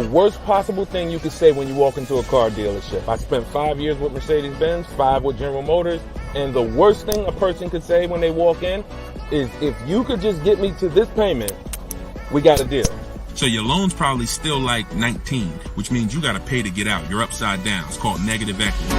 worst possible thing you could say when you walk into a car dealership. I spent 5 years with Mercedes-Benz, 5 with General Motors, and the worst thing a person could say when they walk in is, if you could just get me to this payment, we got a deal. So your loan's probably still like 19, which means you got to pay to get out. You're upside down. It's called negative equity.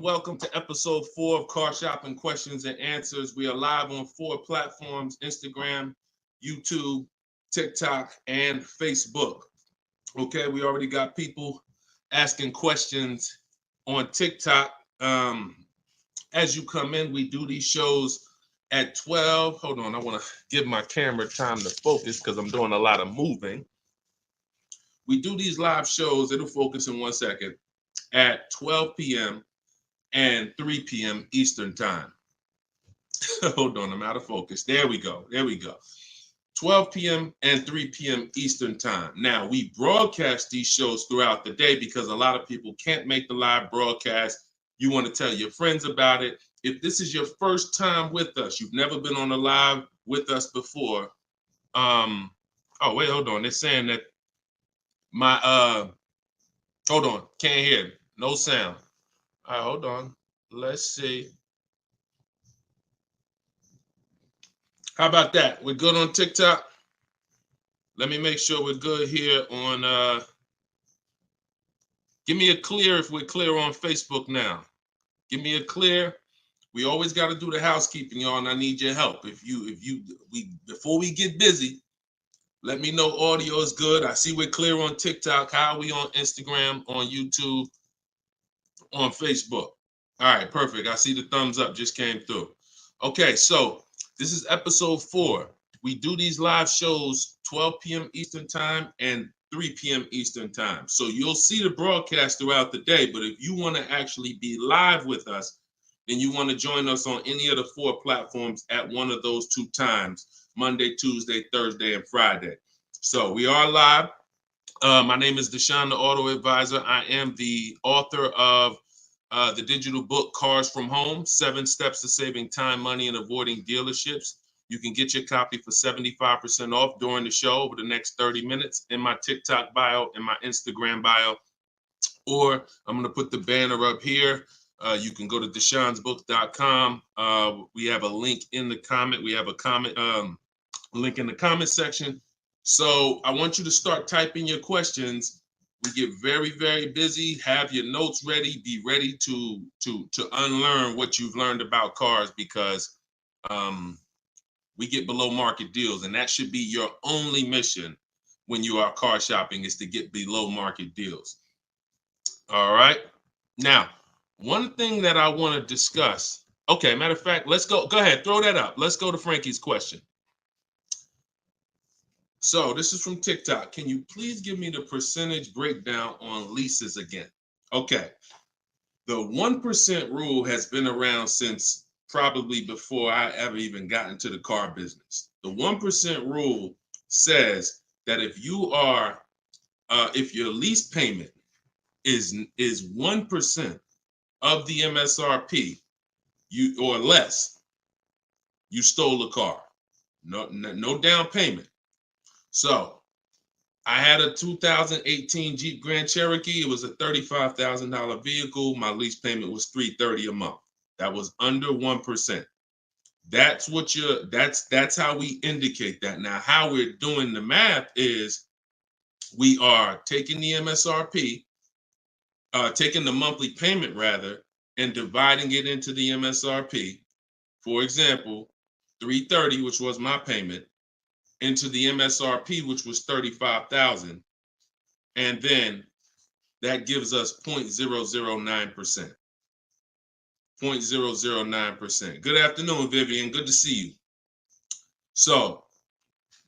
Welcome to episode 4 of Car Shopping Questions and Answers. We are live on 4 platforms: Instagram, YouTube, TikTok, and Facebook. Okay, we already got people asking questions on TikTok. As you come in, we do these shows at 12. Hold on, I want to give my camera time to focus because I'm doing a lot of moving. We do these live shows, it'll focus in 1 second, at 12 p.m. and 3 p.m. Eastern time. Hold on, I'm out of focus. There we go. 12 p.m. and 3 p.m. Eastern time. Now, we broadcast these shows throughout the day because a lot of people can't make the live broadcast. You want to tell your friends about it. If this is your first time with us, you've never been on a live with us before. Oh, wait, hold on. They're saying that hold on, can't hear. No sound. All right, hold on. Let's see. How about that? We're good on TikTok? Let me make sure we're good here on, give me a clear if we're clear on Facebook now. Give me a clear. We always got to do the housekeeping, y'all, and I need your help. Before we get busy, let me know audio is good. I see we're clear on TikTok. How are we on Instagram, on YouTube, on Facebook? All right, perfect. I see the thumbs up just came through. Okay, so this is episode 4. We do these live shows 12 p.m. Eastern time and 3 p.m. Eastern time. So you'll see the broadcast throughout the day, but if you want to actually be live with us, then you want to join us on any of the 4 platforms at one of those 2 times: Monday, Tuesday, Thursday, and Friday. So we are live. My name is Deshone the Auto Advisor. I am the author of the digital book, Cars from Home, 7 Steps to Saving Time, Money, and Avoiding Dealerships. You can get your copy for 75% off during the show over the next 30 minutes in my TikTok bio, in my Instagram bio, or I'm going to put the banner up here. You can go to deshonesbook.com. We have a link in the comment. We have a comment link in the comment section. So I want you to start typing your questions. We get very, very busy. Have your notes ready. Be ready to unlearn what you've learned about cars, because we get below market deals, and that should be your only mission when you are car shopping, is to get below market deals. All right. Now, one thing that I want to discuss. Okay, matter of fact, let's go. Go ahead, throw that up. Let's go to Frankie's question. So this is from TikTok. Can you please give me the percentage breakdown on leases again? Okay. The 1% rule has been around since probably before I ever even got into the car business. The 1% rule says that if your lease payment is 1% of the MSRP, or less, you stole a car. No down payment. So I had a 2018 Jeep Grand Cherokee. It was a $35,000 vehicle. My lease payment was $330 a month. That was under 1%. That's how we indicate that. Now, how we're doing the math is we are taking the MSRP, taking the monthly payment rather, and dividing it into the MSRP. For example, $330, which was my payment, into the MSRP, which was $35,000, and then that gives us 0.009%. 0.009%. Good afternoon, Vivian. Good to see you. So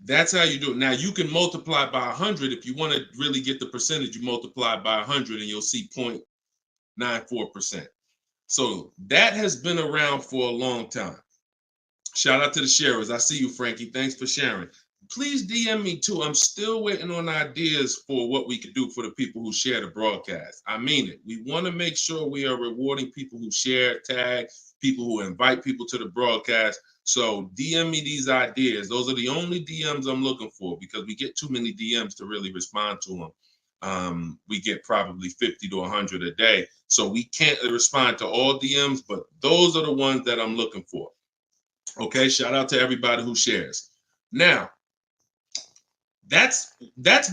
That's how you do it. Now you can multiply by 100 if you want to really get the percentage. You multiply by 100 and you'll see 0.94%. So that has been around for a long time. Shout out to the sharers. I see you, Frankie. Thanks for sharing. Please DM me too. I'm still waiting on ideas for what we could do for the people who share the broadcast. I mean it. We want to make sure we are rewarding people who share, tag, people who invite people to the broadcast. So DM me these ideas. Those are the only DMs I'm looking for because we get too many DMs to really respond to them. We get probably 50 to 100 a day. So we can't respond to all DMs, but those are the ones that I'm looking for. Okay, shout out to everybody who shares. Now, that's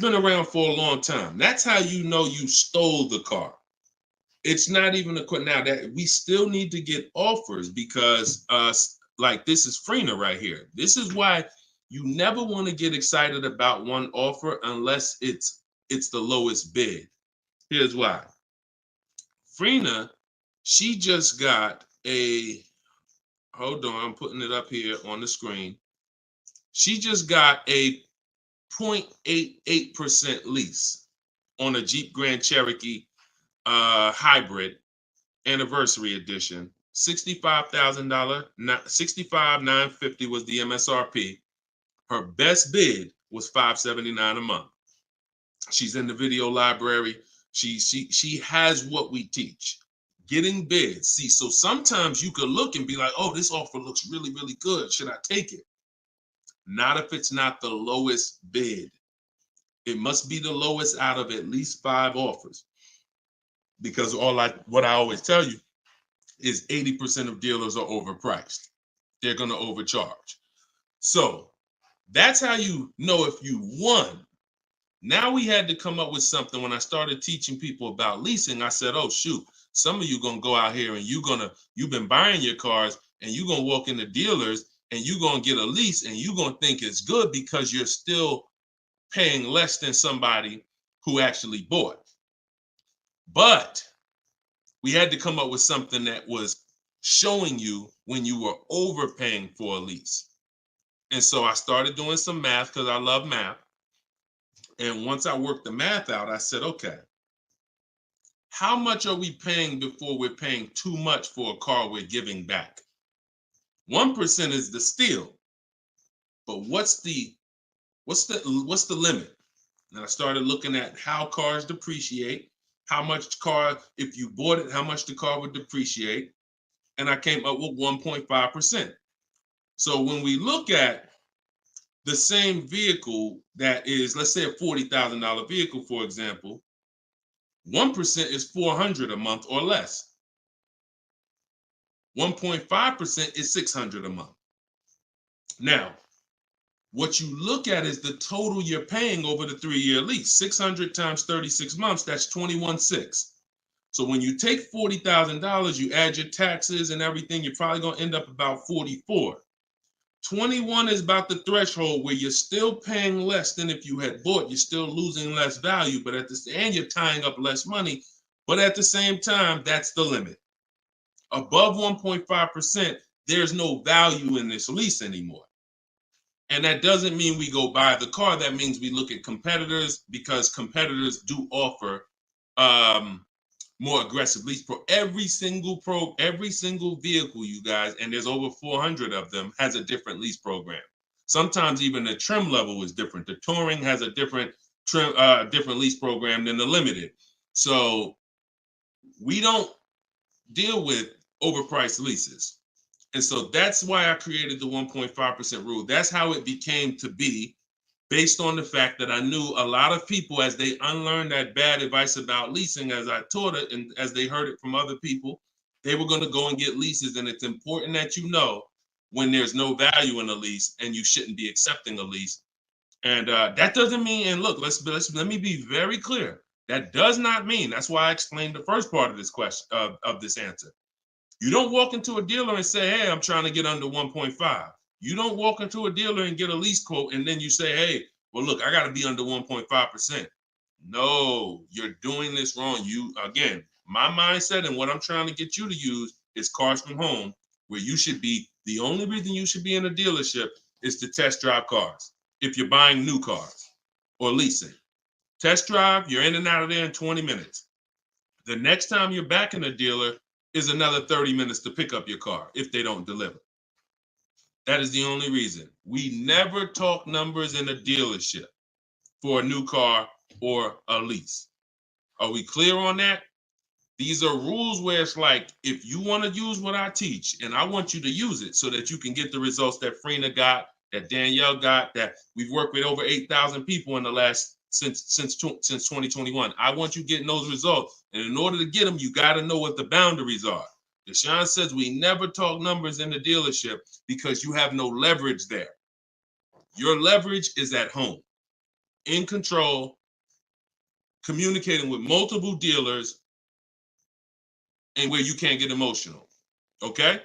been around for a long time. That's how you know you stole the car. It's not even a question now that we still need to get offers because like this is Freener right here. This is why you never want to get excited about one offer unless it's the lowest bid. Here's why. Freener, she just got a, hold on, I'm putting it up here on the screen. She just got a 0.88% lease on a Jeep Grand Cherokee hybrid anniversary edition. $65,000, $65,950 was the MSRP. Her best bid was $579 a month. She's in the video library. She has what we teach. Getting bids. See, so sometimes you could look and be like, oh, this offer looks really, really good. Should I take it? Not if it's not the lowest bid. It must be the lowest out of at least 5 offers. Because what I always tell you is 80% of dealers are overpriced. They're going to overcharge. So that's how you know if you won. Now we had to come up with something. When I started teaching people about leasing, I said, oh, shoot, some of you going to go out here and you've been buying your cars and you're going to walk into dealers and you're going to get a lease and you're going to think it's good because you're still paying less than somebody who actually bought. But we had to come up with something that was showing you when you were overpaying for a lease. And so I started doing some math because I love math. And once I worked the math out, I said, okay, how much are we paying before we're paying too much for a car we're giving back? 1% is the steal. But what's the limit? And I started looking at how cars depreciate, how much car, if you bought it, how much the car would depreciate. And I came up with 1.5%. So when we look at the same vehicle that is, let's say a $40,000 vehicle, for example, 1% is $400 a month or less. 1.5% is $600 a month. Now, what you look at is the total you're paying over the 3-year lease. 600 times 36 months, that's 21.6. So when you take $40,000, you add your taxes and everything, you're probably going to end up about 44. 21 is about the threshold where you're still paying less than if you had bought. You're still losing less value, but and you're tying up less money. But at the same time, that's the limit. Above 1.5%, there's no value in this lease anymore. And that doesn't mean we go buy the car. That means we look at competitors because competitors do offer more aggressive lease pro. Every single vehicle, you guys, and there's over 400 of them, has a different lease program. Sometimes even the trim level is different. The Touring has a different lease program than the Limited. So we don't deal with overpriced leases. And so that's why I created the 1.5% rule. That's how it became to be, based on the fact that I knew a lot of people, as they unlearned that bad advice about leasing, as I taught it and as they heard it from other people, they were going to go and get leases. And it's important that you know when there's no value in a lease and you shouldn't be accepting a lease. And that doesn't mean, and look, let me be very clear. That does not mean, that's why I explained the first part of this question, of this answer. You don't walk into a dealer and say, hey, I'm trying to get under 1.5. You don't walk into a dealer and get a lease quote and then you say, hey, well, look, I got to be under 1.5%. No, you're doing this wrong. Again, my mindset and what I'm trying to get you to use is Cars from Home, where you should be, the only reason you should be in a dealership is to test drive cars. if you're buying new cars or leasing. Test drive, you're in and out of there in 20 minutes. The next time you're back in a dealer is another 30 minutes to pick up your car if they don't deliver. That is the only reason. We never talk numbers in a dealership for a new car or a lease. Are we clear on that? These are rules where it's like, if you want to use what I teach, and I want you to use it so that you can get the results that Frina got, that Danielle got, that we've worked with over 8,000 people in the last since 2021. I want you getting those results. And in order to get them, you got to know what the boundaries are. Deshone says we never talk numbers in the dealership because you have no leverage there. Your leverage is at home, in control, communicating with multiple dealers, and where you can't get emotional. Okay?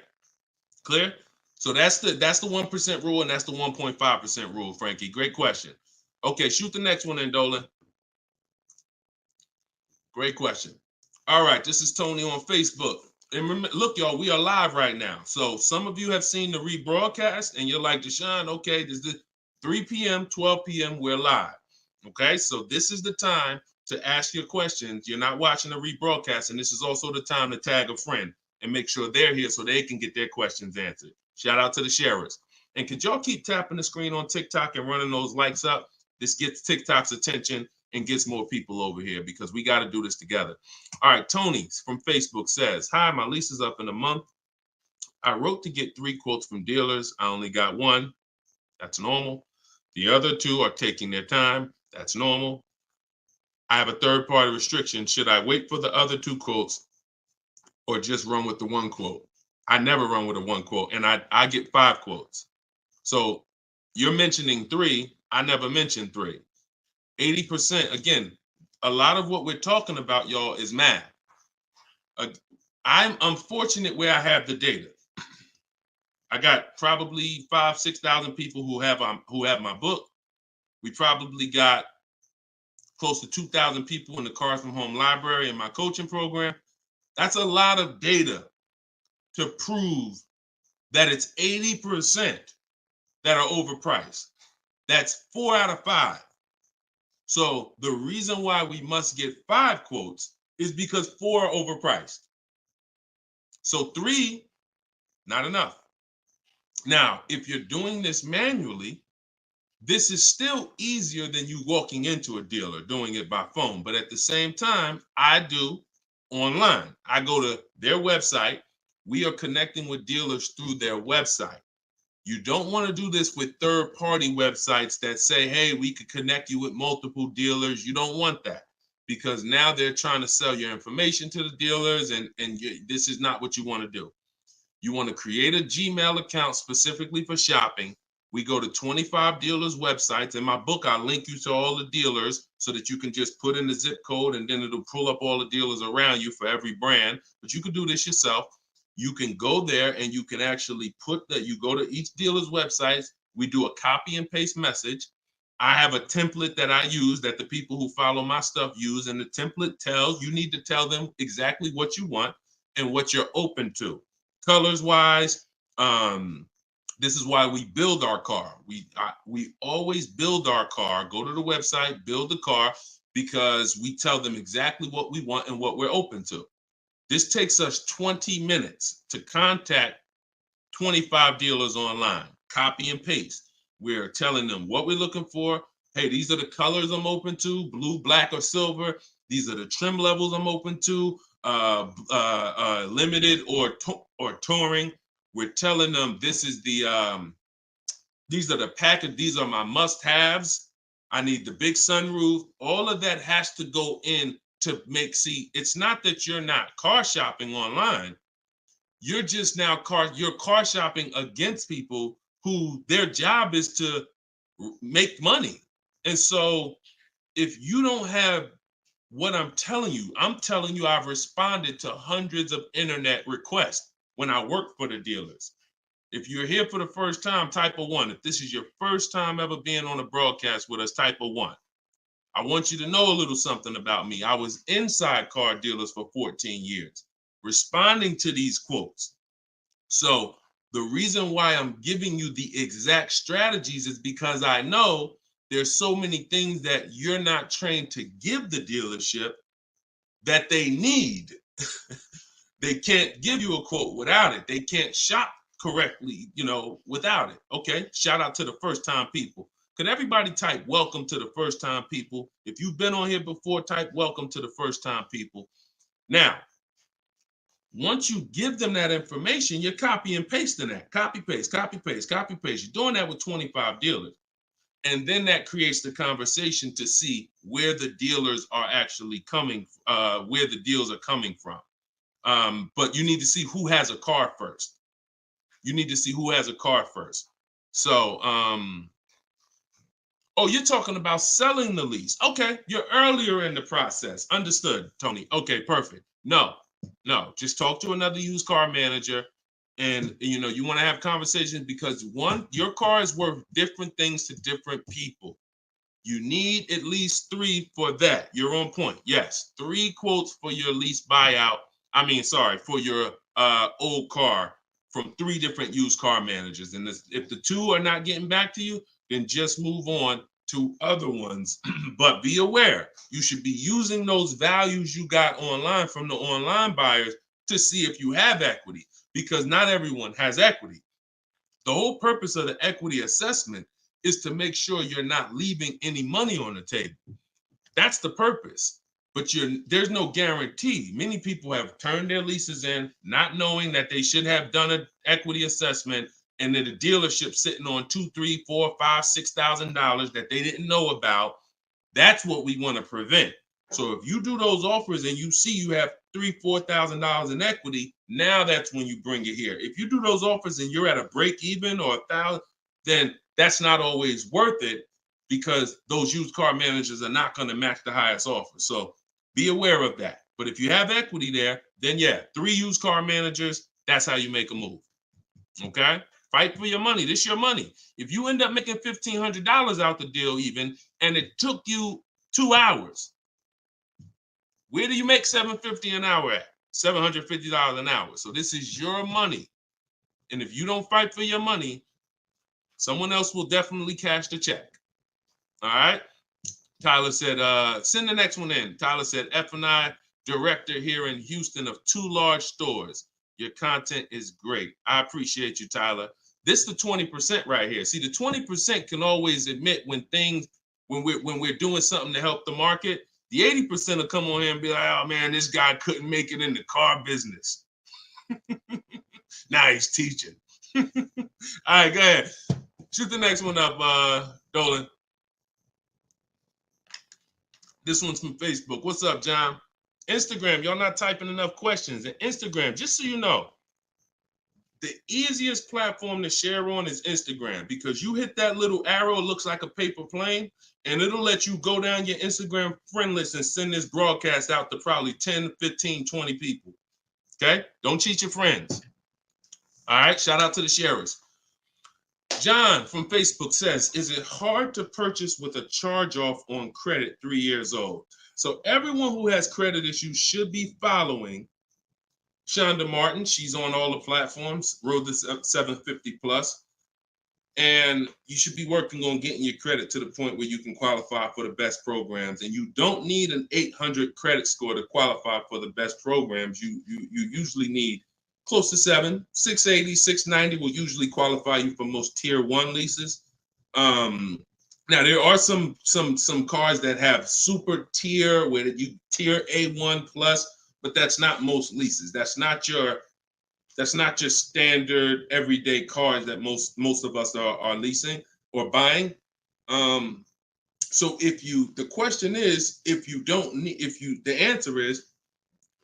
Clear? So that's the 1% rule, and that's the 1.5% rule, Frankie. Great question. Okay, shoot the next one in, Dolan. Great question. All right, this is Tony on Facebook. And remember, look, y'all, we are live right now. So some of you have seen the rebroadcast, and you're like, Deshone, okay, this is 3 p.m., 12 p.m., we're live. Okay, so this is the time to ask your questions. You're not watching the rebroadcast, and this is also the time to tag a friend and make sure they're here so they can get their questions answered. Shout out to the sharers. And could y'all keep tapping the screen on TikTok and running those likes up? This gets TikTok's attention and gets more people over here because we got to do this together. All right, Tony from Facebook says, hi, my lease is up in a month. I wrote to get 3 quotes from dealers. I only got 1. That's normal. The other 2 are taking their time. That's normal. I have a third-party restriction. Should I wait for the other 2 quotes or just run with the 1 quote? I never run with a 1 quote, and I get 5 quotes. So you're mentioning 3. I never mentioned 3. 80%, again, a lot of what we're talking about, y'all, is math. I'm unfortunate where I have the data. I got probably 5,000-6,000 people who have my book. We probably got close to 2,000 people in the Cars from Home library in my coaching program. That's a lot of data to prove that it's 80% that are overpriced. That's 4 out of 5. So the reason why we must get 5 quotes is because 4 are overpriced. So 3, not enough. Now, if you're doing this manually, this is still easier than you walking into a dealer doing it by phone. But at the same time, I do online. I go to their website. We are connecting with dealers through their website. You don't want to do this with third-party websites that say, hey, we could connect you with multiple dealers. You don't want that because now they're trying to sell your information to the dealers, and this is not what you want to do. You want to create a Gmail account specifically for shopping. We go to 25 dealers' websites. In my book, I link you to all the dealers so that you can just put in the zip code, and then it'll pull up all the dealers around you for every brand. But you can do this yourself. You can go there and you can actually you go to each dealer's websites. We do a copy and paste message. I have a template that I use that the people who follow my stuff use. And the template you need to tell them exactly what you want and what you're open to. Colors wise, this is why we build our car. We always build our car, go to the website, build the car, because we tell them exactly what we want and what we're open to. This takes us 20 minutes to contact 25 dealers online, copy and paste. We're telling them what we're looking for. Hey, these are the colors I'm open to, blue, black, or silver. These are the trim levels I'm open to, limited or touring. We're telling them this is these are the package, these are my must-haves. I need the big sunroof. All of that has to go in to it's not that you're not car shopping online. You're just now you're car shopping against people who their job is to make money. And so if you don't have what I'm telling you I've responded to hundreds of internet requests when I work for the dealers. If you're here for the first time, type a 1. If this is your first time ever being on a broadcast with us, type a 1. I want you to know a little something about me. I was inside car dealers for 14 years, responding to these quotes. So The reason why I'm giving you the exact strategies is because I know there's so many things that you're not trained to give the dealership that they need. They can't give you a quote without it. They can't shop correctly, without it. Okay, shout out to the first time people. Could everybody type welcome to the first time people? If you've been on here before, type welcome to the first time people. Now, once you give them that information, you're copy and pasting that. Copy, paste, copy, paste, copy, paste. You're doing that with 25 dealers. And then that creates the conversation to see where the dealers are actually coming, where the deals are coming from. But you need to see who has a car first. You need to see who has a car first. So, oh, you're talking about selling the lease. Okay, you're earlier in the process. Understood, Tony. Okay, perfect. No, just talk to another used car manager. And you want to have conversations because one, your car is worth different things to different people. You need at least 3 for that. You're on point. Yes, 3 quotes for your lease buyout. For your old car from 3 different used car managers. And if the 2 are not getting back to you, then just move on to other ones. But be aware, you should be using those values you got online from the online buyers to see if you have equity, because not everyone has equity. The whole purpose of the equity assessment is to make sure you're not leaving any money on the table. That's the purpose. But there's no guarantee. Many people have turned their leases in not knowing that they should have done an equity assessment, and then the dealership sitting on $2,000, $3,000, $4,000, $5,000, $6,000 that they didn't know about. That's what we want to prevent. So if you do those offers and you see you have $3,000, $4,000 in equity, now that's when you bring it here. If you do those offers and you're at a break even or $1,000, then that's not always worth it, because those used car managers are not going to match the highest offer. So be aware of that. But if you have equity there, then 3 used car managers, that's how you make a move. Okay? Fight for your money. This is your money. If you end up making $1,500 out the deal even, and it took you 2 hours, where do you make $750 an hour at? $750 an hour. So this is your money. And if you don't fight for your money, someone else will definitely cash the check. All right? Tyler said, send the next one in. Tyler said, F&I director here in Houston of 2 large stores. Your content is great. I appreciate you, Tyler. This is the 20% right here. See, the 20% can always admit when we're doing something to help the market. The 80% will come on here and be like, oh man, this guy couldn't make it in the car business. Now he's teaching. All right, go ahead. Shoot the next one up, Dolan. This one's from Facebook. What's up, John? Instagram, y'all not typing enough questions. And Instagram, just so you know, the easiest platform to share on is Instagram, because you hit that little arrow, it looks like a paper plane, and it'll let you go down your Instagram friend list and send this broadcast out to probably 10, 15, 20 people. Okay? Don't cheat your friends. All right? Shout out to the sharers. John from Facebook says, is it hard to purchase with a charge-off on credit 3 years old? So everyone who has credit issues should be following Shonda Martin. She's on all the platforms, Road to 750 plus. And you should be working on getting your credit to the point where you can qualify for the best programs. And you don't need an 800 credit score to qualify for the best programs. You usually need close to 680, 690 will usually qualify you for most tier 1 leases. Now there are some cars that have super tier where you tier A1 plus, but that's not most leases. That's not your standard everyday cars that most of us are leasing or buying. So the question is, the answer is,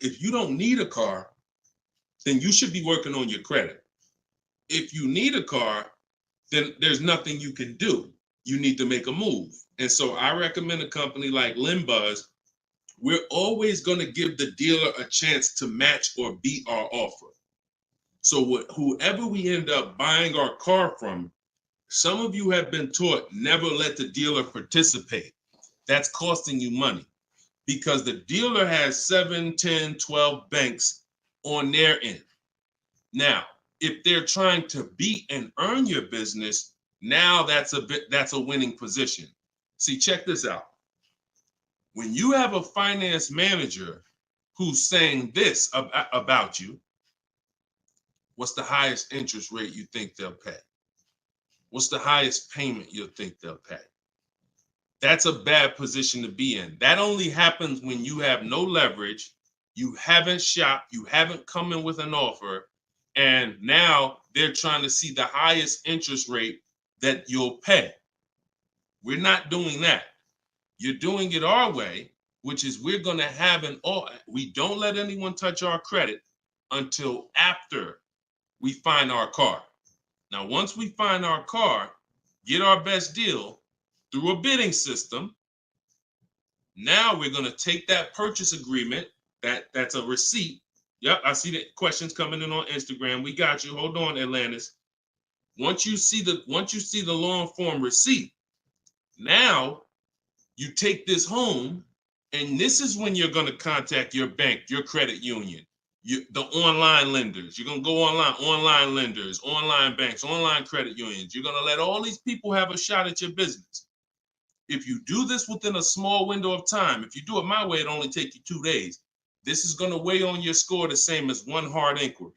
if you don't need a car, then you should be working on your credit. If you need a car, then there's nothing you can do. You need to make a move. And so I recommend a company like Limbuzz. We're always going to give the dealer a chance to match or beat our offer. So whoever we end up buying our car from, some of you have been taught never let the dealer participate. That's costing you money, because the dealer has 7, 10, 12 banks on their end. Now, If they're trying to beat and earn your business, now that's a winning position. See, check this out. When you have a finance manager who's saying this about you, what's the highest interest rate you think they'll pay? What's the highest payment you think they'll pay? That's a bad position to be in. That only happens when you have no leverage, you haven't shopped, you haven't come in with an offer, and now they're trying to see the highest interest rate that you'll pay. We're not doing that. You're doing it our way, which is we're going to have we don't let anyone touch our credit until after we find our car. Now, once we find our car, get our best deal through a bidding system, now we're going to take that purchase agreement, that's a receipt. Yep, I see the questions coming in on Instagram. We got you. Hold on, Atlantis. Once you see the long form receipt, now you take this home, and this is when you're going to contact your bank, your credit union, the online lenders. You're going to go online lenders, online banks, online credit unions. You're going to let all these people have a shot at your business. If you do this within a small window of time, if you do it my way, it only take you 2 days. This is going to weigh on your score the same as one hard inquiry,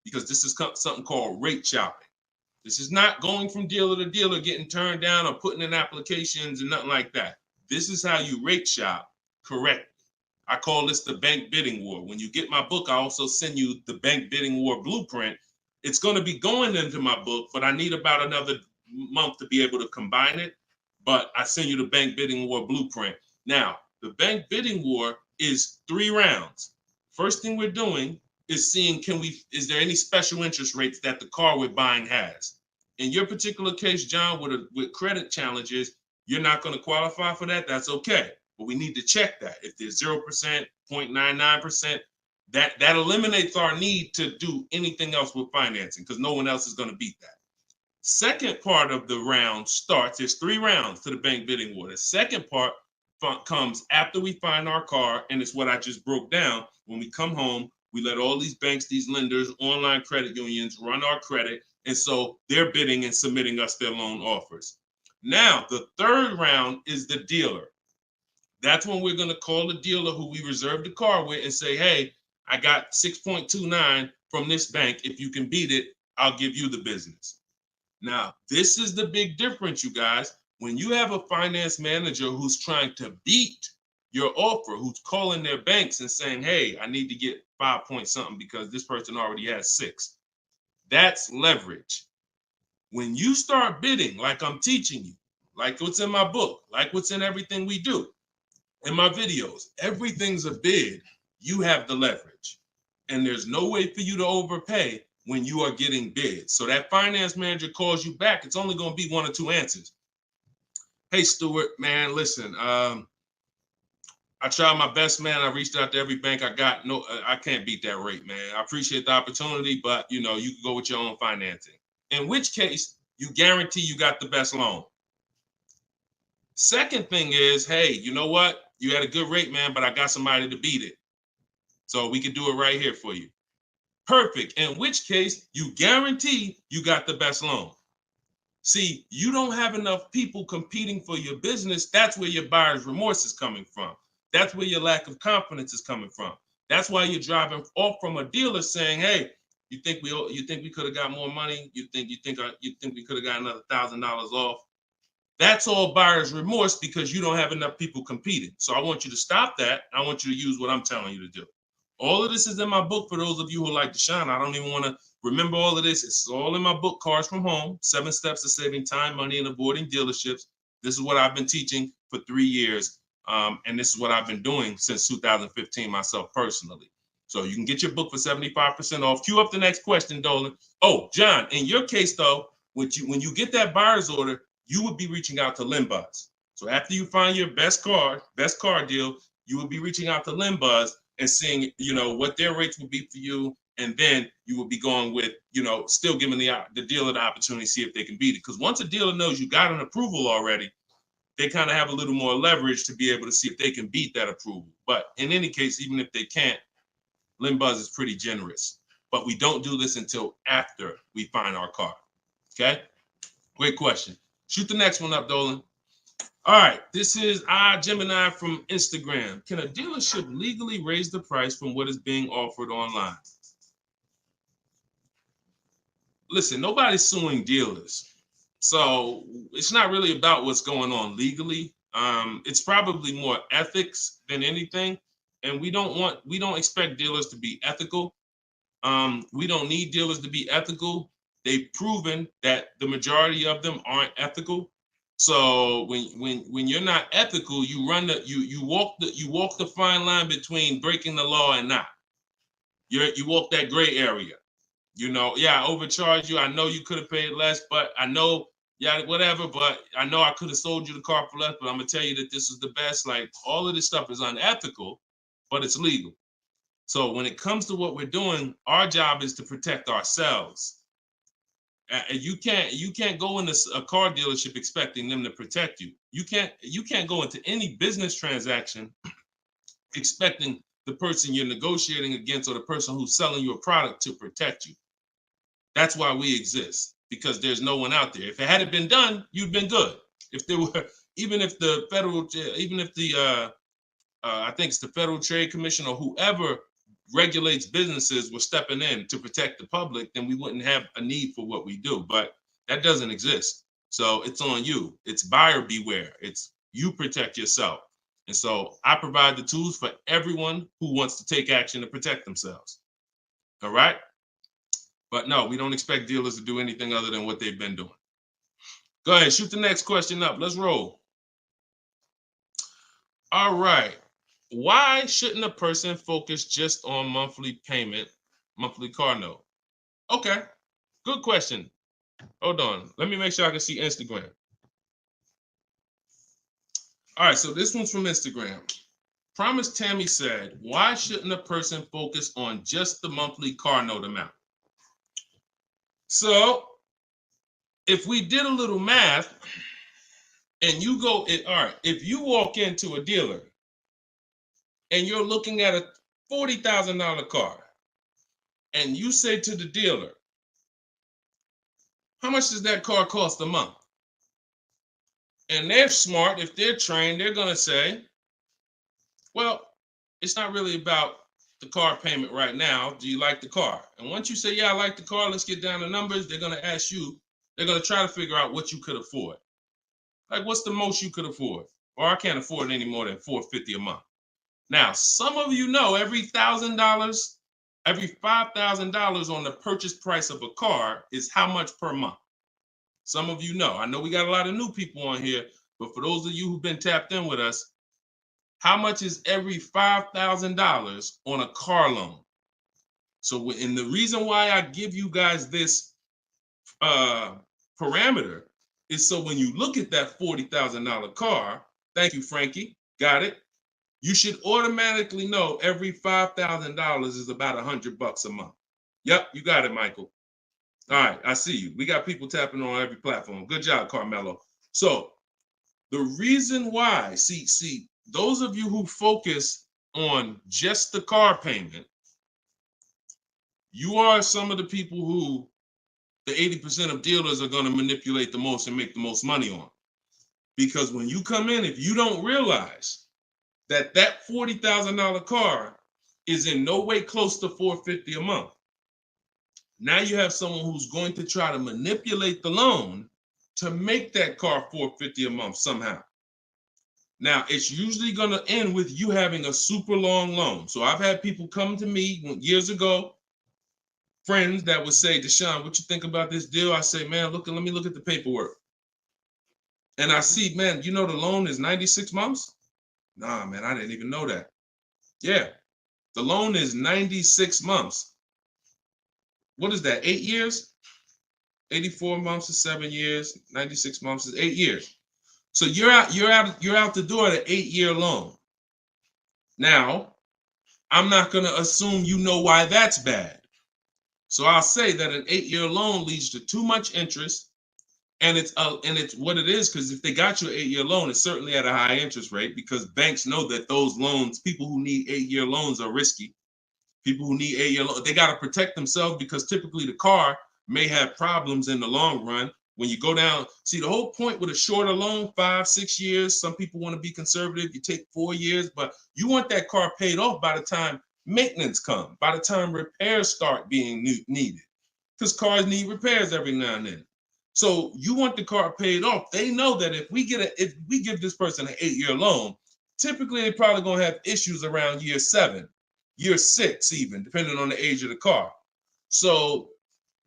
because this is something called rate shopping. This is not going from dealer to dealer, getting turned down or putting in applications and nothing like that. This is how you rate shop correctly. I call this the bank bidding war. When you get my book, I also send you the bank bidding war blueprint. It's going to be going into my book, but I need about another month to be able to combine it. But I send you the bank bidding war blueprint. Now, the bank bidding war is 3 rounds. First thing we're doing is seeing, is there any special interest rates that the car we're buying has? In your particular case, John, with credit challenges, you're not going to qualify for that. That's okay. But we need to check that. If there's 0%, 0.99%, that eliminates our need to do anything else with financing, because no one else is going to beat that. Second part of the round starts, there's 3 rounds to the bank bidding war. The second part comes after we find our car, and it's what I just broke down. When we come home, we let all these banks, these lenders, online credit unions run our credit, and so they're bidding and submitting us their loan offers. Now, the third round is the dealer. That's when we're going to call the dealer who we reserved the car with and say, hey, I got 6.29 from this bank. If you can beat it, I'll give you the business. Now, this is the big difference, you guys. When you have a finance manager who's trying to beat your offer, who's calling their banks and saying, hey, I need to get 5 point something because this person already has 6. That's leverage. When you start bidding, like I'm teaching you, like what's in my book, like what's in everything we do, in my videos, everything's a bid. You have the leverage. And there's no way for you to overpay when you are getting bids. So that finance manager calls you back, it's only going to be 1 or 2 answers. Hey, Stuart, man, listen, I tried my best, man. I reached out to every bank I got. No, I can't beat that rate, man. I appreciate the opportunity, but you can go with your own financing. In which case, you guarantee you got the best loan. Second thing is, hey, you know what? You had a good rate, man, but I got somebody to beat it. So we can do it right here for you. Perfect. In which case, you guarantee you got the best loan. See, you don't have enough people competing for your business. That's where your buyer's remorse is coming from. That's where your lack of confidence is coming from. That's why you're driving off from a dealer saying, hey, you think we could have got more money? You think we could have got another $1,000 off? That's all buyer's remorse because you don't have enough people competing. So I want you to stop that. I want you to use what I'm telling you to do. All of this is in my book for those of you who like Deshone. I don't even want to remember all of this. It's all in my book, Cars from Home, 7 Steps to Saving Time, Money, and Avoiding Dealerships. This is what I've been teaching for 3 years. And this is what I've been doing since 2015 myself personally. So you can get your book for 75% off. Cue up the next question, Dolan. Oh, John, in your case, though, when you get that buyer's order, you would be reaching out to Limbuzz. So after you find your best car deal, you would be reaching out to Limbuzz and seeing, what their rates would be for you. And then you would be going with, still giving the dealer the opportunity to see if they can beat it. Because once a dealer knows you got an approval already, they kind of have a little more leverage to be able to see if they can beat that approval. But in any case, even if they can't, Limbuzz is pretty generous. but we don't do this until after we find our car. Okay? Great question. Shoot the next one up, Dolan. All right, this is Gemini from Instagram. Can a dealership legally raise the price from what is being offered online? Listen, nobody's suing dealers. So it's not really about what's going on legally. It's probably more ethics than anything. And we don't expect dealers to be ethical. We don't need dealers to be ethical. They've proven that the majority of them aren't ethical. So when you're not ethical, you walk the fine line between breaking the law and not. You walk that gray area. You know, yeah, I overcharged you. I know you could have paid less, but I know, yeah, whatever. But I know I could have sold you the car for less. But I'm gonna tell you that this is the best. Like, all of this stuff is unethical, but it's legal. So when it comes to what we're doing, our job is to protect ourselves. You can't go into a car dealership expecting them to protect you. You can't go into any business transaction expecting the person you're negotiating against or the person who's selling you a product to protect you. That's why we exist, because there's no one out there. If it hadn't been done, you'd been good. If there were, even if the I think it's the Federal Trade Commission or whoever regulates businesses were stepping in to protect the public, then we wouldn't have a need for what we do. But that doesn't exist. So it's on you. It's buyer beware. It's you protect yourself. And so I provide the tools for everyone who wants to take action to protect themselves. All right? But no, we don't expect dealers to do anything other than what they've been doing. Go ahead, shoot the next question up. Let's roll. All right. Why shouldn't a person focus just on monthly payment, monthly car note? Okay, good question. Hold on. Let me make sure I can see Instagram. All right, so this one's from Instagram. Promise Tammy said, why shouldn't a person focus on just the monthly car note amount? So if we did a little math and you go, all right, if you walk into a dealer and you're looking at a $40,000 car and you say to the dealer, how much does that car cost a month? And they're smart, if they're trained, they're gonna say, well, it's not really about the car payment right now. Do you like the car? And once you say, yeah, I like the car, let's get down to numbers, they're gonna ask you, they're gonna try to figure out what you could afford. Like, what's the most you could afford? Or I can't afford any more than $450 a month. Now, some of you know every $1,000, every $5,000 on the purchase price of a car is how much per month. Some of you know. I know we got a lot of new people on here, but for those of you who've been tapped in with us, how much is every $5,000 on a car loan? So, and the reason why I give you guys this parameter is so when you look at that $40,000 car, thank you, Frankie, got it. You should automatically know every $5,000 is about $100 a month. Yep, you got it, Michael. All right, I see you. We got people tapping on every platform. Good job, Carmelo. So the reason why, see, those of you who focus on just the car payment, you are some of the people who the 80% of dealers are going to manipulate the most and make the most money on. Because when you come in, if you don't realize that that $40,000 car is in no way close to $450 a month, now you have someone who's going to try to manipulate the loan to make that car $450 a month somehow. Now, it's usually going to end with you having a super long loan. So I've had people come to me years ago, friends that would say, Deshone, what you think about this deal? I say, man, let me look at the paperwork. And I see, man, you know the loan is 96 months? Nah, man, I didn't even know that. Yeah, the loan is 96 months. What is that, 8 years? 84 months is 7 years, 96 months is 8 years. So you're out the door at an 8-year loan. Now, I'm not going to assume you know why that's bad. So I'll say that an 8-year loan leads to too much interest, and it's what it is, because if they got you an 8-year loan, it's certainly at a high interest rate, because banks know that those loans, people who need 8-year loans, are risky. People who need 8-year loan, they got to protect themselves because typically the car may have problems in the long run. When you go down, see the whole point with a shorter loan, 5-6 years. Some people want to be conservative. You take 4 years, but you want that car paid off by the time maintenance comes, by the time repairs start being needed, because cars need repairs every now and then. So you want the car paid off. They know that if we give this person an 8-year loan, typically they're probably gonna have issues around year 7, year 6, even depending on the age of the car. So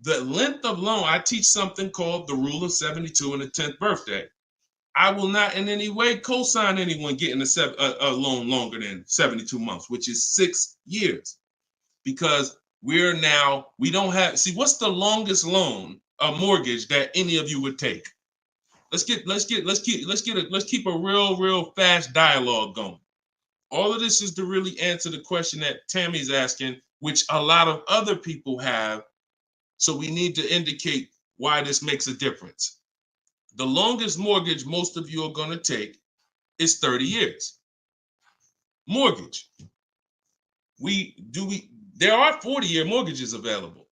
the length of loan, I teach something called the rule of 72 and the 10th birthday. I will not in any way co-sign anyone getting a loan longer than 72 months, which is 6 years, because we don't have, see, what's the longest loan, a mortgage that any of you would take? Let's keep a real fast dialogue going. All of this is to really answer the question that Tammy's asking, which a lot of other people have. So we need to indicate why this makes a difference. The longest mortgage most of you are going to take is 30 years. Mortgage. There are 40-year mortgages available.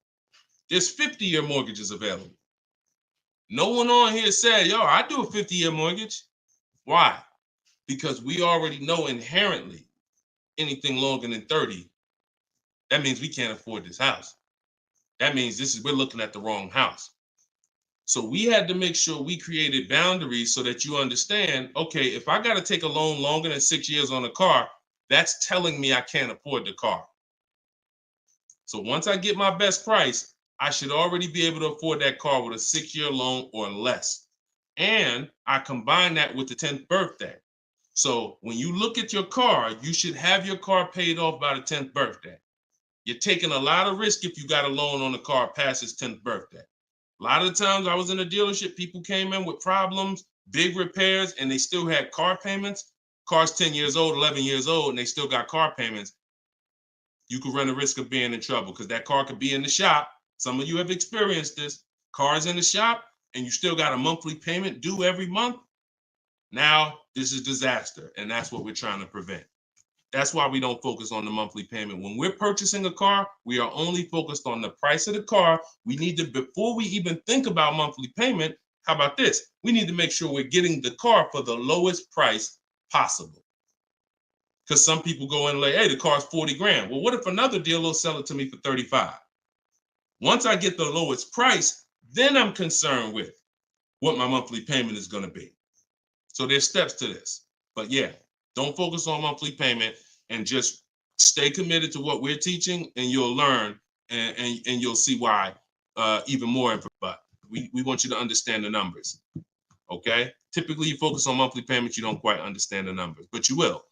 There's 50-year mortgages available. No one on here said, yo, I do a 50-year mortgage. Why? Because we already know inherently anything longer than 30, that means we can't afford this house. That means we're looking at the wrong house. So we had to make sure we created boundaries so that you understand, okay, if I got to take a loan longer than 6 years on a car, that's telling me I can't afford the car. So once I get my best price, I should already be able to afford that car with a 6-year loan or less. And I combine that with the 10th birthday. So when you look at your car, you should have your car paid off by the 10th birthday. You're taking a lot of risk if you got a loan on the car past its 10th birthday. A lot of the times I was in a dealership, people came in with problems, big repairs, and they still had car payments. Car's 10 years old, 11 years old, and they still got car payments. You could run the risk of being in trouble because that car could be in the shop. Some of you have experienced this. Car's in the shop and you still got a monthly payment due every month. Now, this is disaster, and that's what we're trying to prevent. That's why we don't focus on the monthly payment. When we're purchasing a car, we are only focused on the price of the car. We need to, before we even think about monthly payment, how about this? We need to make sure we're getting the car for the lowest price possible. Because some people go in and like, hey, the car's 40 grand. Well, what if another dealer will sell it to me for 35? Once I get the lowest price, then I'm concerned with what my monthly payment is going to be. So there's steps to this. But yeah, don't focus on monthly payment and just stay committed to what we're teaching, and you'll learn and you'll see why even more. But we want you to understand the numbers. Okay? Typically, you focus on monthly payments, you don't quite understand the numbers, but you will.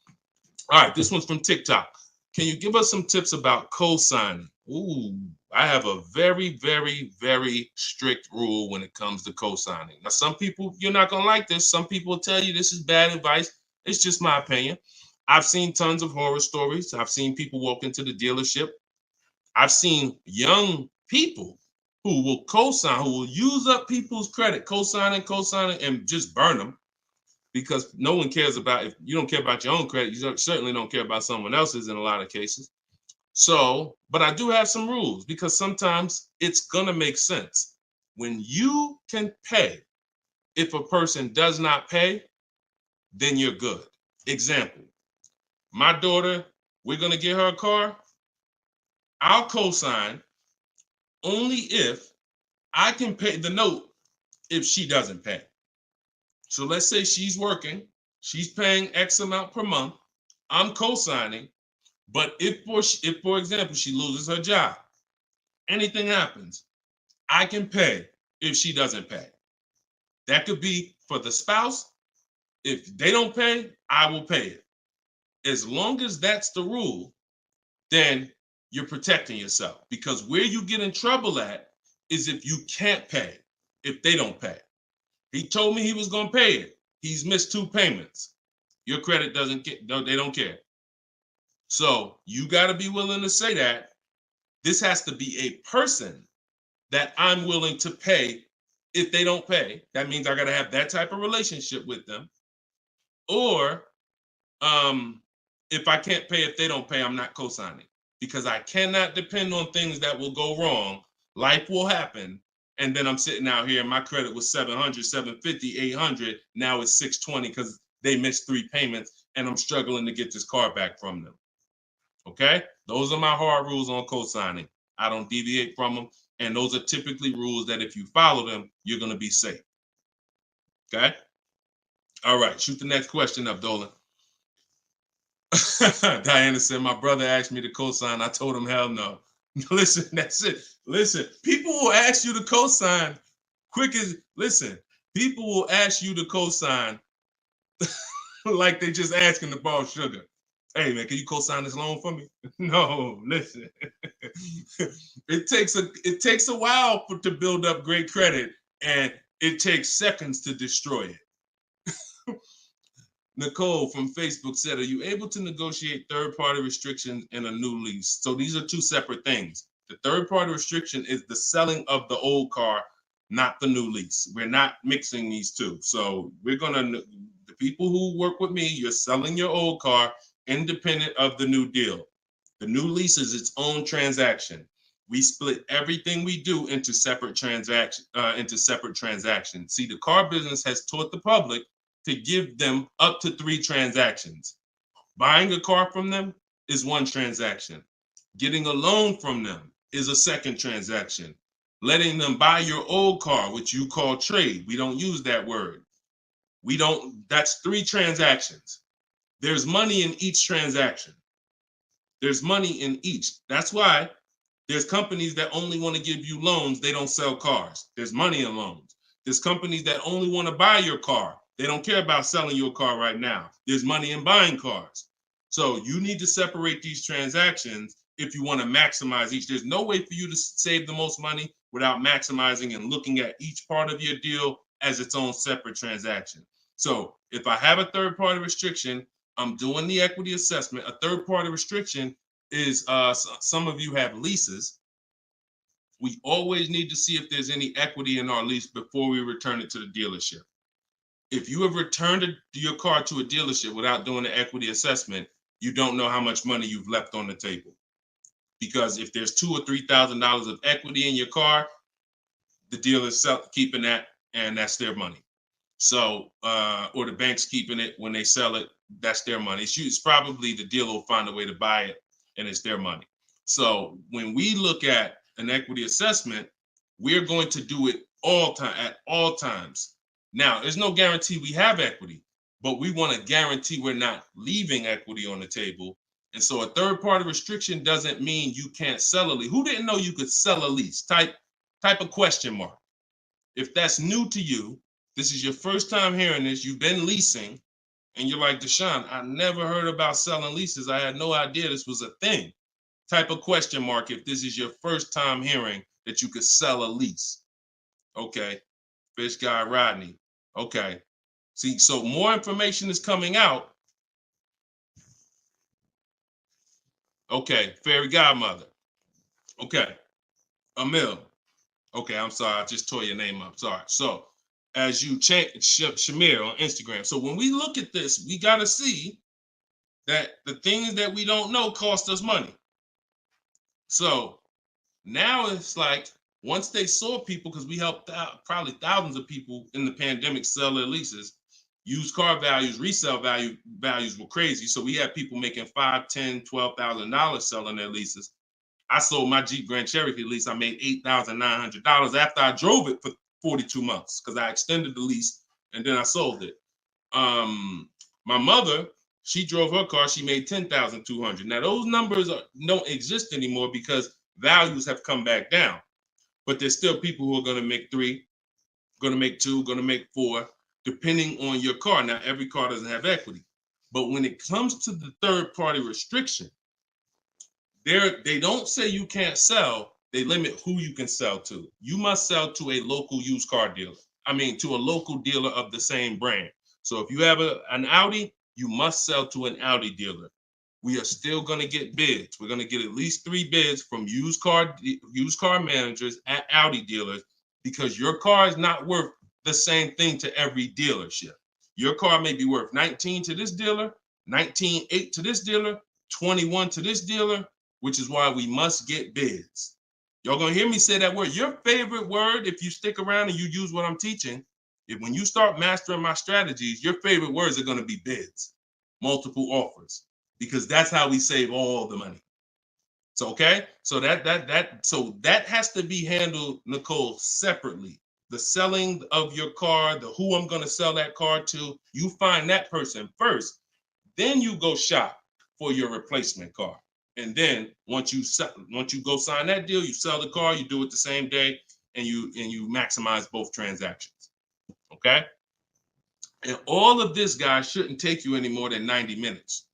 All right, this one's from TikTok. Can you give us some tips about co-signing? Ooh, I have a very, very, very strict rule when it comes to co-signing. Now, some people, you're not going to like this. Some people will tell you this is bad advice. It's just my opinion. I've seen tons of horror stories. I've seen people walk into the dealership. I've seen young people who will co-sign, who will use up people's credit, co-signing, and just burn them. Because no one cares about, if you don't care about your own credit, you certainly don't care about someone else's in a lot of cases. So, but I do have some rules because sometimes it's going to make sense. When you can pay, if a person does not pay, then you're good. Example, my daughter, we're going to get her a car. I'll co-sign only if I can pay the note if she doesn't pay. So let's say she's working, she's paying X amount per month, I'm co-signing, but if for example, she loses her job, anything happens, I can pay if she doesn't pay. That could be for the spouse. If they don't pay, I will pay it. As long as that's the rule, then you're protecting yourself, because where you get in trouble at is if you can't pay, if they don't pay. He told me he was going to pay it. He's missed 2 payments. Your credit doesn't get, no, they don't care. So you got to be willing to say that. This has to be a person that I'm willing to pay if they don't pay. That means I got to have that type of relationship with them. Or if I can't pay if they don't pay, I'm not co-signing. because I cannot depend on things that will go wrong. Life will happen. And then I'm sitting out here and my credit was 700, 750, 800. Now it's 620 because they missed 3 payments and I'm struggling to get this car back from them. Okay? Those are my hard rules on co-signing. I don't deviate from them. And those are typically rules that if you follow them, you're going to be safe. Okay? All right. Shoot the next question up, Dolan. Diana said, my brother asked me to co-sign. I told him, hell no. Listen, that's it. Listen, people will ask you to co-sign quick as, listen, people will ask you to co-sign like they just asking to borrow sugar. Hey man, can you co-sign this loan for me? No, listen. It takes a while to build up great credit, and it takes seconds to destroy it. Nicole from Facebook said, are you able to negotiate third-party restrictions in a new lease? So these are two separate things. The third-party restriction is the selling of the old car, not the new lease. We're not mixing these two. So we're gonna, the people who work with me, you're selling your old car independent of the new deal. The new lease is its own transaction. We split everything we do into separate transactions. See, the car business has taught the public to give them up to 3 transactions. Buying a car from them is one transaction. Getting a loan from them is a second transaction. Letting them buy your old car, which you call trade. We don't use that word. That's 3 transactions. There's money in each transaction. There's money in each. That's why there's companies that only want to give you loans. They don't sell cars. There's money in loans. There's companies that only want to buy your car. They don't care about selling your car right now. There's money in buying cars. So you need to separate these transactions if you want to maximize each. There's no way for you to save the most money without maximizing and looking at each part of your deal as its own separate transaction. So if I have a third-party restriction, I'm doing the equity assessment. A third-party restriction is, some of you have leases. We always need to see if there's any equity in our lease before we return it to the dealership. If you have returned your car to a dealership without doing the equity assessment, you don't know how much money you've left on the table. Because if there's $2,000 or $3,000 of equity in your car, the dealer's keeping that, and that's their money. So, or the bank's keeping it when they sell it, that's their money. It's probably the dealer will find a way to buy it, and it's their money. So when we look at an equity assessment, we're going to do it at all times. Now, there's no guarantee we have equity, but we want to guarantee we're not leaving equity on the table. And so a third-party restriction doesn't mean you can't sell a lease. Who didn't know you could sell a lease? Type a question mark. If that's new to you, this is your first time hearing this, you've been leasing, and you're like, Deshone, I never heard about selling leases. I had no idea this was a thing. Type a question mark if this is your first time hearing that you could sell a lease. Okay. Fish Guy Rodney. Okay. See, so more information is coming out. Okay. Fairy Godmother. Okay. Emil. Okay, I'm sorry. I just tore your name up. Sorry. So as you change Shamir on Instagram. So when we look at this, we got to see that the things that we don't know cost us money. So now it's like, once they saw people, because we helped out probably thousands of people in the pandemic sell their leases, used car values, resale values were crazy. So we had people making $5,000, $10,000, $12,000 selling their leases. I sold my Jeep Grand Cherokee lease. I made $8,900 after I drove it for 42 months because I extended the lease and then I sold it. My mother, she drove her car. She made $10,200. Now those numbers don't exist anymore because values have come back down. But there's still people who are going to make 3, going to make 2, going to make 4, depending on your car. Now, every car doesn't have equity. But when it comes to the third-party restriction, they don't say you can't sell. They limit who you can sell to. You must sell to a local used car dealer. To a local dealer of the same brand. So if you have an Audi, you must sell to an Audi dealer. We are still going to get bids. We're going to get at least 3 bids from used car managers at Audi dealers because your car is not worth the same thing to every dealership. Your car may be worth 19 to this dealer, 19.8 to this dealer, 21 to this dealer, which is why we must get bids. Y'all gonna hear me say that word. Your favorite word, if you stick around and you use what I'm teaching, when you start mastering my strategies, your favorite words are gonna be bids, multiple offers, because that's how we save all the money. So okay, so that has to be handled, Nicole, separately. The selling of your car, the who I'm gonna sell that car to, you find that person first, then you go shop for your replacement car. And then once you go sign that deal, you sell the car, you do it the same day, and you maximize both transactions. Okay? And all of this, guys, shouldn't take you any more than 90 minutes.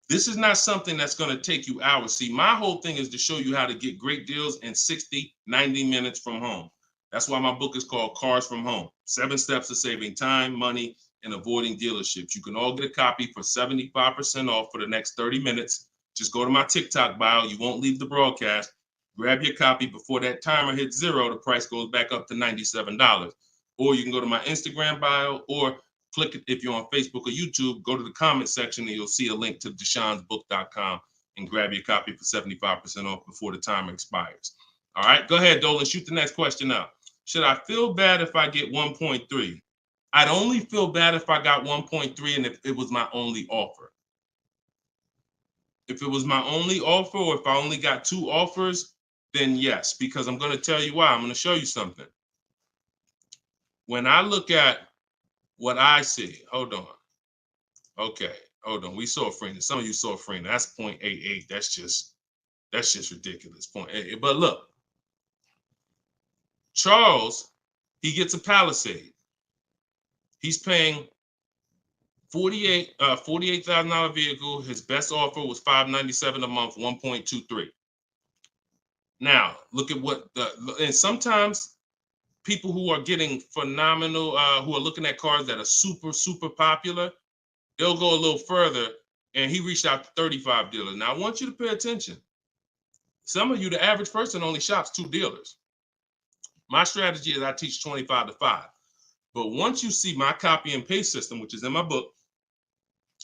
This is not something that's going to take you hours. See, my whole thing is to show you how to get great deals in 60, 90 minutes from home. That's why my book is called Cars from Home, 7 Steps to Saving Time, Money, and Avoiding Dealerships. You can all get a copy for 75% off for the next 30 minutes. Just go to my TikTok bio. You won't leave the broadcast. Grab your copy before that timer hits 0. The price goes back up to $97. Or you can go to my Instagram bio, or click it if you're on Facebook or YouTube. Go to the comment section and you'll see a link to deshonsbook.com and grab your copy for 75% off before the timer expires. All right, go ahead, Dolan. Shoot the next question out. Should I feel bad if I get 1.3? I'd only feel bad if I got 1.3 and if it was my only offer. If it was my only offer, or if I only got 2 offers, then yes, because I'm going to tell you why. I'm going to show you something. When I look at what I see, hold on. Okay, hold on. We saw Freener. Some of you saw Freener. That's 0.88. That's just ridiculous. 0.88. But look, Charles, he gets a Palisade. He's paying $48,000 vehicle. His best offer was $597 a month, 1.23. Now, look at and sometimes people who are getting phenomenal, who are looking at cars that are super, super popular, they'll go a little further, and he reached out to 35 dealers. Now, I want you to pay attention. Some of you, the average person, only shops 2 dealers. My strategy is I teach 25 to 5. But once you see my copy and paste system, which is in my book,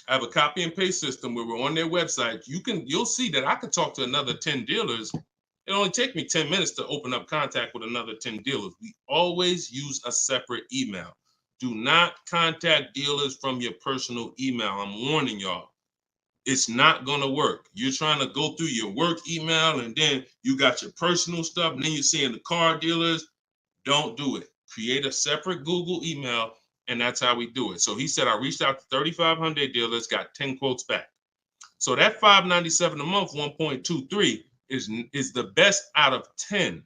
I have a copy and paste system where we're on their website. You'll see that I could talk to another 10 dealers. It only take me 10 minutes to open up contact with another 10 dealers. We always use a separate email. Do not contact dealers from your personal email. I'm warning y'all. It's not going to work. You're trying to go through your work email, and then you got your personal stuff, and then you're seeing the car dealers. Don't do it. Create a separate Google email, and that's how we do it. So he said, I reached out to 3,500 dealers, got 10 quotes back. So that $597 a month, 1.23 is the best out of 10.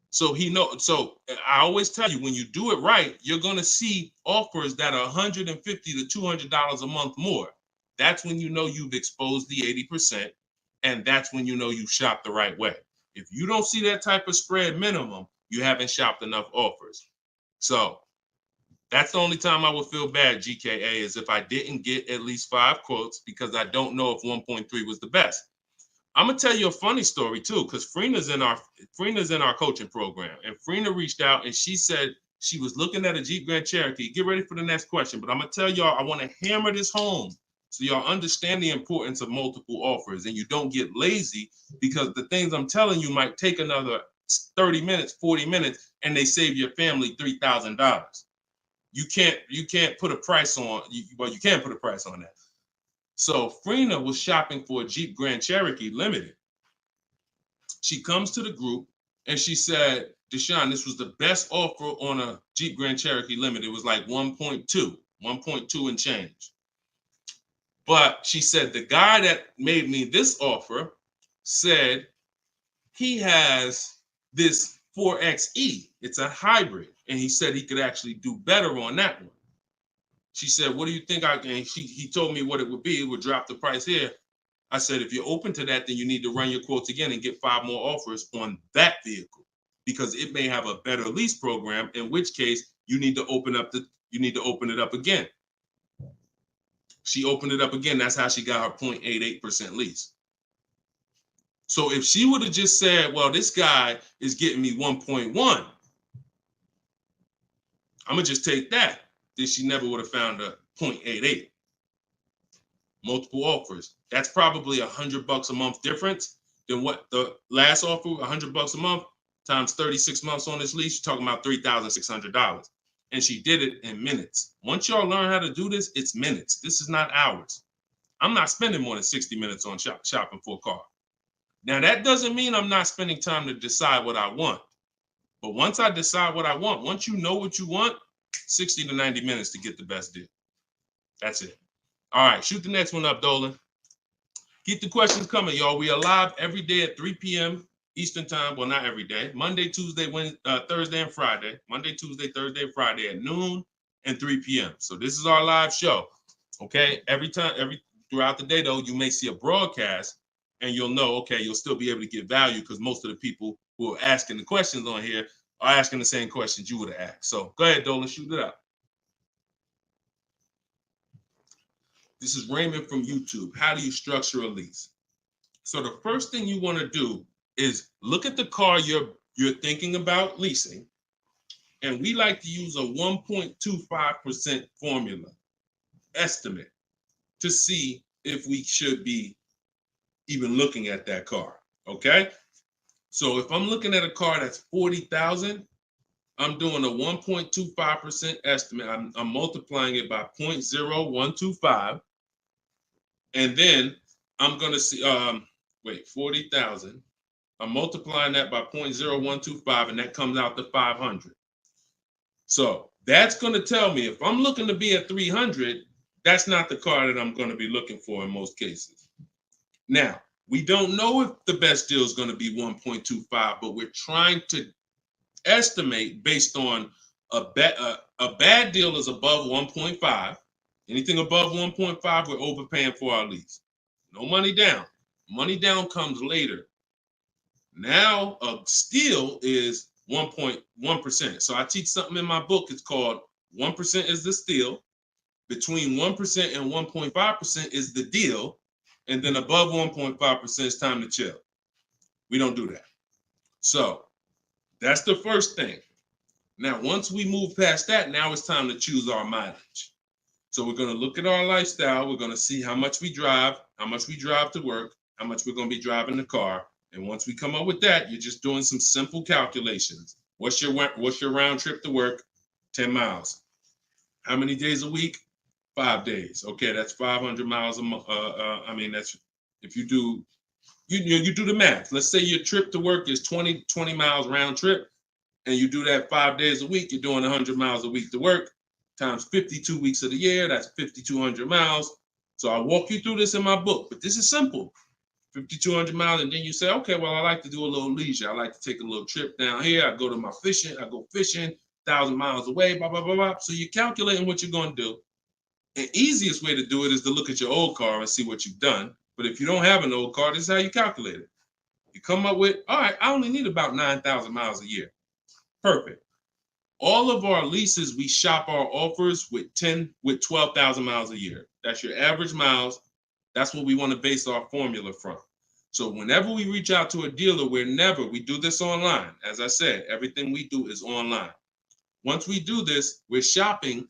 So so I always tell you, when you do it right, you're going to see offers that are $150 to $200 a month more. That's when you know you've exposed the 80%, and that's when you know you shopped the right way. If you don't see that type of spread minimum, you haven't shopped enough offers. So that's the only time I would feel bad, GKA, is if I didn't get at least 5 quotes, because I don't know if 1.3 was the best. I'm gonna tell you a funny story too, because Freena's in our coaching program, and Freena reached out and she said she was looking at a Jeep Grand Cherokee. Get ready for the next question, but I'm gonna tell y'all, I want to hammer this home so y'all understand the importance of multiple offers and you don't get lazy, because the things I'm telling you might take another 30 minutes, 40 minutes, and they save your family $3,000. You can't put a price on. You can't put a price on that. So Freena was shopping for a Jeep Grand Cherokee Limited. She comes to the group and she said, Deshone, this was the best offer on a Jeep Grand Cherokee Limited. It was like 1.2 and change. But she said, the guy that made me this offer said he has this 4XE. It's a hybrid. And he said he could actually do better on that one. She said, what do you think? He told me what it would be. It would drop the price here. I said, if you're open to that, then you need to run your quotes again and get 5 more offers on that vehicle, because it may have a better lease program, in which case you need to open it up again. She opened it up again. That's how she got her 0.88% lease. So if she would have just said, well, this guy is getting me 1.1, I'm gonna just take that, then she never would have found a 0.88. multiple offers. That's probably $100 a month difference than what the last offer, $100 a month times 36 months on this lease. You're talking about $3,600. And she did it in minutes. Once y'all learn how to do this, it's minutes. This is not hours. I'm not spending more than 60 minutes on shopping for a car. Now, that doesn't mean I'm not spending time to decide what I want. But once I decide what I want, once you know what you want, 60 to 90 minutes to get the best deal. That's it. All right, shoot the next one up, Dolan. Keep the questions coming, y'all. We are live every day at 3 p.m. Eastern time. Well, not every day. Monday, Tuesday, Wednesday, Thursday, and Friday. Monday, Tuesday, Thursday, and Friday at noon and 3 p.m. So this is our live show. Okay. Throughout the day, though, you may see a broadcast and you'll know, okay, you'll still be able to get value because most of the people who are asking the questions on here are asking the same questions you would have asked. So go ahead, Dolan, shoot it up. This is Raymond from YouTube. How do you structure a lease? So the first thing you want to do is look at the car you're thinking about leasing. And we like to use a 1.25% formula estimate to see if we should be even looking at that car. Okay. So if I'm looking at a car that's $40,000, I'm doing a 1.25% estimate. I'm multiplying it by 0.0125. And then I'm going to see, 40,000. I'm multiplying that by 0.0125, and that comes out to 500. So that's going to tell me if I'm looking to be at 300, that's not the car that I'm going to be looking for in most cases. Now, we don't know if the best deal is going to be 1.25, but we're trying to estimate based on a bad deal is above 1.5. Anything above 1.5, we're overpaying for our lease. No money down. Money down comes later. Now a steal is 1.1%. So I teach something in my book. It's called 1% is the steal. Between 1% and 1.5% is the deal. And then above 1.5% is time to chill. We don't do that. So that's the first thing. Now, once we move past that, now it's time to choose our mileage. So we're going to look at our lifestyle. We're going to see how much we drive to work, how much we're going to be driving the car. And once we come up with that, you're just doing some simple calculations. What's your round trip to work? 10 miles. How many days a week? 5 days. Okay, that's 500 miles a month. That's if you do you do the math. Let's say your trip to work is 20 miles round trip, and you do that 5 days a week. You're doing 100 miles a week to work, times 52 weeks of the year. That's 5,200 miles. So I walk you through this in my book, but this is simple. 5,200 miles, and then you say, okay, well, I like to do a little leisure. I like to take a little trip down here. I go to my fishing. I go fishing 1,000 miles away, blah, blah, blah, blah. So you're calculating what you're going to do. The easiest way to do it is to look at your old car and see what you've done. But if you don't have an old car, this is how you calculate it. You come up with, all right, I only need about 9,000 miles a year. Perfect. All of our leases, we shop our offers with 12,000 miles a year. That's your average miles. That's what we want to base our formula from. So whenever we reach out to a dealer, we do this online. As I said, everything we do is online. Once we do this, we're shopping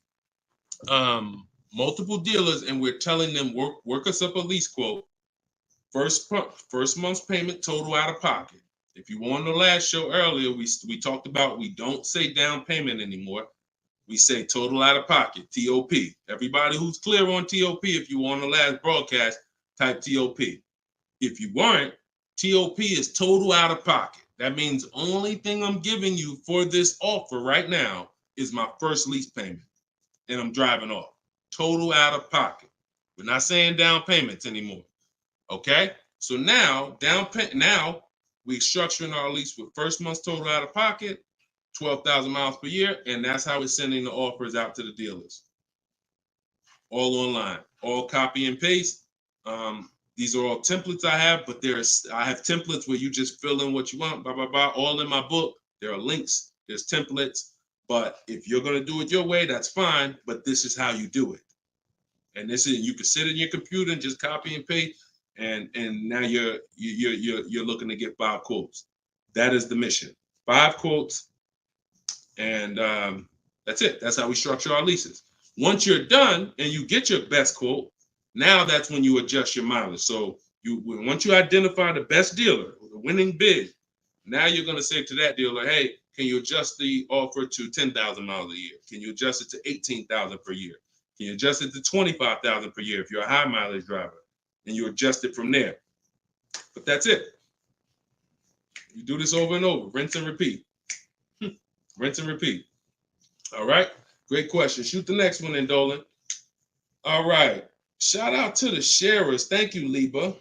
multiple dealers, and we're telling them work us up a lease quote. First month's payment total out of pocket. If you were on the last show earlier, we talked about we don't say down payment anymore. We say total out of pocket, TOP. Everybody who's clear on TOP, if you were on the last broadcast, type TOP. If you weren't, TOP is total out of pocket. That means only thing I'm giving you for this offer right now is my first lease payment, and I'm driving off. Total out of pocket. We're not saying down payments anymore. Okay? So now, now we're structuring our lease with first month's total out of pocket, 12,000 miles per year, and that's how we're sending the offers out to the dealers. All online, all copy and paste. These are all templates I have, but I have templates where you just fill in what you want, blah, blah, blah, all in my book. There are links, there's templates, but if you're going to do it your way, that's fine, but this is how you do it. And you can sit in your computer and just copy and paste, and now you're looking to get 5 quotes. That is the mission. 5 quotes, and that's it. That's how we structure our leases. Once you're done and you get your best quote, Now that's when you adjust your mileage. So once you identify the best dealer, the winning bid, now you're going to say to that dealer, hey, can you adjust the offer to 10,000 miles a year? Can you adjust it to 18,000 per year? Can you adjust it to 25,000 per year if you're a high mileage driver? And you adjust it from there. But that's it. You do this over and over, rinse and repeat. Rinse and repeat. All right. Great question. Shoot the next one in, Dolan. All right. Shout out to the sharers. Thank you, Liba.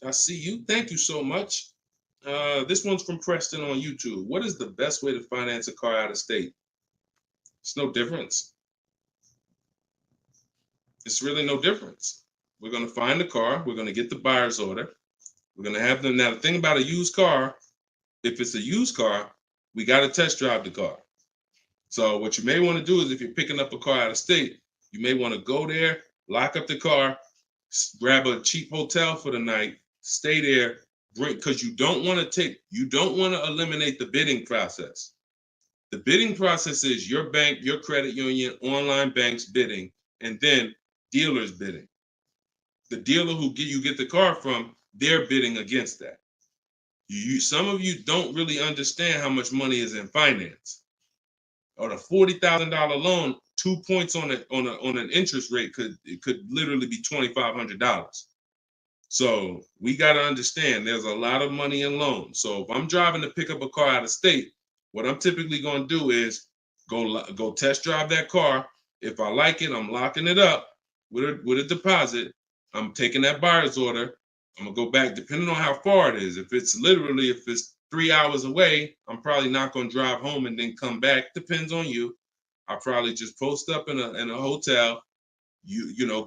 I see you. Thank you so much. This one's from Preston on YouTube. What is the best way to finance a car out of state? It's no difference. It's really no difference. We're going to find the car. We're going to get the buyer's order. We're going to have them. Now, the thing about a used car, if it's a used car, we got to test drive the car. So what you may want to do is if you're picking up a car out of state, you may want to go there, lock up the car, grab a cheap hotel for the night, stay there, because you don't want to eliminate the bidding process. The bidding process is your bank, your credit union, online banks bidding, and then dealers bidding. The dealer who you get the car from, they're bidding against that. Some of you don't really understand how much money is in finance. On a $40,000 loan, 2 points on an interest rate could literally be $2,500. So we got to understand there's a lot of money in loans. So if I'm driving to pick up a car out of state, what I'm typically going to do is go test drive that car. If I like it, I'm locking it up with a deposit. I'm taking that buyer's order. I'm gonna go back depending on how far it is. If it's 3 hours away, I'm probably not gonna drive home and then come back. Depends on you. I'll probably just post up in a hotel.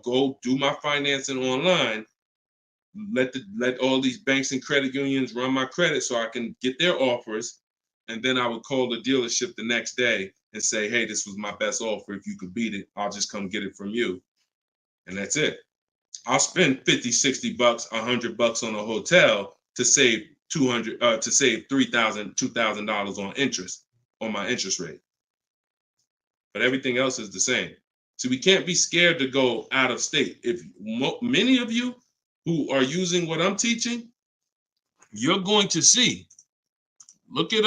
Go do my financing online. Let all these banks and credit unions run my credit so I can get their offers, and then I would call the dealership the next day and say, hey, this was my best offer. If you could beat it, I'll just come get it from you. And that's it. I'll spend $50, $60, $100 on a hotel to save $3,000, $2,000 on interest on my interest rate. But everything else is the same. So we can't be scared to go out of state. If many of you who are using what I'm teaching, you're going to see. Look at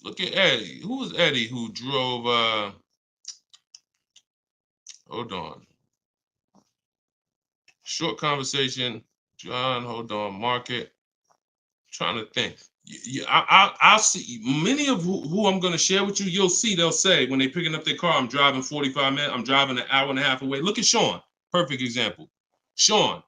Eddie. Who was Eddie who drove? Hold on. Short conversation. John, hold on. Market. Trying to think. I'll see many of who I'm going to share with you. You'll see they'll say when they're picking up their car, I'm driving 45 minutes. I'm driving an hour and a half away. Look at Sean. Perfect example. Sean,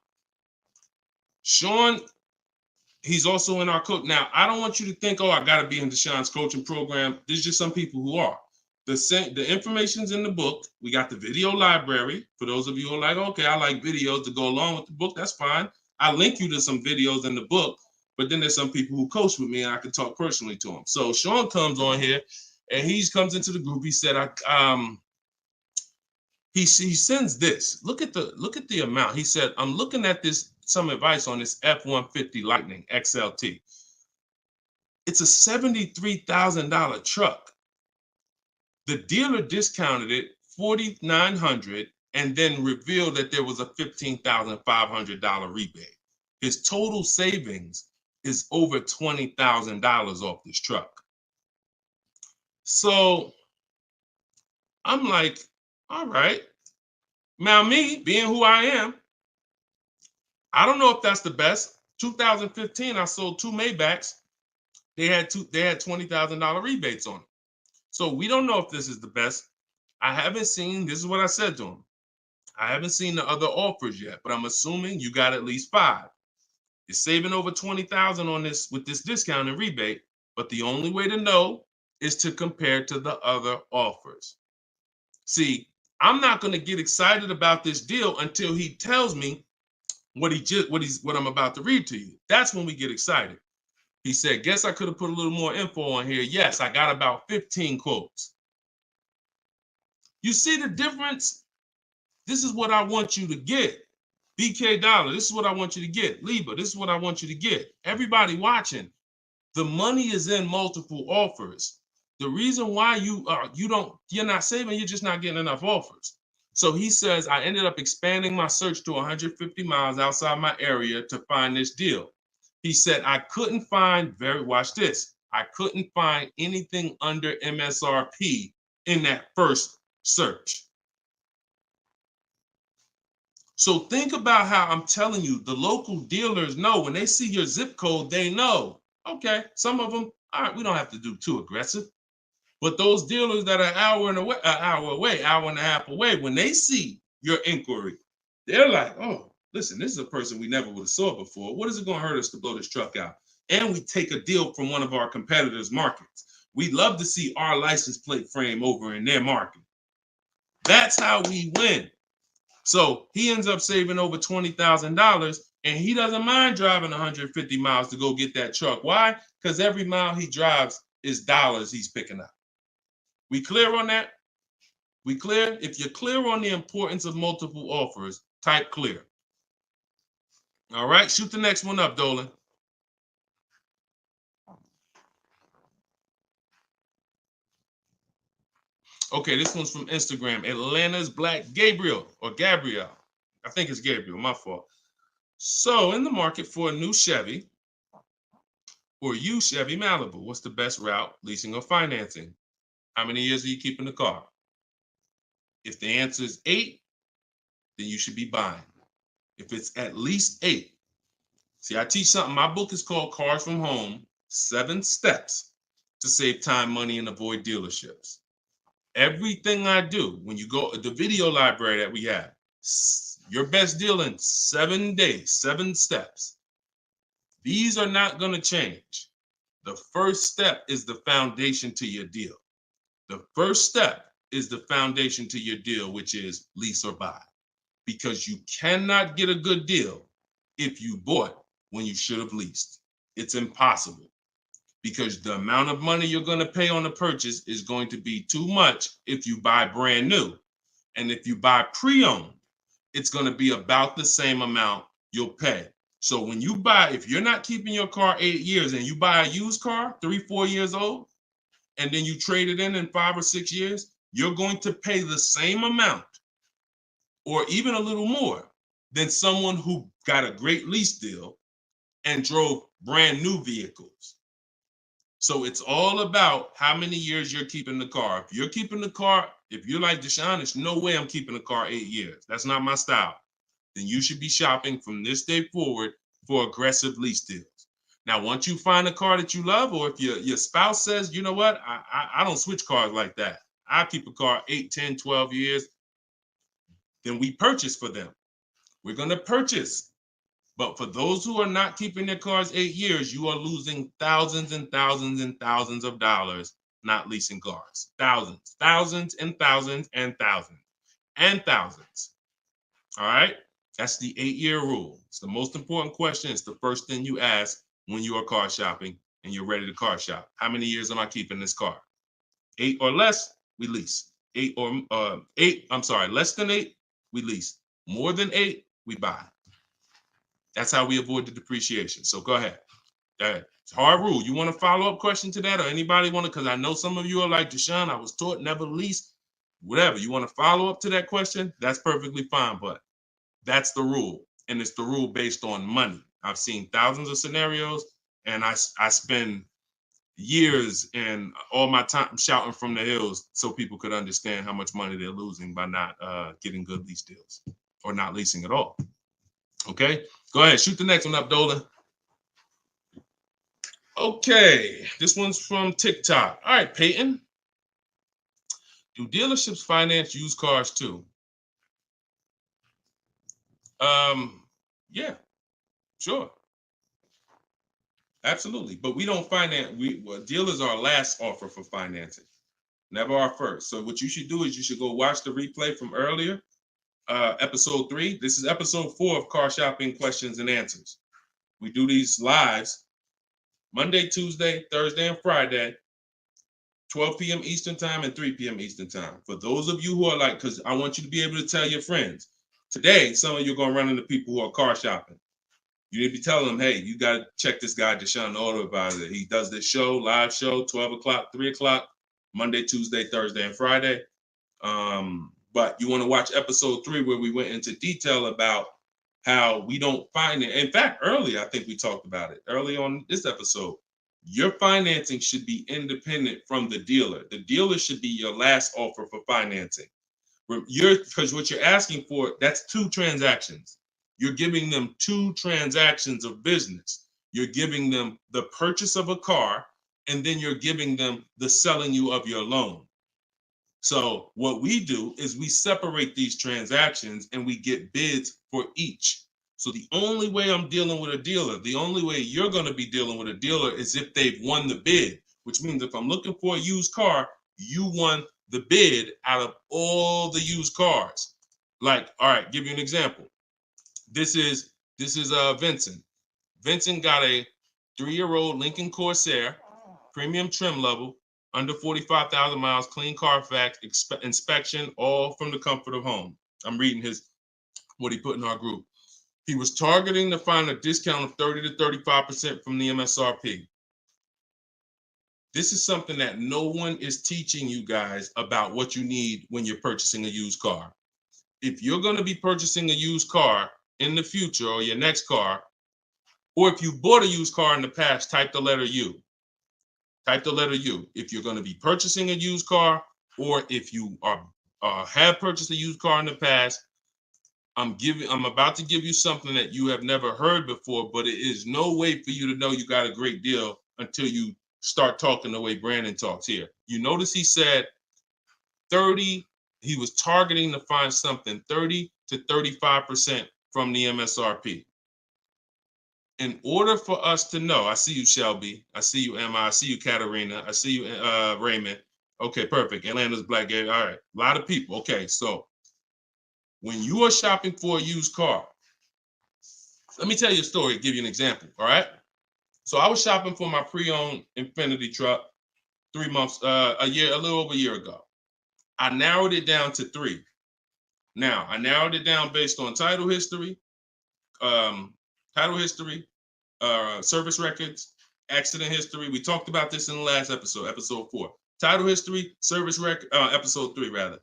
he's also in our coach. Now, I don't want you to think, oh, I got to be in Deshaun's coaching program. There's just some people who are. The information's in the book. We got the video library. For those of you who are like, okay, I like videos to go along with the book. That's fine. I link you to some videos in the book. But then there's some people who coach with me and I can talk personally to them. So Sean comes on here and he comes into the group. He said, he sends this. Look at the amount. He said, I'm looking at some advice on this F-150 Lightning XLT. It's a $73,000 truck. The dealer discounted it $4,900 and then revealed that there was a $15,500 rebate. His total savings is over $20,000 off this truck. So I'm like, all right. Now me, being who I am, I don't know if that's the best. 2015, I sold 2 Maybachs. They had $20,000 rebates on it. So we don't know if this is the best. I haven't seen, this is what I said to him. I haven't seen the other offers yet, but I'm assuming you got at least 5. You're saving over $20,000 on this with this discount and rebate, but the only way to know is to compare to the other offers. See, I'm not going to get excited about this deal until he tells me what I'm about to read to you. That's when we get excited. He said, guess I could have put a little more info on here. Yes, I got about 15 quotes. You see the difference? This is what I want you to get. BK Dollar, this is what I want you to get. Liba, this is what I want you to get. Everybody watching, the money is in multiple offers. The reason why you're not saving, you're just not getting enough offers. So he says, I ended up expanding my search to 150 miles outside my area to find this deal. He said, I couldn't find, watch this, I couldn't find anything under MSRP in that first search. So think about how I'm telling you, the local dealers know when they see your zip code, they know, okay, some of them, all right, we don't have to do too aggressive. But those dealers that are an hour and a half away, when they see your inquiry, they're like, oh, listen, this is a person we never would have saw before. What is it going to hurt us to blow this truck out? And we take a deal from one of our competitors' markets. We love to see our license plate frame over in their market. That's how we win. So he ends up saving over $20,000, and he doesn't mind driving 150 miles to go get that truck. Why? Because every mile he drives is dollars he's picking up. We clear on that? We clear? If you're clear on the importance of multiple offers, type clear. All right, shoot the next one up, Dolan. Okay, this one's from Instagram. Atlanta's Black Gabriel, or Gabrielle. I think it's Gabriel, my fault. So, in the market for a new Chevy or used Chevy Malibu, what's the best route, leasing or financing? How many years are you keeping the car? If the answer is 8, then you should be buying. If it's at least 8, see, I teach something. My book is called Cars from Home, 7 Steps to Save Time, Money, and Avoid Dealerships. Everything I do, when you go, the video library that we have, your best deal in 7 days, 7 steps. These are not going to change. The first step is the foundation to your deal. The first step is the foundation to your deal, which is lease or buy. Because you cannot get a good deal if you bought when you should have leased. It's impossible, because the amount of money you're going to pay on the purchase is going to be too much if you buy brand new. And if you buy pre-owned, it's going to be about the same amount you'll pay. So when you buy, if you're not keeping your car 8 years and you buy a used car, 3-4 years old, and then you trade it in 5 or 6 years, you're going to pay the same amount or even a little more than someone who got a great lease deal and drove brand new vehicles. So it's all about how many years you're keeping the car. If you're keeping the car, if you're like Deshone, there's no way I'm keeping the car 8 years. That's not my style. Then you should be shopping from this day forward for aggressive lease deals. Now, once you find a car that you love, or if your spouse says, you know what, I don't switch cars like that. I keep a car 8, 10, 12 years. Then we purchase for them. We're going to purchase. But for those who are not keeping their cars 8 years, you are losing thousands and thousands and thousands of dollars not leasing cars. Thousands, thousands and thousands and thousands and thousands. All right? That's the 8-year rule. It's the most important question. It's the first thing you ask when you are car shopping and you're ready to car shop. How many years am I keeping this car? 8 or less, we lease. Less than 8, we lease. More than 8, we buy. That's how we avoid the depreciation. So go ahead. It's a hard rule. You want a follow-up question to that, or anybody want to? Because I know some of you are like, Deshone, I was taught never lease. Whatever. You want to follow up to that question? That's perfectly fine. But that's the rule. And it's the rule based on money. I've seen thousands of scenarios, and I spend years and all my time shouting from the hills so people could understand how much money they're losing by not getting good lease deals or not leasing at all. Okay, go ahead, shoot the next one up, Dolan. Okay, this one's from TikTok. All right, Peyton. Do dealerships finance used cars too? Yeah, sure. Absolutely. But we don't finance, dealers are our last offer for financing, never our first. So what you should do is you should go watch the replay from earlier, episode 3. This is episode 4 of Car Shopping Questions and Answers. We do these lives Monday, Tuesday, Thursday, and Friday, 12 p.m. Eastern time and 3 p.m. Eastern time. For those of you who are like, because I want you to be able to tell your friends. Today, some of you are going to run into people who are car shopping. You need to be telling them, hey, you got to check this guy, Deshone the Auto Advisor. He does this show, live show, 12 o'clock, 3 o'clock, Monday, Tuesday, Thursday, and Friday. But you want to watch episode 3 where we went into detail about how we don't finance. In fact, earlier, I think we talked about it early on this episode. Your financing should be independent from the dealer. The dealer should be your last offer for financing. Because what you're asking for, that's 2 transactions. You're giving them 2 transactions of business. You're giving them the purchase of a car, and then you're giving them the selling you of your loan. So what we do is we separate these transactions and we get bids for each. So the only way I'm dealing with a dealer, the only way you're going to be dealing with a dealer is if they've won the bid, which means if I'm looking for a used car, you won the bid out of all the used cars. Like, all right, give you an example. This is Vincent. Vincent got a 3-year-old Lincoln Corsair, premium trim level, under 45,000 miles, clean Carfax, inspection, all from the comfort of home. I'm reading what he put in our group. He was targeting to find a discount of 30 to 35% from the MSRP. This is something that no one is teaching you guys about what you need when you're purchasing a used car. If you're going to be purchasing a used car in the future or your next car, or if you bought a used car in the past, type the letter U. Type the letter U. If you're going to be purchasing a used car, or if you have purchased a used car in the past, I'm about to give you something that you have never heard before, but it is no way for you to know you got a great deal until you start talking the way Brandon talks here. You notice he said 30, he was targeting to find something 30 to 35% from the MSRP. In order for us to know, I see you, Shelby. I see you, Emma. I see you, Katarina. I see you, Raymond. Okay, perfect. Atlanta's Black Gay. All right, a lot of people. Okay, so when you are shopping for a used car, let me tell you a story, give you an example, all right? So I was shopping for my pre-owned Infiniti truck 3 months, a little over a year ago. I narrowed it down to 3. Now, I narrowed it down based on title history, service records, accident history. We talked about this in the last episode, episode 4. Title history, service record, episode 3 rather.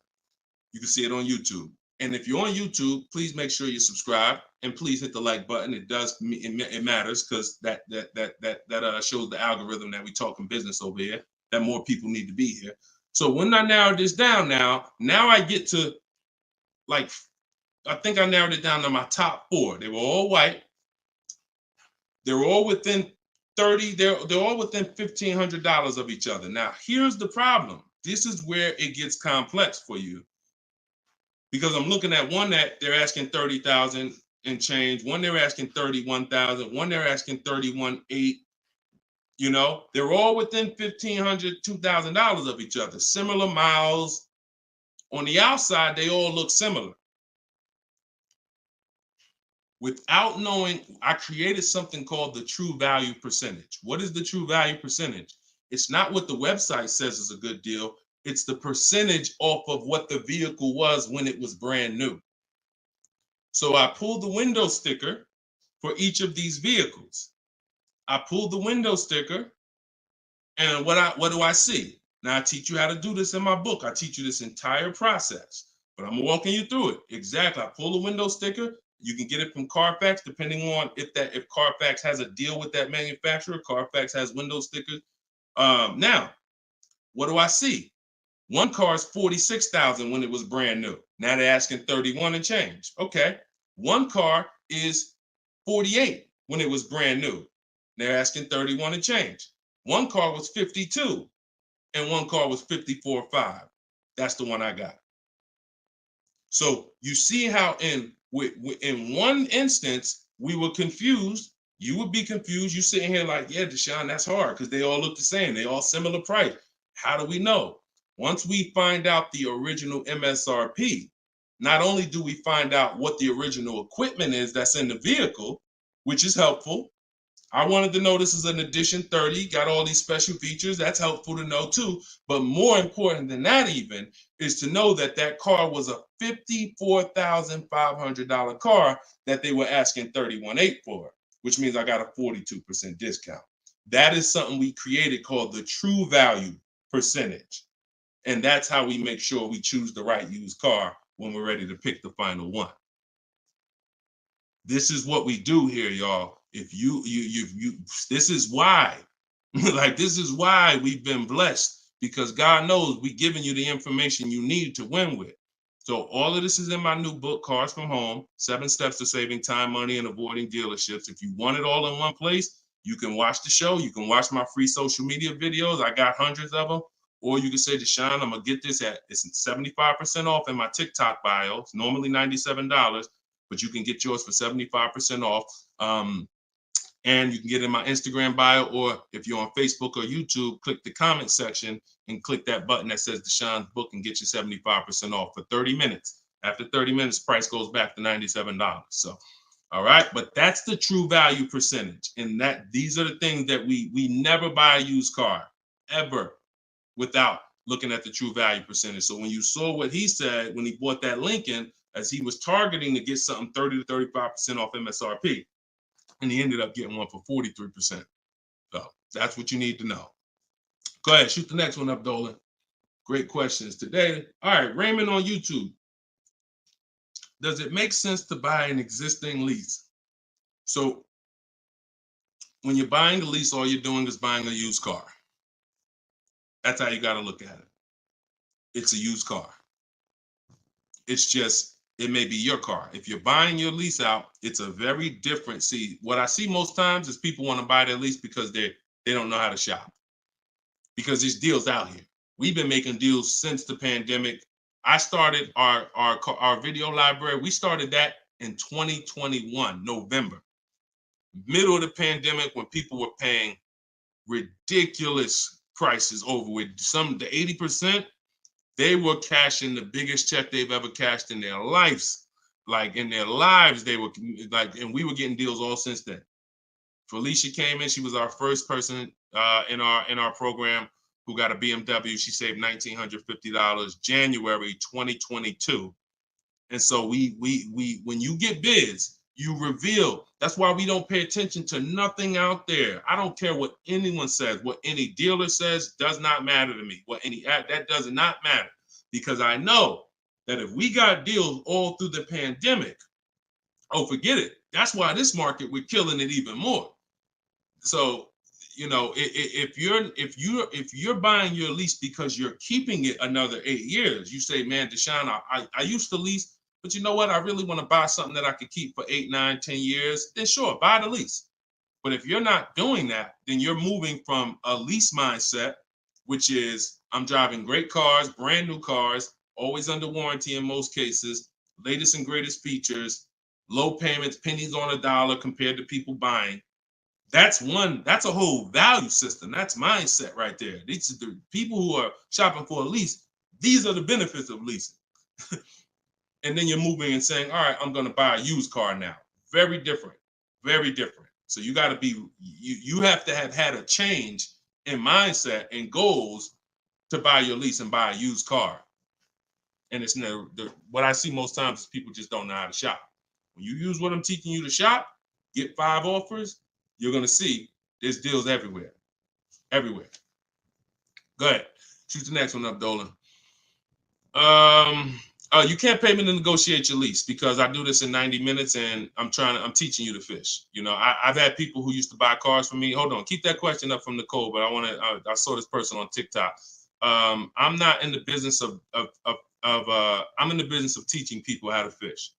You can see it on YouTube. And if you're on YouTube, please make sure you subscribe and please hit the like button. It matters because that shows the algorithm that we talking business over here, that more people need to be here. So when I narrowed this down now I get to I think I narrowed it down to my top 4. They were all white. They were all within 30, they're all within $1,500 of each other. Now, here's the problem. This is where it gets complex for you. Because I'm looking at one that they're asking 30,000 and change, one they're asking 31,000, one they're asking 31,800. You know, they're all within $1,500, $2,000 of each other. Similar miles. On the outside, they all look similar. Without knowing, I created something called the true value percentage. What is the true value percentage? It's not what the website says is a good deal. It's the percentage off of what the vehicle was when it was brand new. So I pulled the window sticker for each of these vehicles. I pulled the window sticker, and what do I see? Now I teach you how to do this in my book. I teach you this entire process, but I'm walking you through it. Exactly. I pull the window sticker. You can get it from Carfax, depending on if Carfax has a deal with that manufacturer. Carfax has window stickers. Now, what do I see? One car is 46,000 when it was brand new. Now they're asking 31 and change. Okay. One car is 48 when it was brand new. They're asking 31 and change. One car was 52 and one car was 54.5. That's the one I got. So you see how in one instance we were confused. You would be confused. You sitting here like, yeah, Deshone, that's hard because they all look the same. They all similar price. How do we know? Once we find out the original MSRP, not only do we find out what the original equipment is that's in the vehicle, which is helpful. I wanted to know this is an edition 30, got all these special features. That's helpful to know too. But more important than that even is to know that that car was a $54,500 car that they were asking $31,800 for, which means I got a 42% discount. That is something we created called the true value percentage. And that's how we make sure we choose the right used car when we're ready to pick the final one. This is what we do here, y'all. If you this is why, like, this is why we've been blessed, because God knows we giving you the information you need to win with. So all of this is in my new book, Cars from Home, 7 Steps to Saving Time, Money, and Avoiding Dealerships. If you want it all in one place, you can watch the show. You can watch my free social media videos. I got hundreds of them. Or you can say, Deshone, I'm going to get this it's 75% off in my TikTok bio. It's normally $97, but you can get yours for 75% off. And you can get in my Instagram bio, or if you're on Facebook or YouTube, click the comment section and click that button that says Deshone's book and get you 75% off for 30 minutes. After 30 minutes, price goes back to $97. So, all right, but that's the true value percentage. And that these are the things that we never buy a used car ever without looking at the true value percentage. So when you saw what he said when he bought that Lincoln, as he was targeting to get something 30 to 35% off MSRP, and he ended up getting one for 43%. So that's what you need to know. Go ahead, shoot the next one up, Dolan. Great questions today. All right, Raymond on YouTube. Does it make sense to buy an existing lease? So when you're buying a lease, all you're doing is buying a used car. That's how you got to look at it. It's a used car. It's just, it may be your car. If you're buying your lease out, it's a very different. See, what I see most times is people want to buy their lease because they don't know how to shop. Because there's deals out here. We've been making deals since the pandemic. I started our video library. We started that in 2021, November. Middle of the pandemic, when people were paying ridiculous prices over with the 80%, they were cashing the biggest check they've ever cashed in their lives. Like in their lives, they were like, and we were getting deals all since then. Felicia came in. She was our first person in our program who got a BMW. She saved $1,950 January 2022. And so we when you get bids, you reveal. That's why we don't pay attention to nothing out there. I don't care what anyone says, what any dealer says does not matter to me. That does not matter, because I know that if we got deals all through the pandemic, oh, forget it. That's why this market, we're killing it even more. So, you know, if you're buying your lease because you're keeping it another 8 years, you say, man, Deshone, I used to lease, but you know what? I really want to buy something that I could keep for 8, 9, 10 years. Then sure, buy the lease. But if you're not doing that, then you're moving from a lease mindset, which is I'm driving great cars, brand new cars, always under warranty in most cases, latest and greatest features, low payments, pennies on a dollar compared to people buying. That's a whole value system. That's mindset right there. These are the people who are shopping for a lease. These are the benefits of leasing. And then you're moving and saying, all right, I'm going to buy a used car now. Very different, very different. So you got to be, you have to have had a change in mindset and goals to buy your lease and buy a used car. And it's what I see most times is people just don't know how to shop. When you use what I'm teaching you to shop, get 5 offers, you're going to see there's deals everywhere. Everywhere. Go ahead. Shoot the next one up, Dolan. You can't pay me to negotiate your lease, because I do this in 90 minutes and I'm teaching you to fish. You know, I've had people who used to buy cars from me. Hold on, keep that question up from Nicole, but I saw this person on TikTok. I'm not in the business I'm in the business of teaching people how to fish.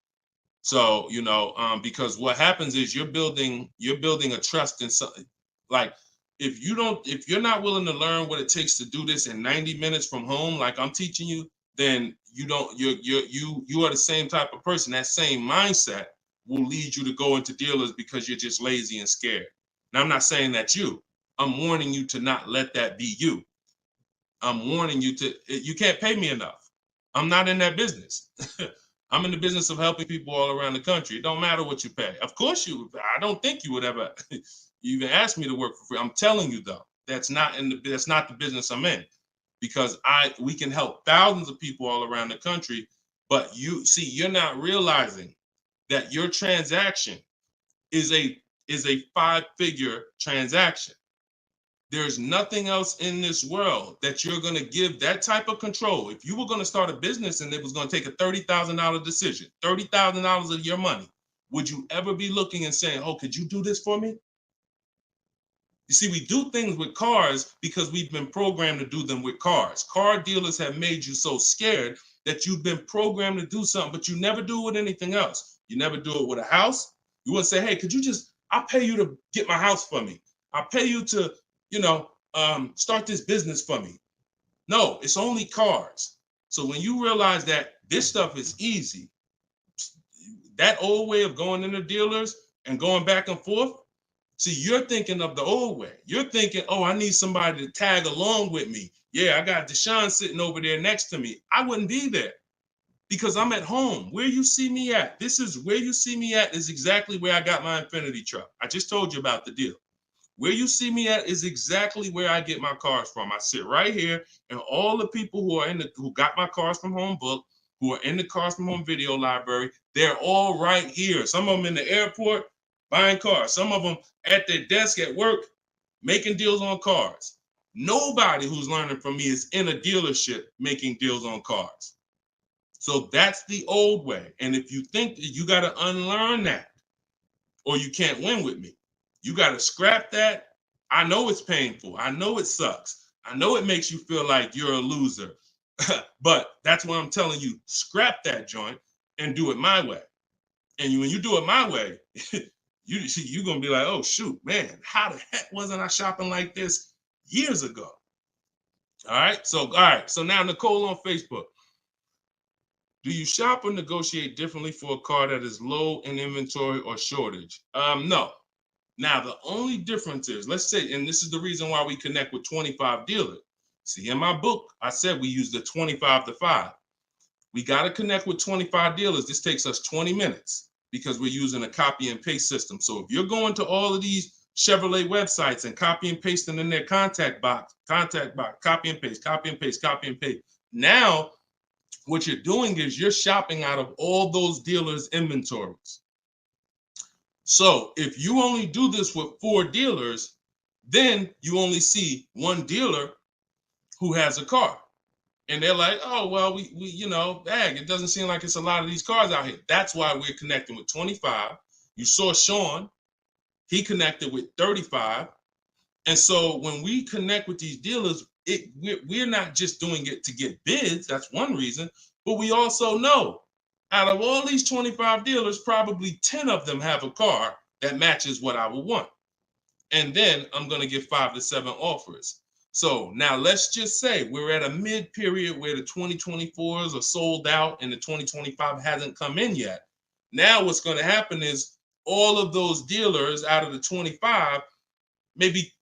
So, you know, because what happens is you're building a trust in something. Like, if you're not willing to learn what it takes to do this in 90 minutes from home, like I'm teaching you, then you are the same type of person. That same mindset will lead you to go into dealers because you're just lazy and scared. Now, I'm not saying that's you. I'm warning you to not let that be you. I'm warning you you can't pay me enough. I'm not in that business. I'm in the business of helping people all around the country. It don't matter what you pay. Of course I don't think you would ever even ask me to work for free. I'm telling you though, that's not the business I'm in, because we can help thousands of people all around the country. But you're not realizing that your transaction is a 5-figure transaction. There's nothing else in this world that you're going to give that type of control. If you were going to start a business and it was going to take a $30,000 decision, $30,000 of your money, would you ever be looking and saying, oh, could you do this for me? You see, we do things with cars because we've been programmed to do them with cars. Car dealers have made you so scared that you've been programmed to do something, but you never do it with anything else. You never do it with a house. You wouldn't say, hey, could you just, I'll pay you to get my house for me. I'll pay you to, start this business for me. No, it's only cars. So when you realize that this stuff is easy, that old way of going into dealers and going back and forth, see, you're thinking of the old way. You're thinking, oh, I need somebody to tag along with me. Yeah, I got Deshone sitting over there next to me. I wouldn't be there because I'm at home. Where you see me at, this is where you see me at is exactly where I got my Infinity truck. I just told you about the deal. Where you see me at is exactly where I get my cars from. I sit right here, and all the people who got my cars from Home Book, who are in the Cars from Home video library, they're all right here. Some of them in the airport buying cars. Some of them at their desk at work making deals on cars. Nobody who's learning from me is in a dealership making deals on cars. So that's the old way. And if you think that you got to unlearn that or you can't win with me, you got to scrap that. I know it's painful. I know it sucks. I know it makes you feel like you're a loser. But that's what I'm telling you. Scrap that joint and do it my way. And when you do it my way, you're going to be like, oh, shoot, man, how the heck wasn't I shopping like this years ago? All right. So now Nicole on Facebook. Do you shop or negotiate differently for a car that is low in inventory or shortage? No. Now, the only difference is, let's say, and this is the reason why we connect with 25 dealers. See, in my book, I said we use the 25 to 5. We got to connect with 25 dealers. This takes us 20 minutes because we're using a copy and paste system. So if you're going to all of these Chevrolet websites and copy and pasting in their contact box, copy and paste, copy and paste, copy and paste. Now, what you're doing is you're shopping out of all those dealers' inventories. So if you only do this with 4 dealers, then you only see one dealer who has a car. And they're like, oh, well, we it doesn't seem like it's a lot of these cars out here. That's why we're connecting with 25. You saw Sean, he connected with 35. And so when we connect with these dealers, we're not just doing it to get bids. That's one reason. But we also know out of all these 25 dealers, probably 10 of them have a car that matches what I would want. And then I'm going to get 5 to 7 offers. So now let's just say we're at a mid period where the 2024s are sold out and the 2025 hasn't come in yet. Now what's going to happen is all of those dealers out of the 25, maybe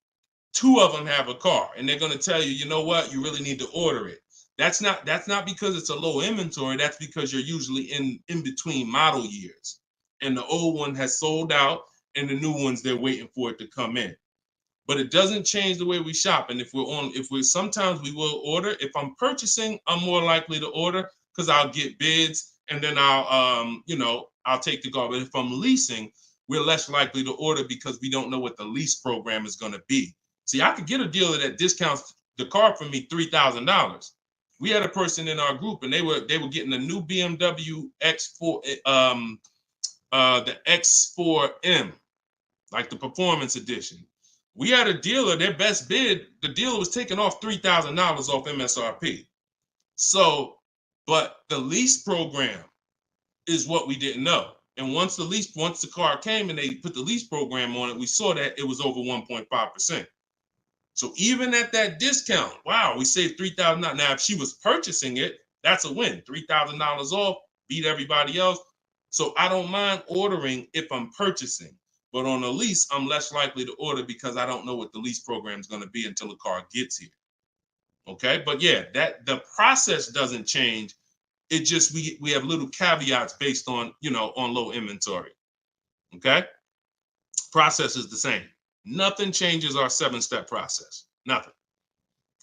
2 of them have a car, and they're going to tell you, you know what, you really need to order it. That's not because it's a low inventory. That's because you're usually in between model years, and the old one has sold out, and the new ones they're waiting for it to come in. But it doesn't change the way we shop. And sometimes we will order. If I'm purchasing, I'm more likely to order because I'll get bids, and then I'll take the car. But if I'm leasing, we're less likely to order because we don't know what the lease program is going to be. See, I could get a dealer that discounts the car for me $3,000. We had a person in our group, and they were getting a new BMW X4, the X4M, like the performance edition. We had a dealer, their best bid, the dealer was taking off $3,000 off MSRP. So, but the lease program is what we didn't know. And once the car came and they put the lease program on it, we saw that it was over 1.5%. So even at that discount, wow, we saved $3,000. Now, if she was purchasing it, that's a win. $3,000 off, beat everybody else. So I don't mind ordering if I'm purchasing. But on a lease, I'm less likely to order because I don't know what the lease program is going to be until the car gets here. Okay, but yeah, that the process doesn't change. It just we have little caveats based on on low inventory. Okay, process is the same. Nothing changes our 7-step process. Nothing.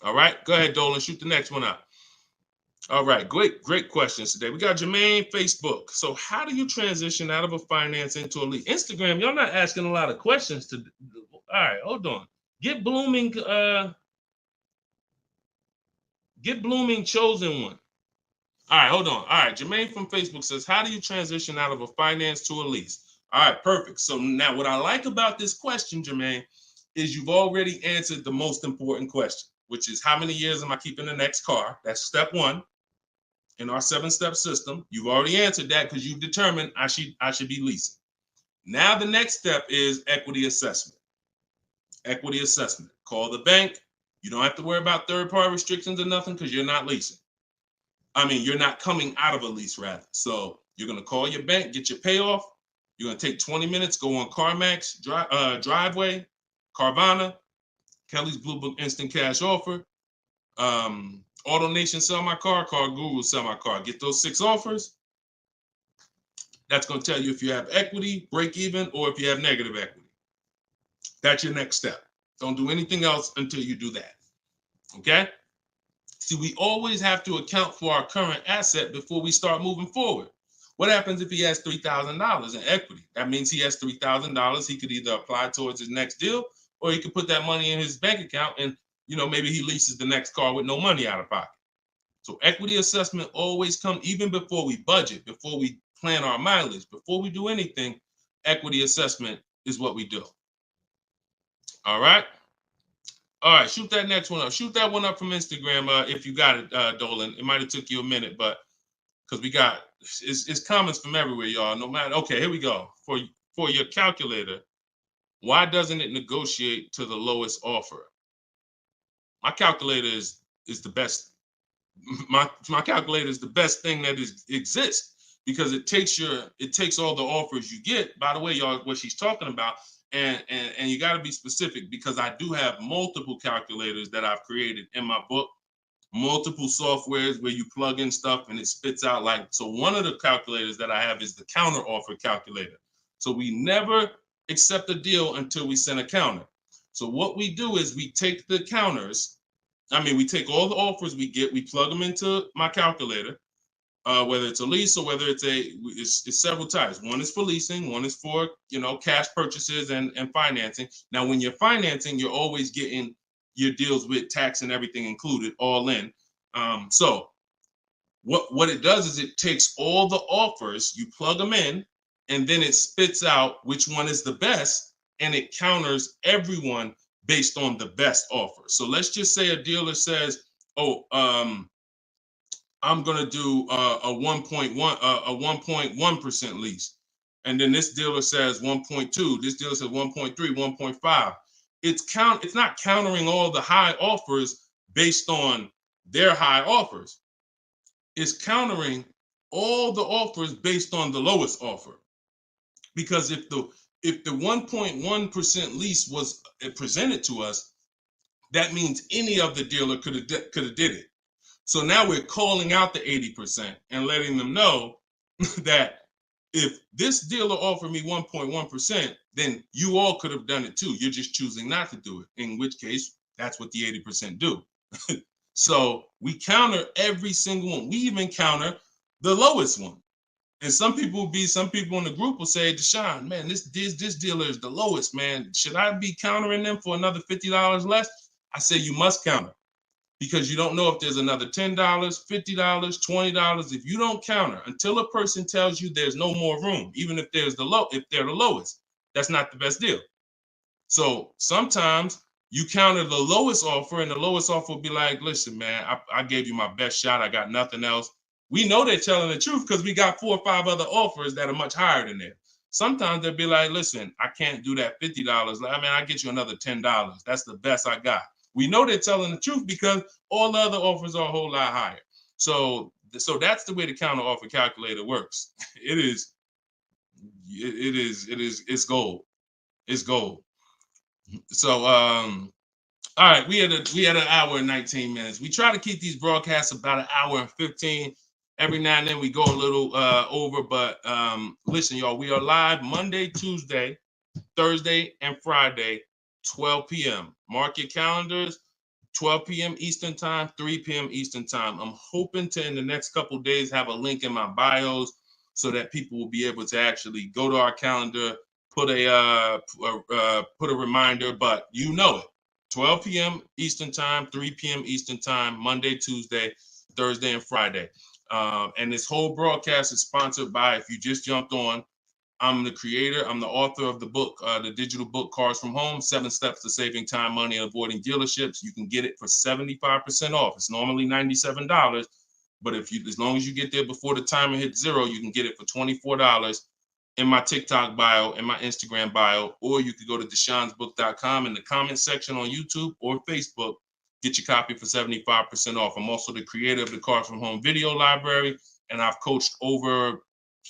All right, go ahead, Dolan. Shoot the next one up. All right, great questions today. We got Jermaine, Facebook. So how do you transition out of a finance into a lease? Instagram, y'all not asking a lot of questions. All right, hold on. Get Blooming chosen one. All right, hold on. All right, Jermaine from Facebook says, how do you transition out of a finance to a lease? All right, perfect. So now what I like about this question, Jermaine, is you've already answered the most important question, which is how many years am I keeping the next car? That's step one in our 7-step system. You've already answered that because you've determined I should be leasing. Now the next step is equity assessment. Equity assessment. Call the bank. You don't have to worry about third-party restrictions or nothing because you're not leasing. I mean, you're not coming out of a lease, rather. So you're going to call your bank, get your payoff. You're going to take 20 minutes, go on CarMax, Driveway, Carvana, Kelly's Blue Book Instant Cash Offer, AutoNation Sell My Car, Car Guru Sell My Car. Get those 6 offers. That's going to tell you if you have equity, break even, or if you have negative equity. That's your next step. Don't do anything else until you do that. Okay? See, we always have to account for our current asset before we start moving forward. What happens if he has $3,000 in equity? That means he has $3,000. He could either apply towards his next deal, or he could put that money in his bank account and, maybe he leases the next car with no money out of pocket. So equity assessment always comes even before we budget, before we plan our mileage, before we do anything. Equity assessment is what we do. All right. All right, shoot that next one up. Shoot that one up from Instagram if you got it, Dolan. It might have took you a minute, but because we got it's comments from everywhere, y'all. No matter. Okay, here we go. For your calculator, why doesn't it negotiate to the lowest offer? My calculator is the best. My calculator is the best thing that exists because it takes all the offers you get. By the way, y'all, what she's talking about. And you got to be specific because I do have multiple calculators that I've created in my book, multiple softwares where you plug in stuff and it spits out so one of the calculators that I have is the counter offer calculator. So we never accept a deal until we send a counter. So what we do is we take the counters. We take all the offers we get, we plug them into my calculator. Whether it's a lease or whether it's several types. One is for leasing, one is for cash purchases and financing. Now, when you're financing, you're always getting your deals with tax and everything included, all in. So what it does is it takes all the offers, you plug them in, and then it spits out which one is the best, and it counters everyone based on the best offer. So let's just say a dealer says, I'm gonna do a 1.1% lease, and then this dealer says 1.2. This dealer says 1.3, 1.5. It's not countering all the high offers based on their high offers. It's countering all the offers based on the lowest offer. Because if the 1.1% lease was presented to us, that means any of the dealer could have did it. So now we're calling out the 80% and letting them know that if this dealer offered me 1.1%, then you all could have done it too. You're just choosing not to do it, in which case that's what the 80% do. So we counter every single one. We even counter the lowest one. And some people in the group will say, Deshone, man, this dealer is the lowest, man. Should I be countering them for another $50 less? I say you must counter. Because you don't know if there's another $10, $50, $20. If you don't counter until a person tells you there's no more room, even if they're the lowest, that's not the best deal. So sometimes you counter the lowest offer, and the lowest offer will be like, listen, man, I gave you my best shot. I got nothing else. We know they're telling the truth because we got 4 or 5 other offers that are much higher than that. Sometimes they'll be like, listen, I can't do that $50. I get you another $10. That's the best I got. We know they're telling the truth because all the other offers are a whole lot higher. So that's the way the counter offer calculator works. It's gold. It's gold. So all right, we had an hour and 19 minutes. We try to keep these broadcasts about an hour and 15. Every now and then we go a little over, but listen, y'all, we are live Monday, Tuesday, Thursday, and Friday, 12 p.m. Mark your calendars, 12 p.m. Eastern time, 3 p.m. Eastern time. I'm hoping to, in the next couple of days, have a link in my bios so that people will be able to actually go to our calendar, put a reminder, but you know it. 12 p.m. Eastern time, 3 p.m. Eastern time, Monday, Tuesday, Thursday, and Friday. And this whole broadcast is sponsored by, if you just jumped on, I'm the creator, I'm the author of the book, the digital book, Cars from Home, 7 Steps to Saving Time, Money, and Avoiding Dealerships. You can get it for 75% off. It's normally $97, but as long as you get there before the timer hits 0, you can get it for $24 in my TikTok bio, in my Instagram bio, or you could go to deshonesbook.com in the comment section on YouTube or Facebook. Get your copy for 75% off. I'm also the creator of the Cars from Home video library, and I've coached over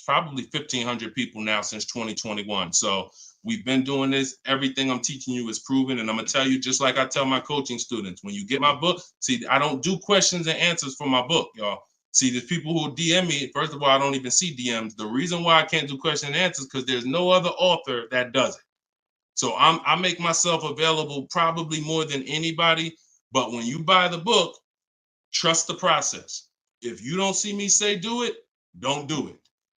probably 1,500 people now since 2021. So we've been doing this. Everything I'm teaching you is proven. And I'm going to tell you, just like I tell my coaching students, when you get my book, see, I don't do questions and answers for my book, y'all. See, there's people who DM me. First of all, I don't even see DMs. The reason why I can't do question and answers because there's no other author that does it. So I make myself available probably more than anybody. But when you buy the book, trust the process. If you don't see me say do it, don't do it.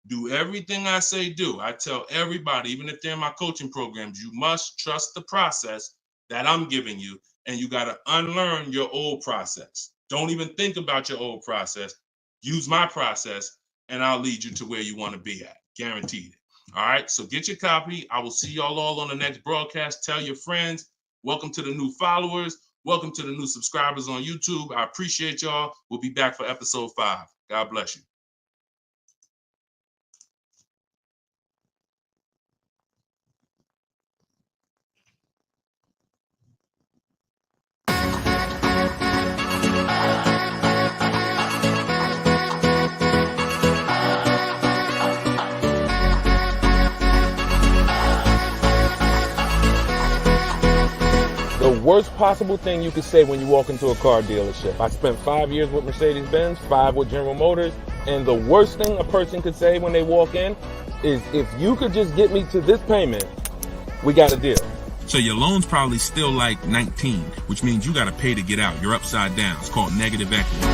Do everything I say do. I tell everybody, even if they're in my coaching programs, you must trust the process that I'm giving you, and you got to unlearn your old process. Don't even think about your old process. Use my process, and I'll lead you to where you want to be at. Guaranteed. All right, so get your copy. I will see y'all all on the next broadcast. Tell your friends. Welcome to the new followers. Welcome to the new subscribers on YouTube. I appreciate y'all. We'll be back for episode 5. God bless you. The worst possible thing you could say when you walk into a car dealership. I spent 5 years with Mercedes-Benz, 5 with General Motors, and the worst thing a person could say when they walk in is, if you could just get me to this payment, we got a deal. So your loan's probably still like 19, which means you got to pay to get out. You're upside down. It's called negative equity.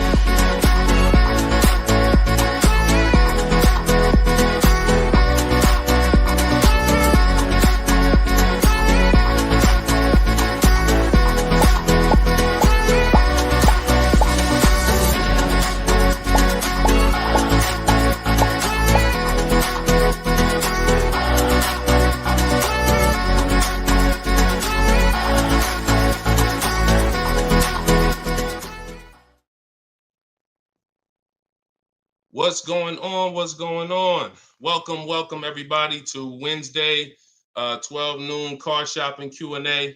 What's going on? What's going on? Welcome everybody to Wednesday, 12 noon car shopping Q&A.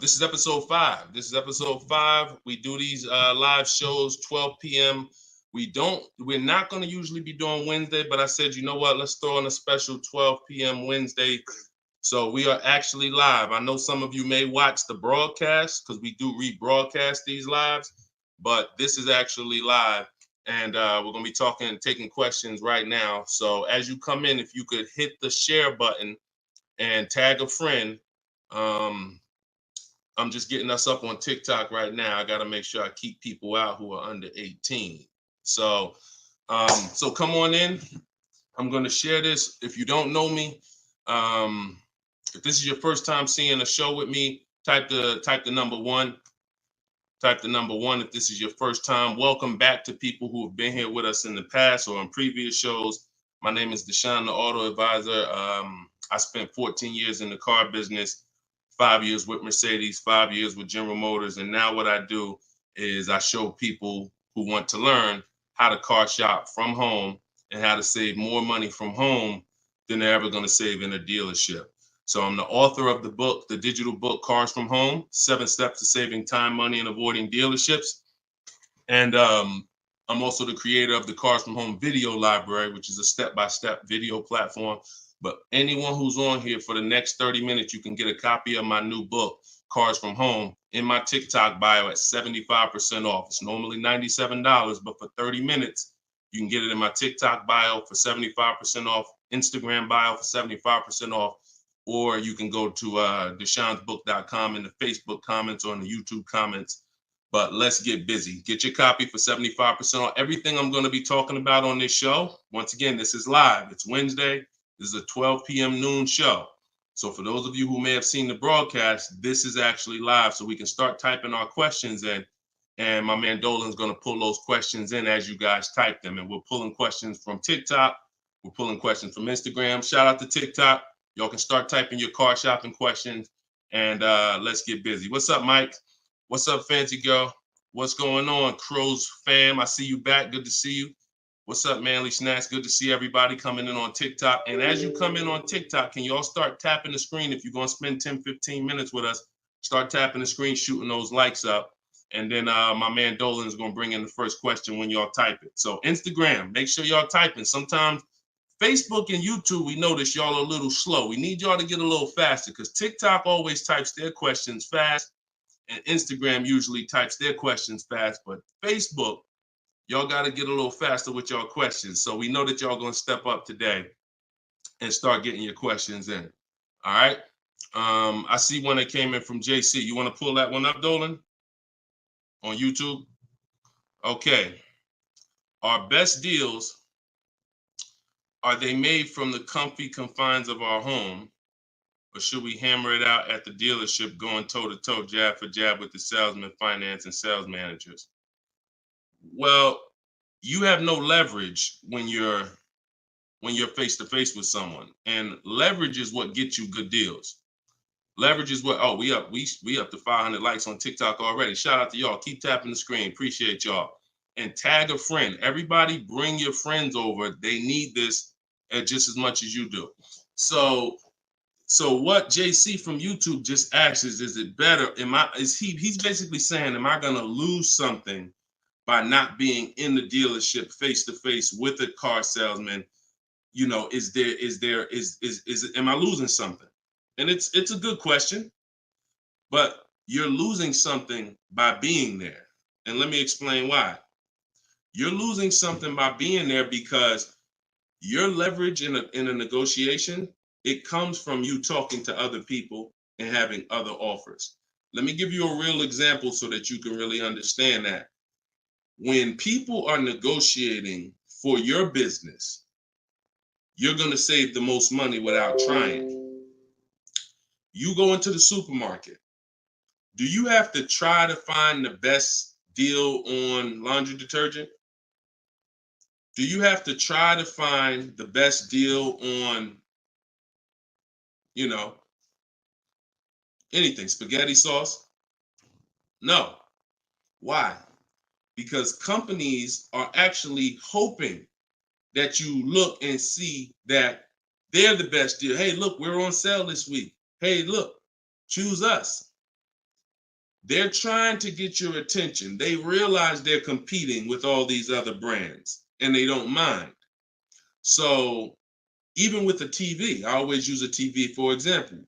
This is episode 5. We do these live shows 12 p.m. We're not going to usually be doing Wednesday, but I said, you know what? Let's throw in a special 12 p.m. Wednesday. So we are actually live. I know some of you may watch the broadcast because we do rebroadcast these lives, but this is actually live, and we're going to be taking questions right now. So as you come in, if you could hit the share button and tag a friend. I'm just getting us up on TikTok right now. I got to make sure I keep people out who are under 18. So come on in. I'm going to share this. If you don't know me, if this is your first time seeing a show with me, type the number 1. Type the number 1 if this is your first time. Welcome back to people who have been here with us in the past or on previous shows. My name is Deshone the Auto Advisor. I spent 14 years in the car business, 5 years with Mercedes, 5 years with General Motors. And now what I do is I show people who want to learn how to car shop from home and how to save more money from home than they're ever going to save in a dealership. So I'm the author of the book, the digital book, Cars from Home, 7 Steps to Saving Time, Money, and Avoiding Dealerships. And I'm also the creator of the Cars from Home video library, which is a step-by-step video platform. But anyone who's on here for the next 30 minutes, you can get a copy of my new book, Cars from Home, in my TikTok bio at 75% off. It's normally $97, but for 30 minutes, you can get it in my TikTok bio for 75% off, Instagram bio for 75% off. Or you can go to deshonesbook.com in the Facebook comments or in the YouTube comments. But let's get busy. Get your copy for 75% off. Everything I'm going to be talking about on this show, once again, this is live. It's Wednesday. This is a 12 p.m. noon show. So for those of you who may have seen the broadcast, this is actually live, so we can start typing our questions in. And my man Dolan's going to pull those questions in as you guys type them. And we're pulling questions from TikTok. We're pulling questions from Instagram. Shout out to TikTok. Y'all can start typing your car shopping questions, and let's get busy. What's up, Mike? What's up, Fancy Girl? What's going on, Crows fam? I see you back. Good to see you. What's up, Manly Snacks? Good to see everybody coming in on TikTok. And as you come in on TikTok, can you all start tapping the screen? If you're going to spend 10, 15 minutes with us, start tapping the screen, shooting those likes up. And then my man Dolan is going to bring in the first question when y'all type it. So Instagram, make sure y'all typing. Sometimes Facebook and YouTube, we notice y'all are a little slow. We need y'all to get a little faster because TikTok always types their questions fast and Instagram usually types their questions fast. But Facebook, y'all got to get a little faster with y'all questions. So we know that y'all going to step up today and start getting your questions in. All right. I see one that came in from JC. You want to pull that one up, Dolan? On YouTube? Okay. Our best deals, are they made from the comfy confines of our home, or should we hammer it out at the dealership going toe-to-toe, jab for jab with the salesman, finance, and sales managers? Well, you have no leverage when you're face-to-face with someone. And leverage is what gets you good deals. Leverage is what, oh, we up to 500 likes on TikTok already. Shout out to y'all. Keep tapping the screen. Appreciate y'all. And tag a friend. Everybody bring your friends over. They need this just as much as you do. So what JC from YouTube just asks is it better? He's basically saying, am I gonna lose something by not being in the dealership face to face with a car salesman? You know, am I losing something? And it's a good question, but you're losing something by being there. And let me explain why. You're losing something by being there because your leverage in a negotiation, it comes from you talking to other people and having other offers. Let me give you a real example so that you can really understand that. When people are negotiating for your business, you're going to save the most money without trying. You go into the supermarket. Do you have to try to find the best deal on laundry detergent? Do you have to try to find the best deal on, anything, spaghetti sauce? No. Why? Because companies are actually hoping that you look and see that they're the best deal. Hey, look, we're on sale this week. Hey, look, choose us. They're trying to get your attention. They realize they're competing with all these other brands and they don't mind. So even with a TV, I always use a TV for example.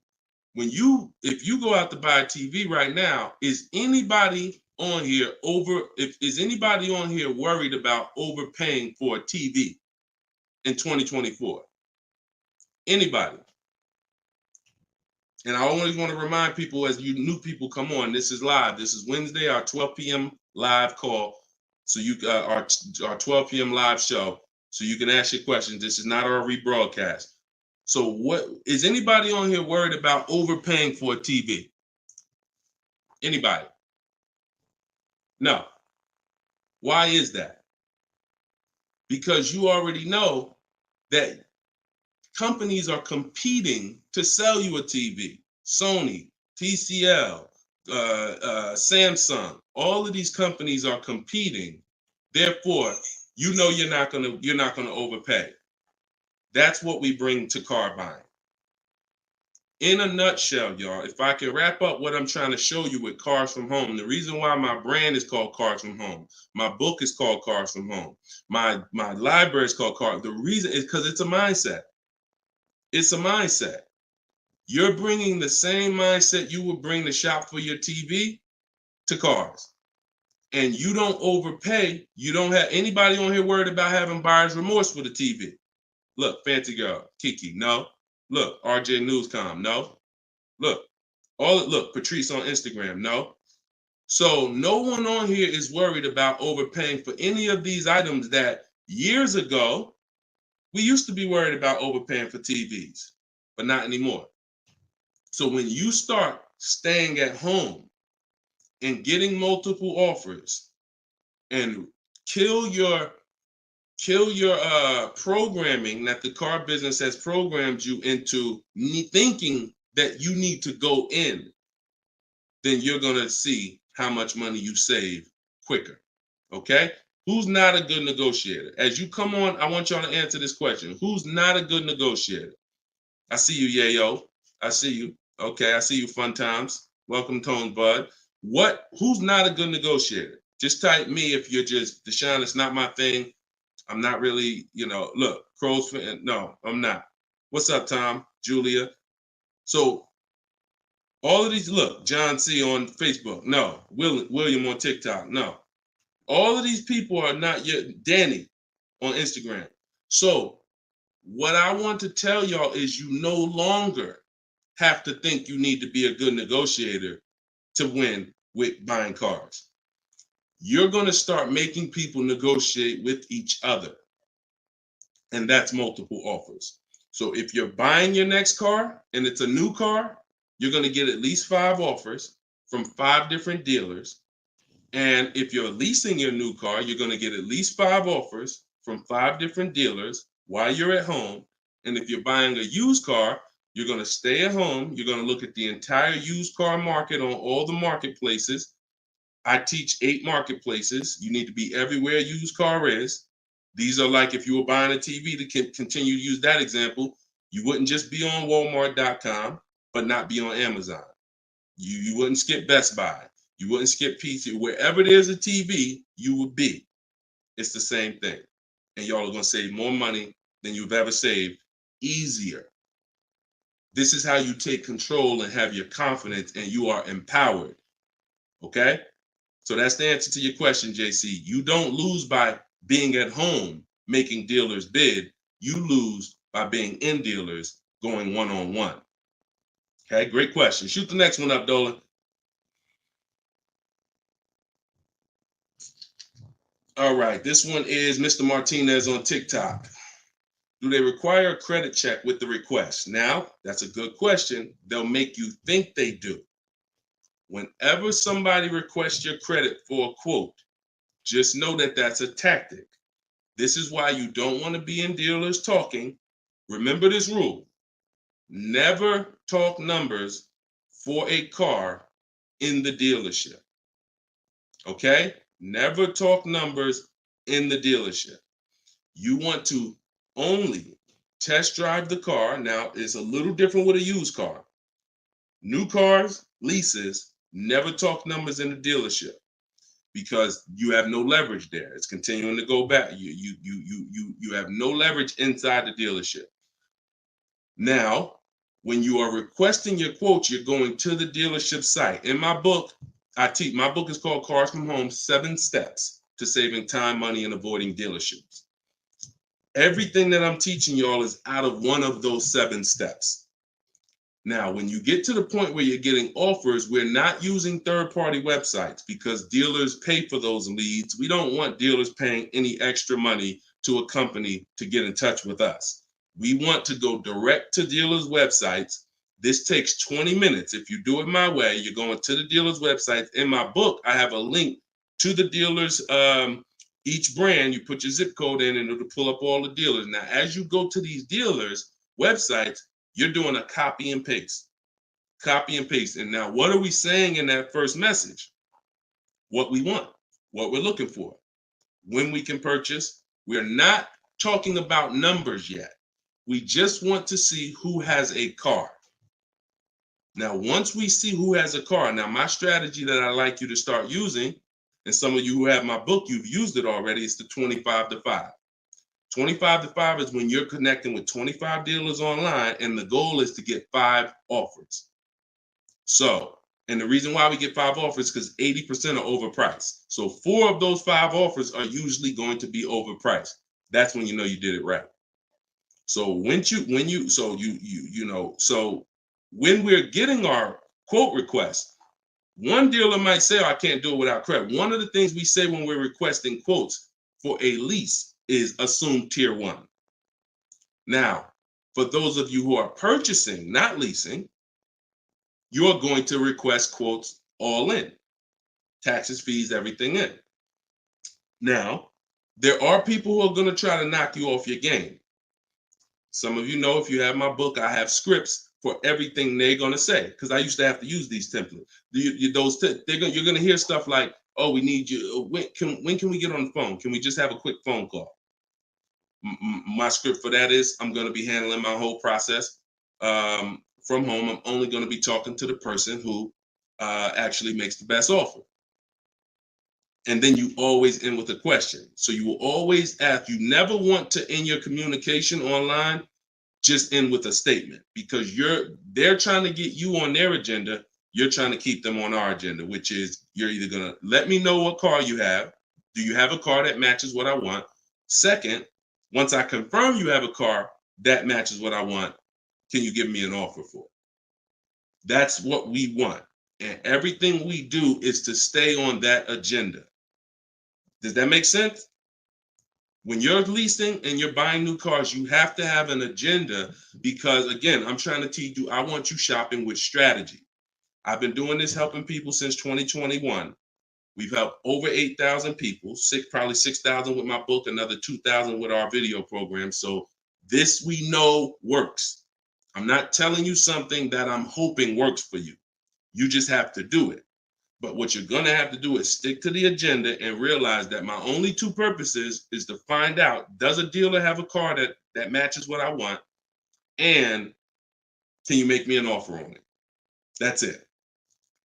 If you go out to buy a TV right now, is anybody on here worried about overpaying for a TV in 2024? Anybody? And I always want to remind people, as you new people come on, this is live. This is Wednesday, our 12 p.m. live call. So our 12 p.m. live show. So you can ask your questions. This is not our rebroadcast. So what is anybody on here worried about overpaying for a TV? Anybody? No. Why is that? Because you already know that companies are competing to sell you a TV. Sony, TCL, Samsung, all of these companies are competing. Therefore, you're not gonna overpay. That's what we bring to car buying. In a nutshell, y'all, if I can wrap up what I'm trying to show you with Cars From Home, the reason why my brand is called Cars From Home, my book is called Cars From Home, my library is called Cars. The reason is because it's a mindset. It's a mindset. You're bringing the same mindset you would bring to shop for your TV to cars. And you don't overpay. You don't have anybody on here worried about having buyer's remorse for the TV. Look, Fancy Girl, Kiki, no. Look, RJ Newscom, no. Look, Patrice on Instagram, no. So no one on here is worried about overpaying for any of these items that years ago, we used to be worried about overpaying for TVs, but not anymore. So when you start staying at home and getting multiple offers and kill your programming that the car business has programmed you into thinking that you need to go in, then you're going to see how much money you save quicker. Okay? Who's not a good negotiator? As you come on, I want y'all to answer this question. Who's not a good negotiator? I see you, Yayo. I see you. Okay, I see you, Fun Times. Welcome, Tone Bud. Who's not a good negotiator? Just type me if you're just, Deshone, it's not my thing. I'm not really, look, Crow's fan. No, I'm not. What's up, Tom? Julia? So all of these, look, John C on Facebook. No. William on TikTok. No. All of these people are not yet. Danny on Instagram. So what I want to tell y'all is you no longer have to think you need to be a good negotiator to win with buying cars. You're going to start making people negotiate with each other. And that's multiple offers. So if you're buying your next car and it's a new car, you're going to get at least 5 offers from 5 different dealers. And if you're leasing your new car, you're going to get at least 5 offers from 5 different dealers while you're at home. And if you're buying a used car, you're going to stay at home. You're going to look at the entire used car market on all the marketplaces. I teach 8 marketplaces. You need to be everywhere a used car is. These are like if you were buying a TV, to continue to use that example, you wouldn't just be on Walmart.com, but not be on Amazon. You wouldn't skip Best Buy. You wouldn't skip PC. Wherever there's a TV, you would be. It's the same thing. And y'all are going to save more money than you've ever saved, easier. This is how you take control and have your confidence, and you are empowered. Okay? So that's the answer to your question, JC. You don't lose by being at home making dealers bid. You lose by being in dealers going one-on-one. Okay, great question. Shoot the next one up, Dolan. All right, this one is Mr. Martinez on TikTok. Do they require a credit check with the request? Now, that's a good question. They'll make you think they do. Whenever somebody requests your credit for a quote, just know that that's a tactic. This is why you don't want to be in dealers talking. Remember this rule. Never talk numbers for a car in the dealership. Okay? Never talk numbers in the dealership. You want to only test drive the car. Now, it's a little different with a used car. New cars, leases, never talk numbers in the dealership because you have no leverage there. It's continuing to go back. You have no leverage inside the dealership. Now, when you are requesting your quote, you're going to the dealership site. In my book, my book is called Cars from Home, 7 Steps to Saving Time, Money, and Avoiding Dealerships. Everything that I'm teaching y'all is out of one of those 7 steps. Now, when you get to the point where you're getting offers, we're not using third-party websites because dealers pay for those leads. We don't want dealers paying any extra money to a company to get in touch with us. We want to go direct to dealers' websites. This takes 20 minutes. If you do it my way, you're going to the dealer's website. In my book, I have a link to the dealers, each brand. You put your zip code in and it'll pull up all the dealers. Now, as you go to these dealers' websites, you're doing a copy and paste. Copy and paste. And now, what are we saying in that first message? What we want, what we're looking for, when we can purchase. We're not talking about numbers yet. We just want to see who has a car. Now, once we see who has a car, now my strategy that I like you to start using, and some of you who have my book, you've used it already, it's the 25 to 5. 25 to 5 is when you're connecting with 25 dealers online, and the goal is to get 5 offers. So, and the reason why we get 5 offers is because 80% are overpriced. So 4 of those 5 offers are usually going to be overpriced. That's when you know you did it right. So when we're getting our quote request, one dealer might say, oh, I can't do it without credit. One of the things we say when we're requesting quotes for a lease is assume tier 1. Now, for those of you who are purchasing, not leasing, you're going to request quotes all in, taxes, fees, everything in. Now, there are people who are going to try to knock you off your game. Some of you know, if you have my book, I have scripts for everything they're going to say, because I used to have to use these templates. You're going to hear stuff like, oh, we need you. When can we get on the phone? Can we just have a quick phone call? My script for that is, I'm going to be handling my whole process from home. I'm only going to be talking to the person who actually makes the best offer. And then you always end with a question. So you will always ask. You never want to end your communication online just end with a statement, because they're trying to get you on their agenda. You're trying to keep them on our agenda, which is, you're either going to let me know what car you have. Do you have a car that matches what I want? Second, once I confirm you have a car that matches what I want, can you give me an offer for it? That's what we want. And everything we do is to stay on that agenda. Does that make sense? When you're leasing and you're buying new cars, you have to have an agenda, because, again, I'm trying to teach you, I want you shopping with strategy. I've been doing this, helping people since 2021. We've helped over 8,000 people, probably 6,000 with my book, another 2,000 with our video program. So this we know works. I'm not telling you something that I'm hoping works for you. You just have to do it. But what you're going to have to do is stick to the agenda and realize that my only two purposes is to find out, does a dealer have a car that matches what I want? And can you make me an offer on it? That's it.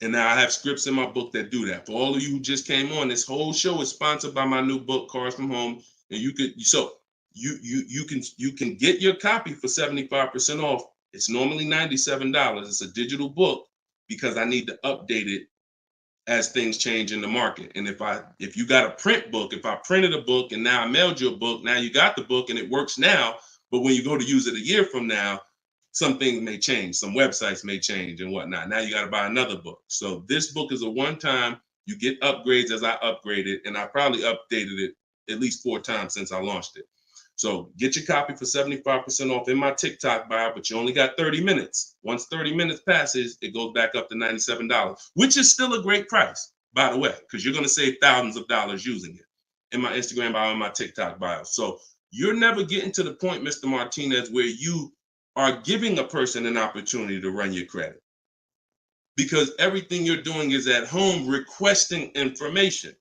And now I have scripts in my book that do that. For all of you who just came on, this whole show is sponsored by my new book, Cars from Home. And you can get your copy for 75% off. It's normally $97. It's a digital book because I need to update it as things change in the market. And if you got a print book, if I printed a book and now I mailed you a book, now you got the book and it works now, but when you go to use it a year from now, some things may change, some websites may change and whatnot. Now you got to buy another book. So this book is a one-time, you get upgrades as I upgrade it, and I probably updated it at least 4 times since I launched it. So get your copy for 75% off in my TikTok bio, but you only got 30 minutes. Once 30 minutes passes, it goes back up to $97, which is still a great price, by the way, because you're going to save thousands of dollars using it in my Instagram bio and my TikTok bio. So you're never getting to the point, Mr. Martinez, where you are giving a person an opportunity to run your credit, because everything you're doing is at home requesting information.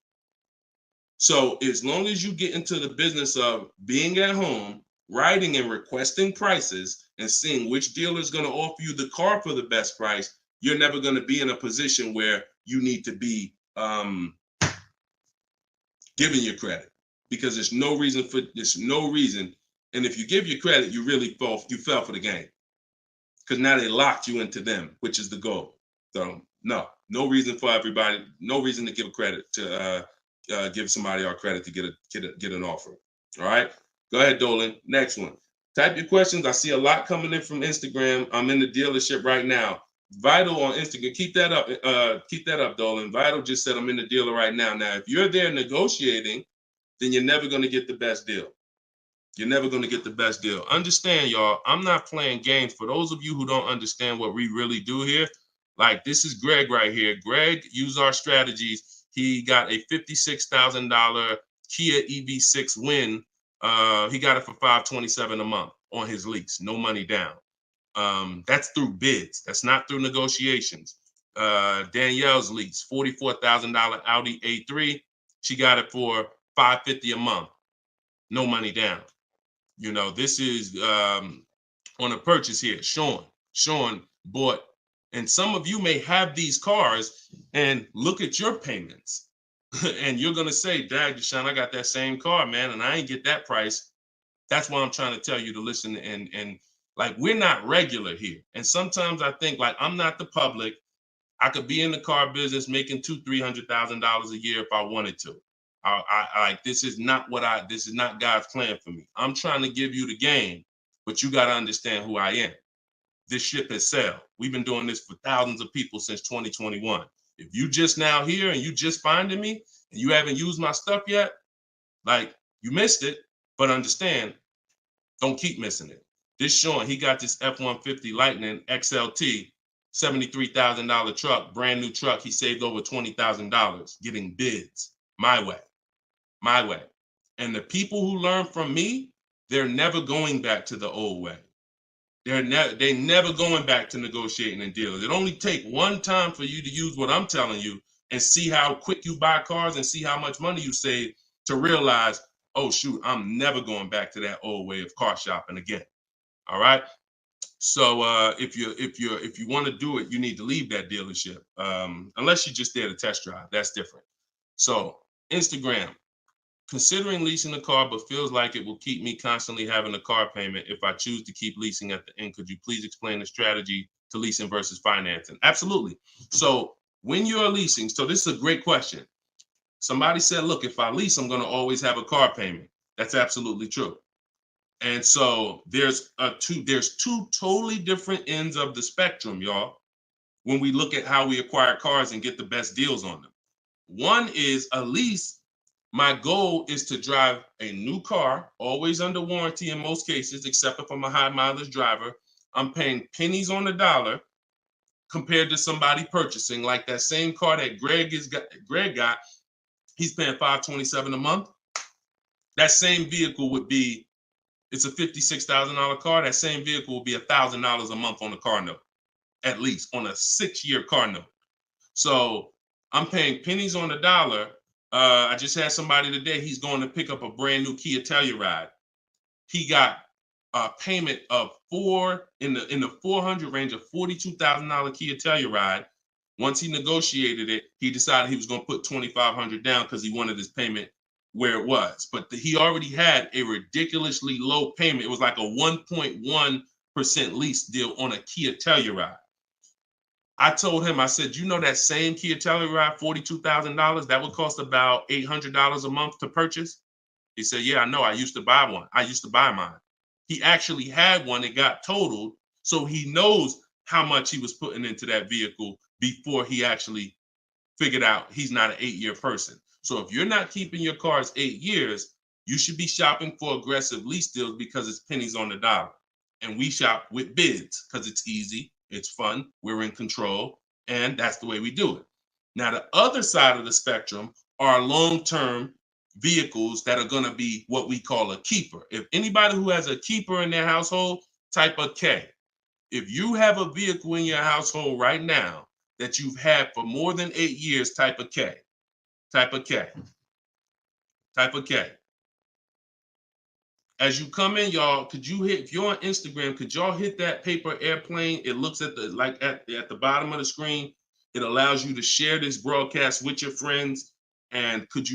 So as long as you get into the business of being at home, writing and requesting prices and seeing which dealer is going to offer you the car for the best price, you're never going to be in a position where you need to be giving your credit, because there's no reason. And if you give your credit, you really fell for the game, because now they locked you into them, which is the goal. So no reason for everybody, no reason to give credit to give somebody our credit to get an offer. All right, go ahead, Dolan. Next one. Type your questions. I see a lot coming in from Instagram. I'm in the dealership right now. Vital on Instagram. Keep that up, Dolan. Vital just said I'm in the dealer right now. Now, if you're there negotiating, then you're never going to get the best deal. You're never going to get the best deal. Understand, y'all, I'm not playing games. For those of you who don't understand what we really do here, like, this is Greg right here. Greg used our strategies. He got a $56,000 Kia EV6 win. He got it for $527 a month on his lease, no money down. That's through bids. That's not through negotiations. Danielle's lease, $44,000 Audi A3. She got it for $550 a month, no money down. You know, this is on a purchase here. Sean bought, and some of you may have these cars and look at your payments and you're going to say, Dad, Deshone, I got that same car, man, and I ain't get that price. That's why I'm trying to tell you to listen. And like, we're not regular here. And sometimes I think, like, I'm not the public. I could be in the car business making $200,000-$300,000 a year if I wanted to. This is not God's plan for me. I'm trying to give you the game, but you got to understand who I am. This ship has sailed. We've been doing this for thousands of people since 2021. If you just now here and you just finding me and you haven't used my stuff yet, like, you missed it, but understand, don't keep missing it. This Sean, he got this F-150 Lightning XLT $73,000 truck, brand new truck. He saved over $20,000 getting bids my way. And the people who learn from me, they're never going back to the old way. They never going back to negotiating and dealing. It only take one time for you to use what I'm telling you and see how quick you buy cars and see how much money you save to realize, oh shoot, I'm never going back to that old way of car shopping again. All right. So if you want to do it, you need to leave that dealership. Unless you're just there to test drive, that's different. So Instagram. Considering leasing a car, but feels like it will keep me constantly having a car payment if I choose to keep leasing at the end. Could you please explain the strategy to leasing versus financing? Absolutely. So when you're leasing, so this is a great question. Somebody said, look, if I lease, I'm going to always have a car payment. That's absolutely true. And so there's two totally different ends of the spectrum, y'all, when we look at how we acquire cars and get the best deals on them. One is a lease. My goal is to drive a new car, always under warranty in most cases, except if I'm a high mileage driver. I'm paying pennies on the dollar compared to somebody purchasing like that same car that Greg got. He's paying $527 a month. That same vehicle would be, it's a $56,000 car. That same vehicle will be $1,000 a month on the car note, at least on a 6-year car note. So I'm paying pennies on the dollar. I just had somebody today, he's going to pick up a brand new Kia Telluride. He got a payment of in the 400 range of $42,000 Kia Telluride. Once he negotiated it, he decided he was going to put $2,500 down because he wanted his payment where it was. But he already had a ridiculously low payment. It was like a 1.1% lease deal on a Kia Telluride. I told him, I said, you know that same Kia Telluride, $42,000, that would cost about $800 a month to purchase? He said, yeah, I know. I used to buy one. I used to buy mine. He actually had one. It got totaled. So he knows how much he was putting into that vehicle before he actually figured out he's not an 8-year person. So if you're not keeping your cars 8 years, you should be shopping for aggressive lease deals because it's pennies on the dollar. And we shop with bids because it's easy. It's fun. We're in control. And that's the way we do it. Now, the other side of the spectrum are long-term vehicles that are going to be what we call a keeper. If anybody who has a keeper in their household, type a K. If you have a vehicle in your household right now that you've had for more than 8 years, type a K. Type a K. Type a K. As you come in, y'all, if you're on Instagram, could y'all hit that paper airplane? It looks at the bottom of the screen. It allows you to share this broadcast with your friends. And could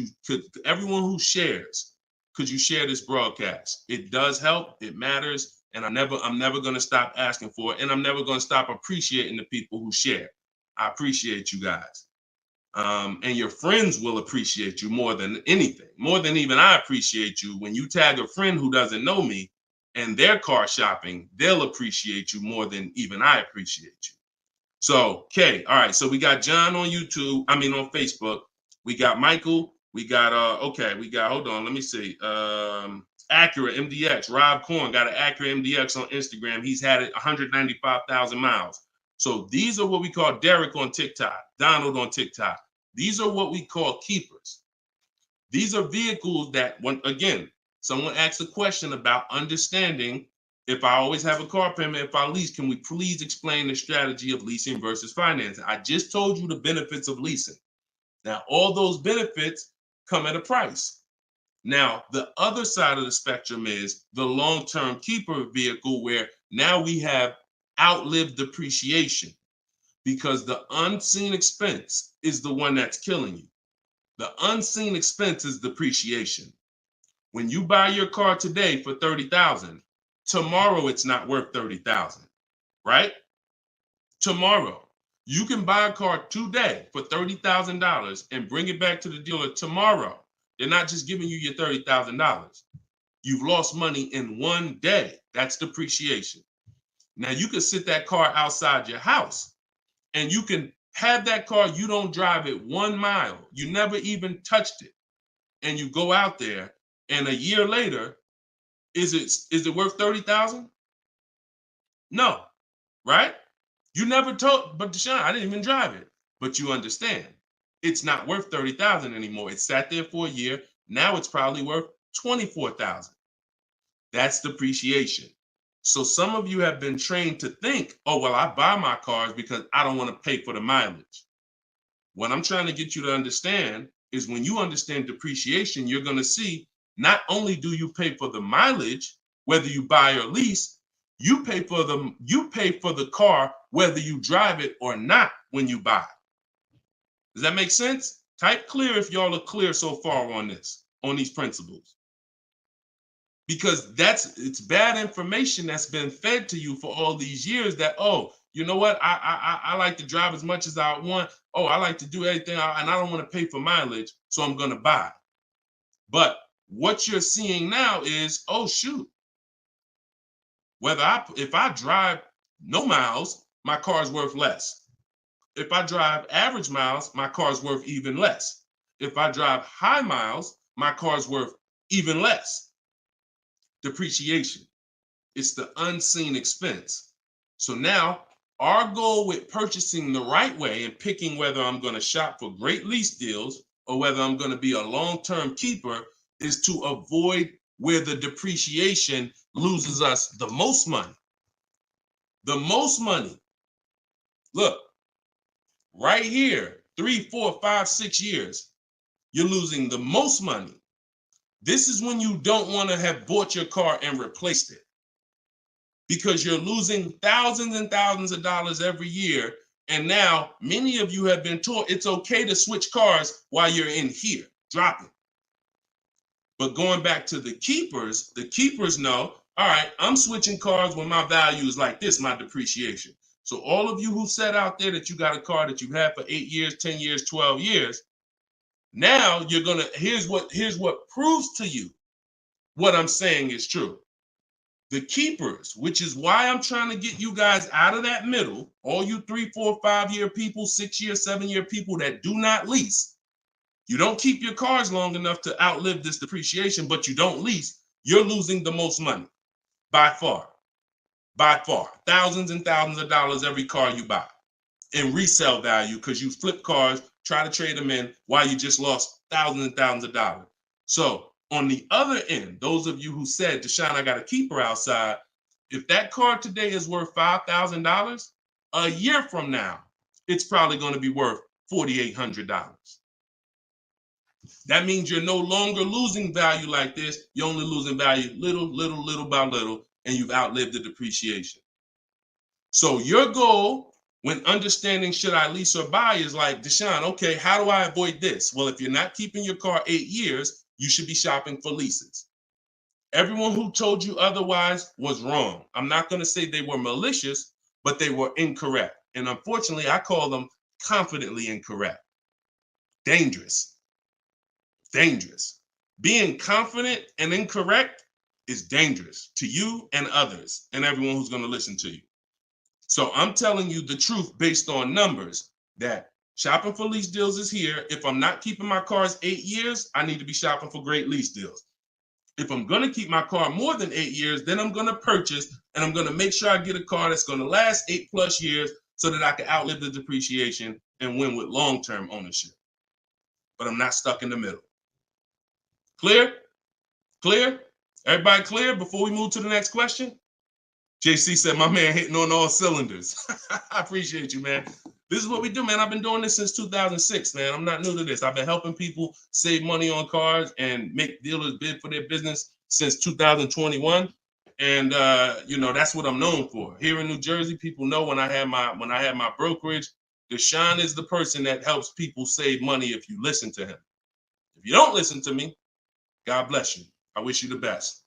everyone who shares, could you share this broadcast? It does help. It matters. And I'm never going to stop asking for it. And I'm never going to stop appreciating the people who share. I appreciate you guys. And your friends will appreciate you more than anything, more than even I appreciate you. When you tag a friend who doesn't know me and they're car shopping, they'll appreciate you more than even I appreciate you. So, okay. All right. So we got John on on Facebook. We got Michael. We got, hold on. Let me see. Acura MDX. Rob Korn got an Acura MDX on Instagram. He's had it 195,000 miles. So these are what we call Derek on TikTok, Donald on TikTok. These are what we call keepers. These are vehicles that, again, someone asked a question about understanding if I always have a car payment, if I lease, can we please explain the strategy of leasing versus financing? I just told you the benefits of leasing. Now, all those benefits come at a price. Now, the other side of the spectrum is the long-term keeper vehicle where now we have outlived depreciation because the unseen expense is the one that's killing you. The unseen expense is depreciation. When you buy your car today for $30,000, tomorrow it's not worth $30,000, right? Tomorrow, you can buy a car today for $30,000 and bring it back to the dealer tomorrow. They're not just giving you your $30,000. You've lost money in one day. That's depreciation. Now you can sit that car outside your house and you can have that car. You don't drive it 1 mile. You never even touched it. And you go out there and a year later, is it worth $30,000? No, right? You never told, but Deshone, I didn't even drive it. But you understand, it's not worth $30,000 anymore. It sat there for a year. Now it's probably worth $24,000. That's depreciation. So some of you have been trained to think, oh, well, I buy my cars because I don't want to pay for the mileage. What I'm trying to get you to understand is when you understand depreciation, you're going to see not only do you pay for the mileage, whether you buy or lease, you pay for the car whether you drive it or not when you buy. Does that make sense? Type clear if y'all are clear so far on this, on these principles. Because it's bad information that's been fed to you for all these years that, oh, you know what? I like to drive as much as I want. Oh, I like to do everything and I don't want to pay for mileage, so I'm going to buy. But what you're seeing now is, oh, shoot. If I drive no miles, my car's worth less. If I drive average miles, my car's worth even less. If I drive high miles, my car's worth even less. Depreciation. It's the unseen expense. So now our goal with purchasing the right way and picking whether I'm going to shop for great lease deals or whether I'm going to be a long-term keeper is to avoid where the depreciation loses us the most money. The most money. Look, right here, 3, 4, 5, 6 years, you're losing the most money. This is when you don't want to have bought your car and replaced it, because you're losing thousands and thousands of dollars every year. And now many of you have been taught it's okay to switch cars while you're in here, dropping. But going back to the keepers know, all right, I'm switching cars when my value is like this, my depreciation. So all of you who said out there that you got a car that you've had for 8 years, 10 years, 12 years, now you're going to, here's what proves to you what I'm saying is true. The keepers, which is why I'm trying to get you guys out of that middle, all you 3, 4, 5 year people, 6 year, 7 year people that do not lease. You don't keep your cars long enough to outlive this depreciation, but you don't lease. You're losing the most money by far. By far. Thousands and thousands of dollars every car you buy in resale value, because you flip cars, try to trade them in while you just lost thousands and thousands of dollars. So on the other end, those of you who said, Deshone, I got a keeper outside, if that car today is worth $5,000, a year from now, it's probably going to be worth $4,800. That means you're no longer losing value like this. You're only losing value little by little, and you've outlived the depreciation. So your goal when understanding should I lease or buy is like, Deshone, okay, how do I avoid this? Well, if you're not keeping your car 8 years, you should be shopping for leases. Everyone who told you otherwise was wrong. I'm not going to say they were malicious, but they were incorrect. And unfortunately, I call them confidently incorrect. Dangerous. Dangerous. Being confident and incorrect is dangerous to you and others and everyone who's going to listen to you. So I'm telling you the truth based on numbers, that shopping for lease deals is here. If I'm not keeping my cars 8 years, I need to be shopping for great lease deals. If I'm going to keep my car more than 8 years, then I'm going to purchase and I'm going to make sure I get a car that's going to last 8+ years so that I can outlive the depreciation and win with long-term ownership. But I'm not stuck in the middle. Clear? Clear? Everybody clear before we move to the next question? JC said, my man hitting on all cylinders. I appreciate you, man. This is what we do, man. I've been doing this since 2006, man. I'm not new to this. I've been helping people save money on cars and make dealers bid for their business since 2021. And that's what I'm known for. Here in New Jersey, people know when I had my brokerage, Deshone is the person that helps people save money if you listen to him. If you don't listen to me, God bless you. I wish you the best.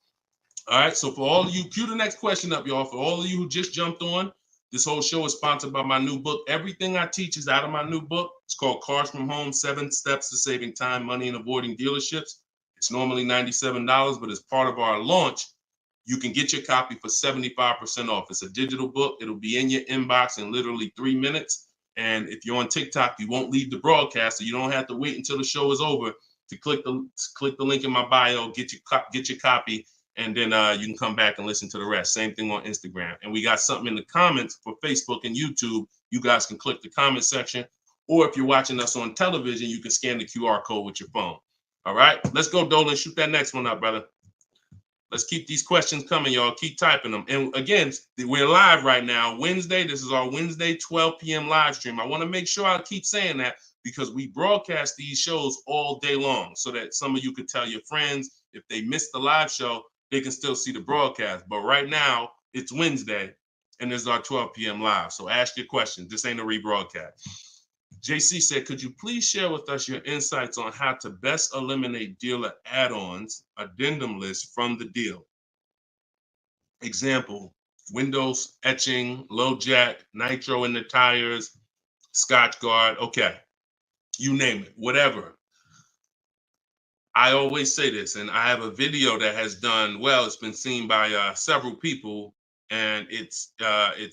All right, so for all of you, cue the next question up, y'all. For all of you who just jumped on, this whole show is sponsored by my new book. Everything I teach is out of my new book. It's called Cars from Home, 7 Steps to Saving Time, Money, and Avoiding Dealerships. It's normally $97, but as part of our launch, you can get your copy for 75% off. It's a digital book. It'll be in your inbox in literally 3 minutes. And if you're on TikTok, you won't leave the broadcast, so you don't have to wait until the show is over to click the link in my bio, get your copy, and then you can come back and listen to the rest. Same thing on Instagram. And we got something in the comments for Facebook and YouTube. You guys can click the comment section, or if you're watching us on television, you can scan the QR code with your phone. All right, let's go, Dolan. Shoot that next one up, brother. Let's keep these questions coming, y'all. Keep typing them. And again, we're live right now, Wednesday. This is our Wednesday 12 p.m. live stream. I want to make sure I keep saying that because we broadcast these shows all day long so that some of you could tell your friends if they missed the live show, they can still see the broadcast. But right now, it's Wednesday, and this is our 12 p.m. live. So ask your questions. This ain't a rebroadcast. JC said, could you please share with us your insights on how to best eliminate dealer add-ons, addendum lists from the deal? Example, windows etching, low jack, nitro in the tires, Scotch guard. Okay, you name it, whatever. I always say this, and I have a video that has done well. It's been seen by several people, and it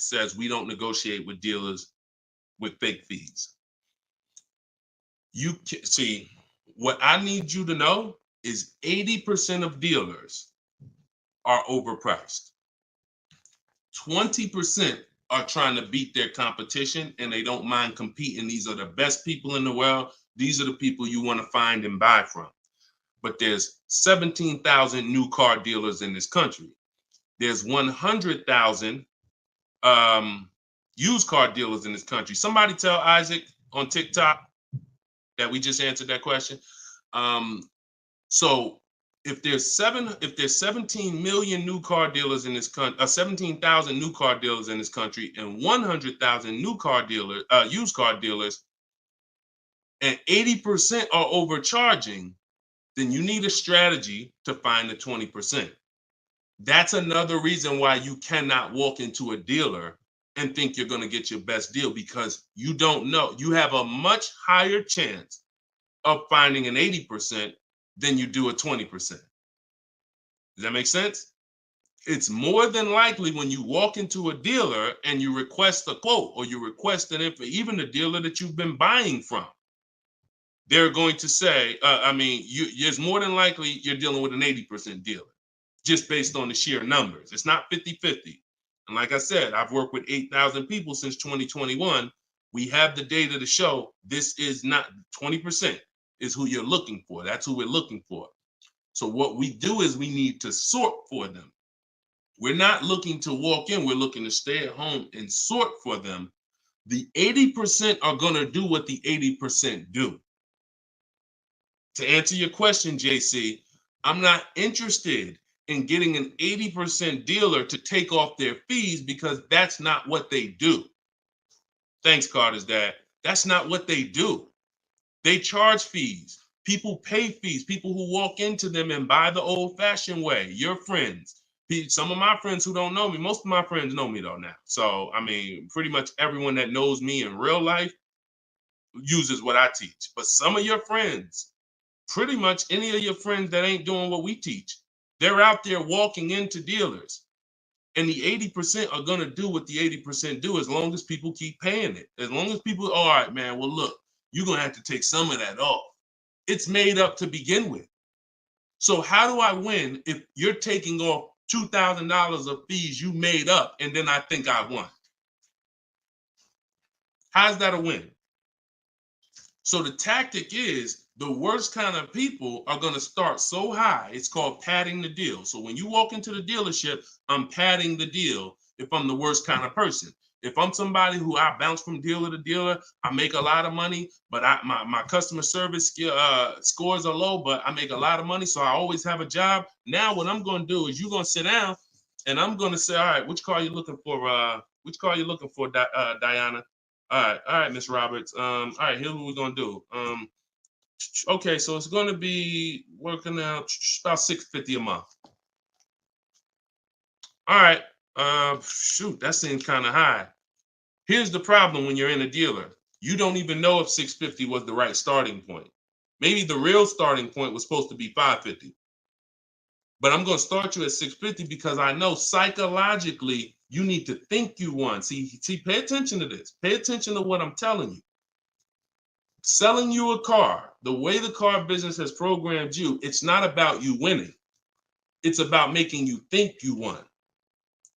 says we don't negotiate with dealers with fake fees. You can see, what I need you to know is 80% of dealers are overpriced. 20% are trying to beat their competition and they don't mind competing. These are the best people in the world. These are the people you want to find and buy from. But there's 17,000 new car dealers in this country. There's 100,000 used car dealers in this country. Somebody tell Isaac on TikTok that we just answered that question. So if there's 17 million new car dealers in this country, 17,000 new car dealers in this country, and 100,000 new car dealers, used car dealers, and 80% are overcharging, then you need a strategy to find the 20%. That's another reason why you cannot walk into a dealer and think you're going to get your best deal, because you don't know. You have a much higher chance of finding an 80% than you do a 20%. Does that make sense? It's more than likely when you walk into a dealer and you request a quote or you request an info, even the dealer that you've been buying from, they're going to say, it's more than likely you're dealing with an 80% dealer just based on the sheer numbers. It's not 50-50. And like I said, I've worked with 8,000 people since 2021. We have the data to show this is not 20% is who you're looking for. That's who we're looking for. So what we do is we need to sort for them. We're not looking to walk in. We're looking to stay at home and sort for them. The 80% are going to do what the 80% do. To answer your question, JC, I'm not interested in getting an 80% dealer to take off their fees because that's not what they do. Thanks, Carter's dad. That's not what they do. They charge fees. People pay fees. People who walk into them and buy the old-fashioned way. Your friends. Some of my friends who don't know me, most of my friends know me though now. So, pretty much everyone that knows me in real life uses what I teach. But some of your friends, pretty much any of your friends that ain't doing what we teach, they're out there walking into dealers. And the 80% are going to do what the 80% do as long as people keep paying it. As long as people, all right, man, well, look, you're going to have to take some of that off. It's made up to begin with. So how do I win if you're taking off $2,000 of fees you made up and then I think I won? How's that a win? So the tactic is the worst kind of people are going to start so high. It's called padding the deal. So when you walk into the dealership, I'm padding the deal if I'm the worst kind of person. If I'm somebody who I bounce from dealer to dealer, I make a lot of money, but my customer service scores are low, but I make a lot of money, so I always have a job. Now what I'm going to do is you're going to sit down, and I'm going to say, all right, which car are you looking for? Which car are you looking for, Diana? All right, Miss Roberts. All right, here's what we're going to do. Okay, so it's going to be working out about $650 a month. All right. Shoot, that seems kind of high. Here's the problem when you're in a dealer. You don't even know if 650 was the right starting point. Maybe the real starting point was supposed to be 550. But I'm going to start you at 650 because I know psychologically you need to think you won. See, pay attention to this. Pay attention to what I'm telling you. Selling you a car, the way the car business has programmed you, it's not about you winning. It's about making you think you won.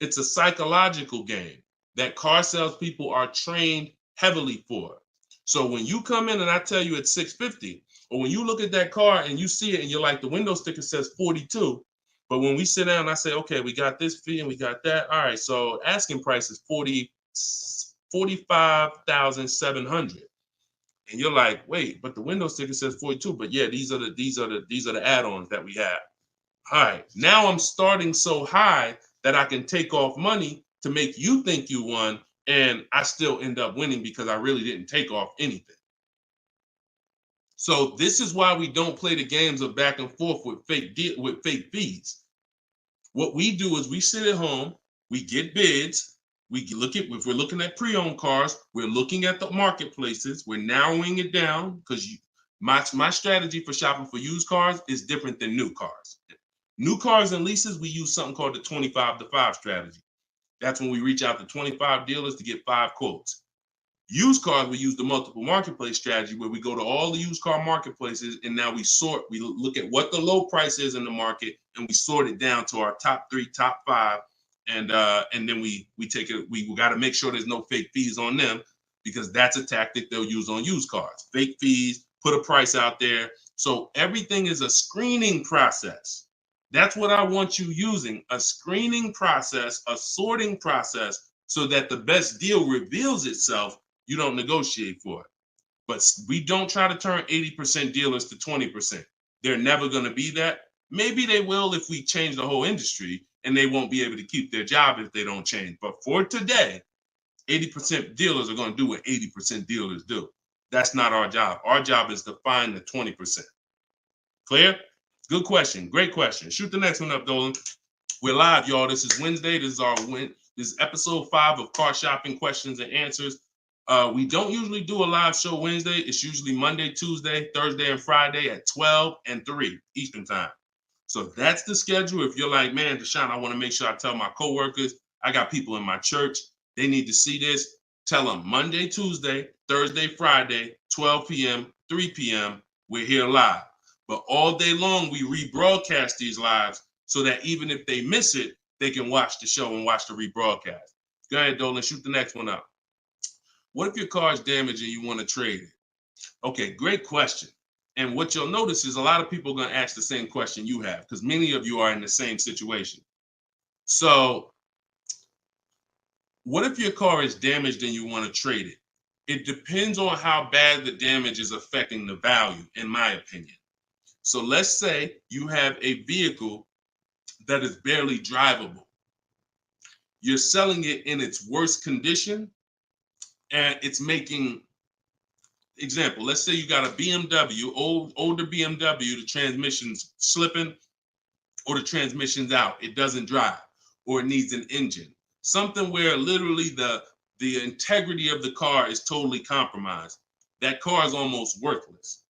It's a psychological game that car salespeople are trained heavily for. So when you come in and I tell you it's 650, or when you look at that car and you see it and you're like, the window sticker says 42, but when we sit down and I say, okay, we got this fee and we got that. All right, so asking price is 45,700. And you're like, wait, but the window sticker says 42. But yeah, these are the add-ons that we have. All right, now I'm starting so high that I can take off money to make you think you won, and I still end up winning because I really didn't take off anything. So this is why we don't play the games of back and forth with fake fees. What we do is we sit at home, we get bids, we look at, if we're looking at pre-owned cars, we're looking at the marketplaces, we're narrowing it down, because my strategy for shopping for used cars is different than new cars. New cars and leases, we use something called the 25 to 5 strategy. That's when we reach out to 25 dealers to get 5 quotes. Used cars, we use the multiple marketplace strategy, where we go to all the used car marketplaces and now we look at what the low price is in the market and we sort it down to our top 3, top 5. And then we take it, we got to make sure there's no fake fees on them, because that's a tactic they'll use on used cars. Fake fees, put a price out there. So everything is a screening process. That's what I want you using, a screening process, a sorting process, so that the best deal reveals itself. You don't negotiate for it. But we don't try to turn 80% dealers to 20%. They're never going to be that. Maybe they will if we change the whole industry, and they won't be able to keep their job if they don't change. But for today, 80% dealers are going to do what 80% dealers do. That's not our job. Our job is to find the 20%. Clear? Good question. Great question. Shoot the next one up, Dolan. We're live, y'all. This is Wednesday. This is episode 5 of Car Shopping Questions and Answers. We don't usually do a live show Wednesday. It's usually Monday, Tuesday, Thursday, and Friday at 12 and 3 Eastern time. So that's the schedule. If you're like, man, Deshone, I want to make sure I tell my coworkers, I got people in my church, they need to see this. Tell them Monday, Tuesday, Thursday, Friday, 12 p.m., 3 p.m., we're here live. But all day long, we rebroadcast these lives so that even if they miss it, they can watch the show and watch the rebroadcast. Go ahead, Dolan, shoot the next one up. What if your car is damaged and you want to trade it? Okay, great question. And what you'll notice is a lot of people are going to ask the same question you have, because many of you are in the same situation. So what if your car is damaged and you want to trade it? It depends on how bad the damage is affecting the value, in my opinion. So let's say you have a vehicle that is barely drivable. You're selling it in its worst condition, and it's making, example, let's say you got a BMW, older BMW, the transmission's slipping, or the transmission's out, it doesn't drive, or it needs an engine. Something where literally the integrity of the car is totally compromised. That car is almost worthless.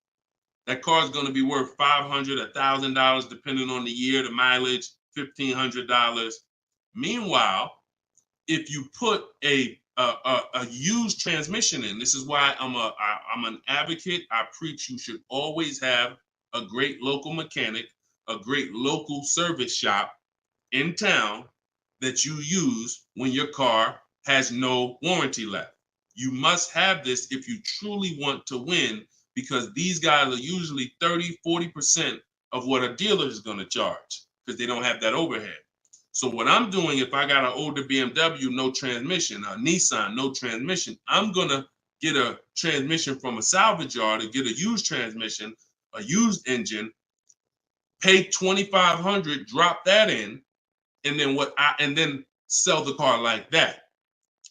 That car is going to be worth $500, $1,000, depending on the year, the mileage, $1,500. Meanwhile, if you put a used transmission in, this is why I'm an advocate. I preach you should always have a great local mechanic, a great local service shop in town that you use when your car has no warranty left. You must have this if you truly want to win, because these guys are usually 30-40% of what a dealer is going to charge, because they don't have that overhead. So what I'm doing, if I got an older BMW, no transmission, a Nissan, no transmission, I'm going to get a transmission from a salvage yard to get a used transmission, a used engine, pay $2,500, drop that in, and then sell the car like that.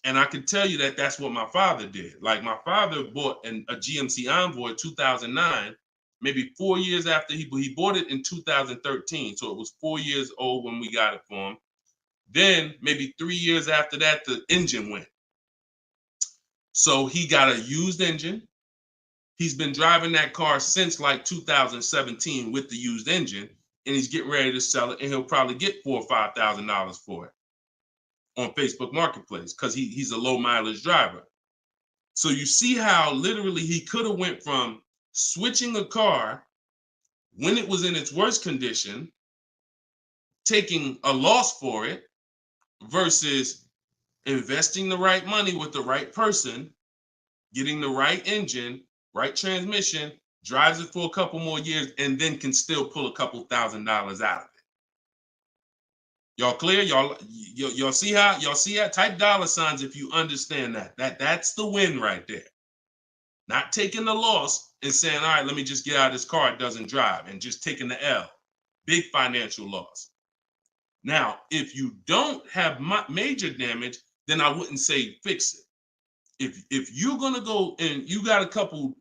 And I can tell you that that's what my father did. Like, my father bought a GMC Envoy 2009, maybe 4 years after he bought it in 2013. So it was 4 years old when we got it for him. Then maybe 3 years after that, the engine went. So he got a used engine. He's been driving that car since like 2017 with the used engine, and he's getting ready to sell it, and he'll probably get $4,000 or $5,000 for it on Facebook Marketplace, because he's a low mileage driver. So you see how literally he could have went from switching a car when it was in its worst condition taking a loss for it versus investing the right money with the right person, getting the right engine, right transmission, drives it for a couple more years, and then can still pull a couple $1,000s out of it. Y'all clear? Y'all see how? Y'all see that? Type dollar signs if you understand that. That's the win right there. Not taking the loss and saying, all right, let me just get out of this car, it doesn't drive, and just taking the L. Big financial loss. Now, if you don't have major damage, then I wouldn't say fix it. If you're gonna go and you got a couple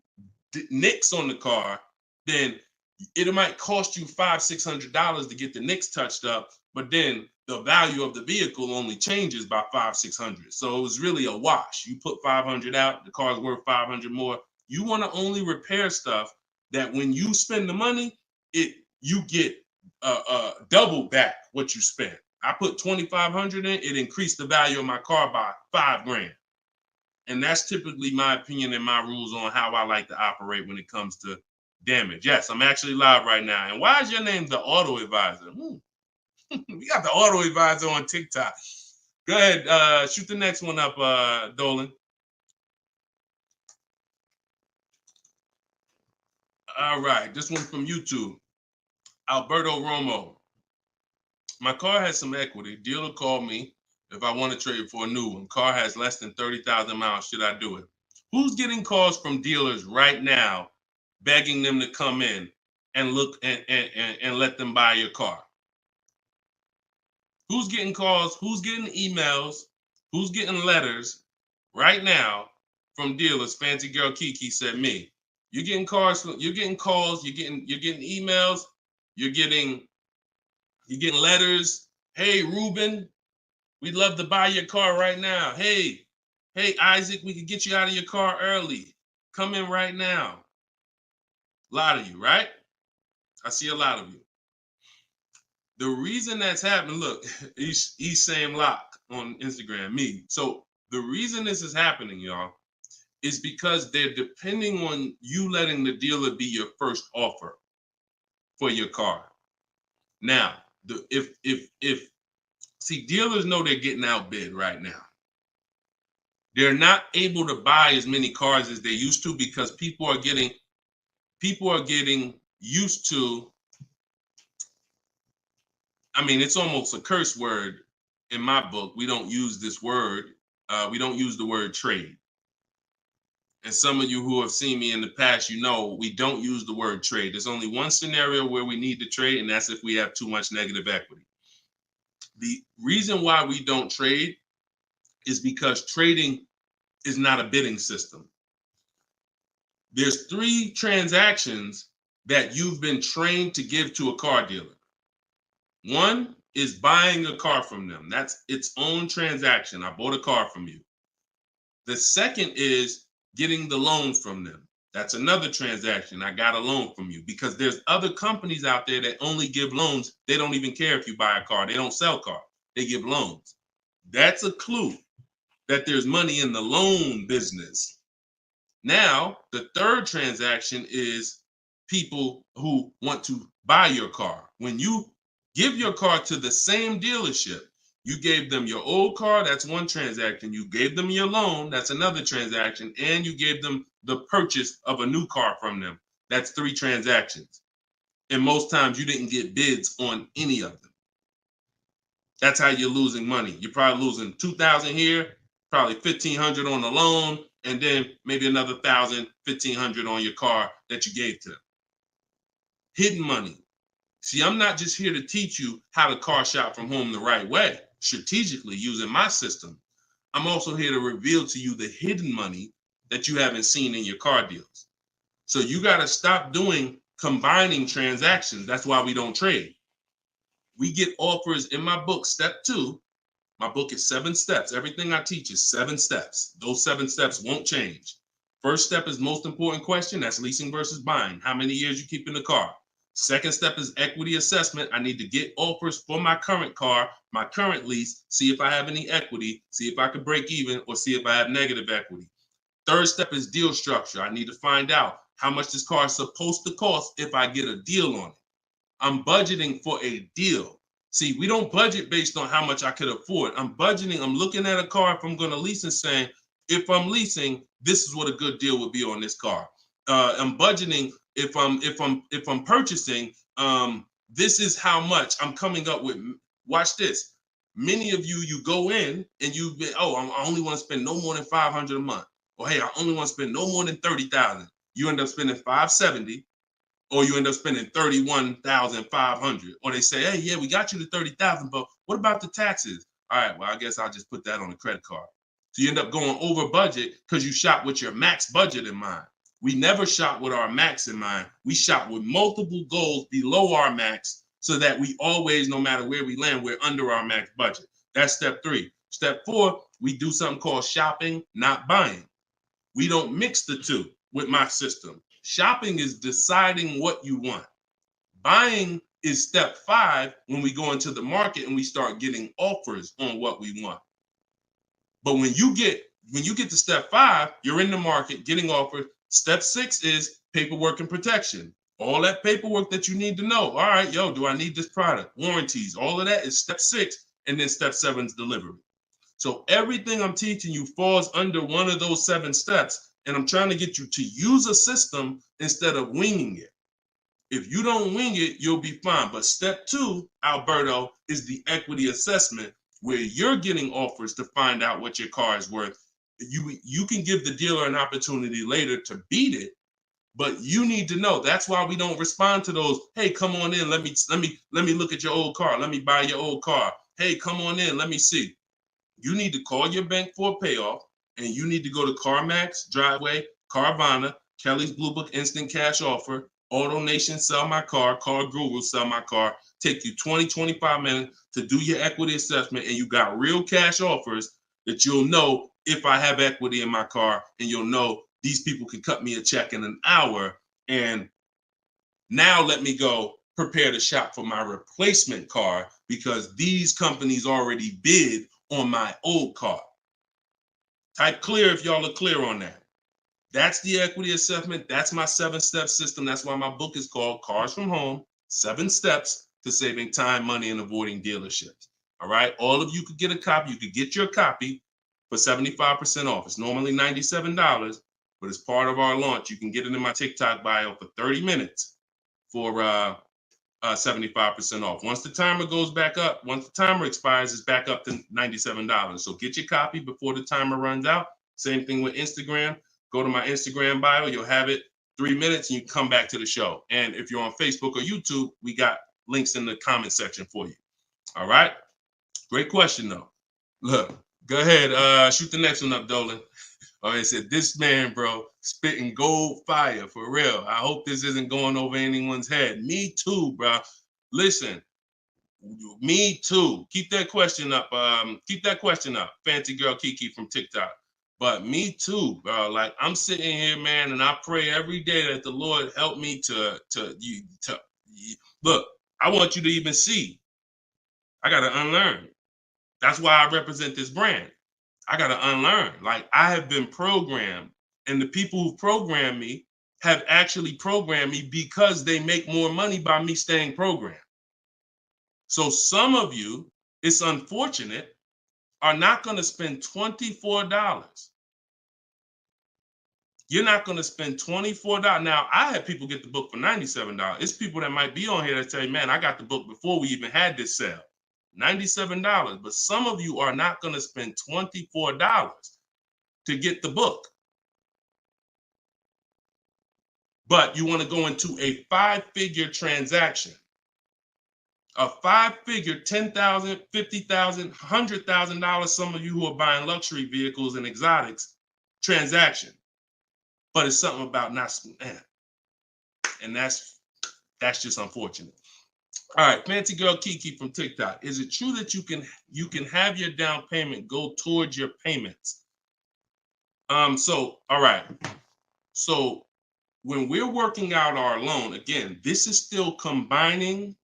nicks on the car, then it might cost you $500-600 to get the nicks touched up, but then the value of the vehicle only changes by $500-600. So it was really a wash. You put 500 out, the car's worth 500 more. You want to only repair stuff that when you spend the money, you get double back what you spent. I put 2,500 in, it increased the value of my car by $5,000. And that's typically my opinion and my rules on how I like to operate when it comes to damage. Yes, I'm actually live right now. And why is your name the Auto Advisor? We got the Auto Advisor on TikTok. Go ahead, shoot the next one up, Dolan. All right, this one from YouTube. Alberto Romo. My car has some equity. Dealer called me if I want to trade for a new one. Car has less than 30,000 miles. Should I do it? Who's getting calls from dealers right now begging them to come in and look and let them buy your car? Who's getting calls? Who's getting emails? Who's getting letters right now from dealers? Fancy Girl Kiki said me. You're getting calls. You're getting calls. You're getting emails. You're getting letters. Hey, Ruben, we'd love to buy your car right now. Hey, Isaac, we could get you out of your car early. Come in right now. A lot of you, right? I see a lot of you. The reason that's happening, look, he's saying lock on Instagram, me. So the reason this is happening, y'all, is because they're depending on you letting the dealer be your first offer for your car. Now, see, dealers know they're getting outbid right now. They're not able to buy as many cars as they used to because people are getting used to, I mean, it's almost a curse word in my book. We don't use this word. We don't use the word trade. And some of you who have seen me in the past, you know we don't use the word trade. There's only one scenario where we need to trade, and that's if we have too much negative equity. The reason why we don't trade is because trading is not a bidding system. There's 3 transactions that you've been trained to give to a car dealer. One is buying a car from them. That's its own transaction. I bought a car from you. The second is getting the loan from them. That's another transaction. I got a loan from you, because there's other companies out there that only give loans. They don't even care if you buy a car. They don't sell cars. They give loans. That's a clue that there's money in the loan business. Now, the third transaction is people who want to buy your car. When you give your car to the same dealership, you gave them your old car, that's one transaction. You gave them your loan, that's another transaction. And you gave them the purchase of a new car from them. That's 3 transactions. And most times you didn't get bids on any of them. That's how you're losing money. You're probably losing $2,000 here, probably $1,500 on the loan, and then maybe another $1,000, $1,500 on your car that you gave to them. Hidden money. See, I'm not just here to teach you how to car shop from home the right way, strategically using my system. I'm also here to reveal to you the hidden money that you haven't seen in your car deals. So you got to stop combining transactions. That's why we don't trade. We get offers in my book, step 2. My book is 7 steps. Everything I teach is 7 steps. Those 7 steps won't change. First step is most important question. That's leasing versus buying. How many years you keep in the car? Second step is equity assessment. I need to get offers for my current car, my current lease, see if I have any equity, see if I could break even, or see if I have negative equity. Third step is deal structure. I need to find out how much this car is supposed to cost if I get a deal on it. I'm budgeting for a deal. See, we don't budget based on how much I could afford. I'm budgeting, I'm looking at a car if I'm going to lease and saying, if I'm leasing, this is what a good deal would be on this car. I'm budgeting if I'm purchasing, this is how much I'm coming up with. Watch this. Many of you go in and you've been, I only want to spend no more than $500 a month. Or hey, I only want to spend no more than $30,000. You end up spending $570, or you end up spending $31,500. Or they say, hey, yeah, we got you to $30,000, but what about the taxes? All right, well, I guess I'll just put that on a credit card. So you end up going over budget because you shop with your max budget in mind. We never shop with our max in mind. We shop with multiple goals below our max so that we always, no matter where we land, we're under our max budget. That's step 3. Step 4, we do something called shopping, not buying. We don't mix the two with my system. Shopping is deciding what you want. Buying is step 5 when we go into the market and we start getting offers on what we want. But when you get to step 5, you're in the market getting offers. Step 6 is paperwork and protection. All that paperwork that you need to know. All right, do I need this product? Warranties, all of that is step 6. And then step 7 is delivery. So everything I'm teaching you falls under one of those 7 steps. And I'm trying to get you to use a system instead of winging it. If you don't wing it, you'll be fine. But step 2, Alberto, is the equity assessment, where you're getting offers to find out what your car is worth. You can give the dealer an opportunity later to beat it, but you need to know. That's why we don't respond to those. Hey, come on in. Let me look at your old car. Let me buy your old car. Hey, come on in. Let me see. You need to call your bank for a payoff, and you need to go to CarMax, Driveway, Carvana, Kelly's Blue Book Instant Cash Offer, AutoNation, Sell My Car, Car Guru, Sell My Car. Take you 20-25 minutes to do your equity assessment, and you got real cash offers that you'll know if I have equity in my car, and you'll know these people can cut me a check in an hour. And now let me go prepare to shop for my replacement car because these companies already bid on my old car. Type clear if y'all are clear on that. That's the equity assessment. That's my 7-step system. That's why my book is called Cars from Home, 7 Steps to Saving Time, Money, and Avoiding Dealerships. All right. All of you could get a copy. You could get your copy for 75% off. It's normally $97, but as part of our launch, you can get it in my TikTok bio for 30 minutes for 75% off. Once the timer goes back up, once the timer expires, it's back up to $97. So get your copy before the timer runs out. Same thing with Instagram. Go to my Instagram bio. You'll have it 3 minutes and you come back to the show. And if you're on Facebook or YouTube, we got links in the comment section for you. All right. Great question, though. Look, go ahead. Shoot the next one up, Dolan. Oh, it said, this man, bro, spitting gold fire for real. I hope this isn't going over anyone's head. Me too, bro. Listen, me too. Keep that question up. Fancy girl Kiki from TikTok. But me too, bro. Like, I'm sitting here, man, and I pray every day that the Lord help me to look. I want you to even see. I gotta unlearn. That's why I represent this brand. I got to unlearn. Like, I have been programmed, and the people who programmed me have actually programmed me because they make more money by me staying programmed. So some of you, it's unfortunate, are not going to spend $24. You're not going to spend $24. Now, I had people get the book for $97. It's people that might be on here that say, man, I got the book before we even had this sale. $97, but some of you are not going to spend $24 to get the book. But you want to go into a 5-figure transaction, a 5-figure, $10,000, $50,000, $100,000. Some of you who are buying luxury vehicles and exotics transaction, but it's something about not, man, and that's just unfortunate. All right, fancy girl Kiki from TikTok. Is it true that you can have your down payment go towards your payments? So all right. So when we're working out our loan, again, this is still combining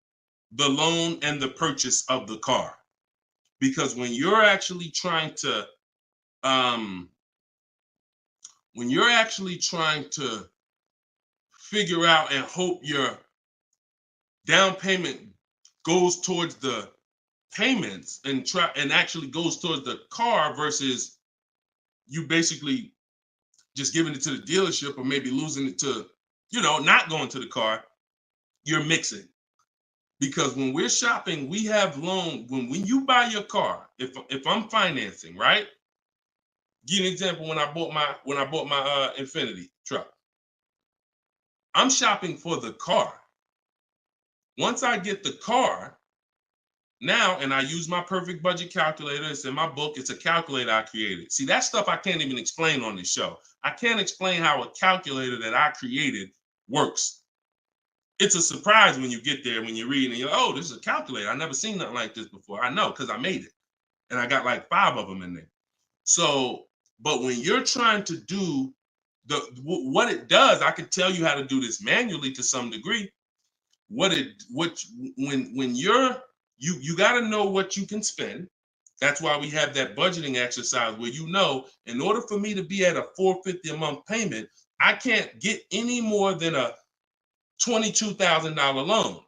the loan and the purchase of the car. Because when you're actually trying to figure out and hope your down payment goes towards the payments and actually goes towards the car versus you basically just giving it to the dealership or maybe losing it to, not going to the car, you're mixing. Because when we're shopping, we have loan. When you buy your car, if I'm financing, right? Give you an example. When I bought my Infinity truck, I'm shopping for the car. Once I get the car, now, and I use my perfect budget calculator. It's in my book. It's a calculator I created. See, that stuff I can't even explain on this show. I can't explain how a calculator that I created works. It's a surprise when you get there, when you're reading and you're like, oh, this is a calculator. I've never seen nothing like this before. I know, because I made it. And I got like 5 of them in there. So, but when you're trying to do what it does, I can tell you how to do this manually to some degree. When you got to know what you can spend. That's why we have that budgeting exercise where in order for me to be at a $450 a month payment, I can't get any more than a $22,000 loan.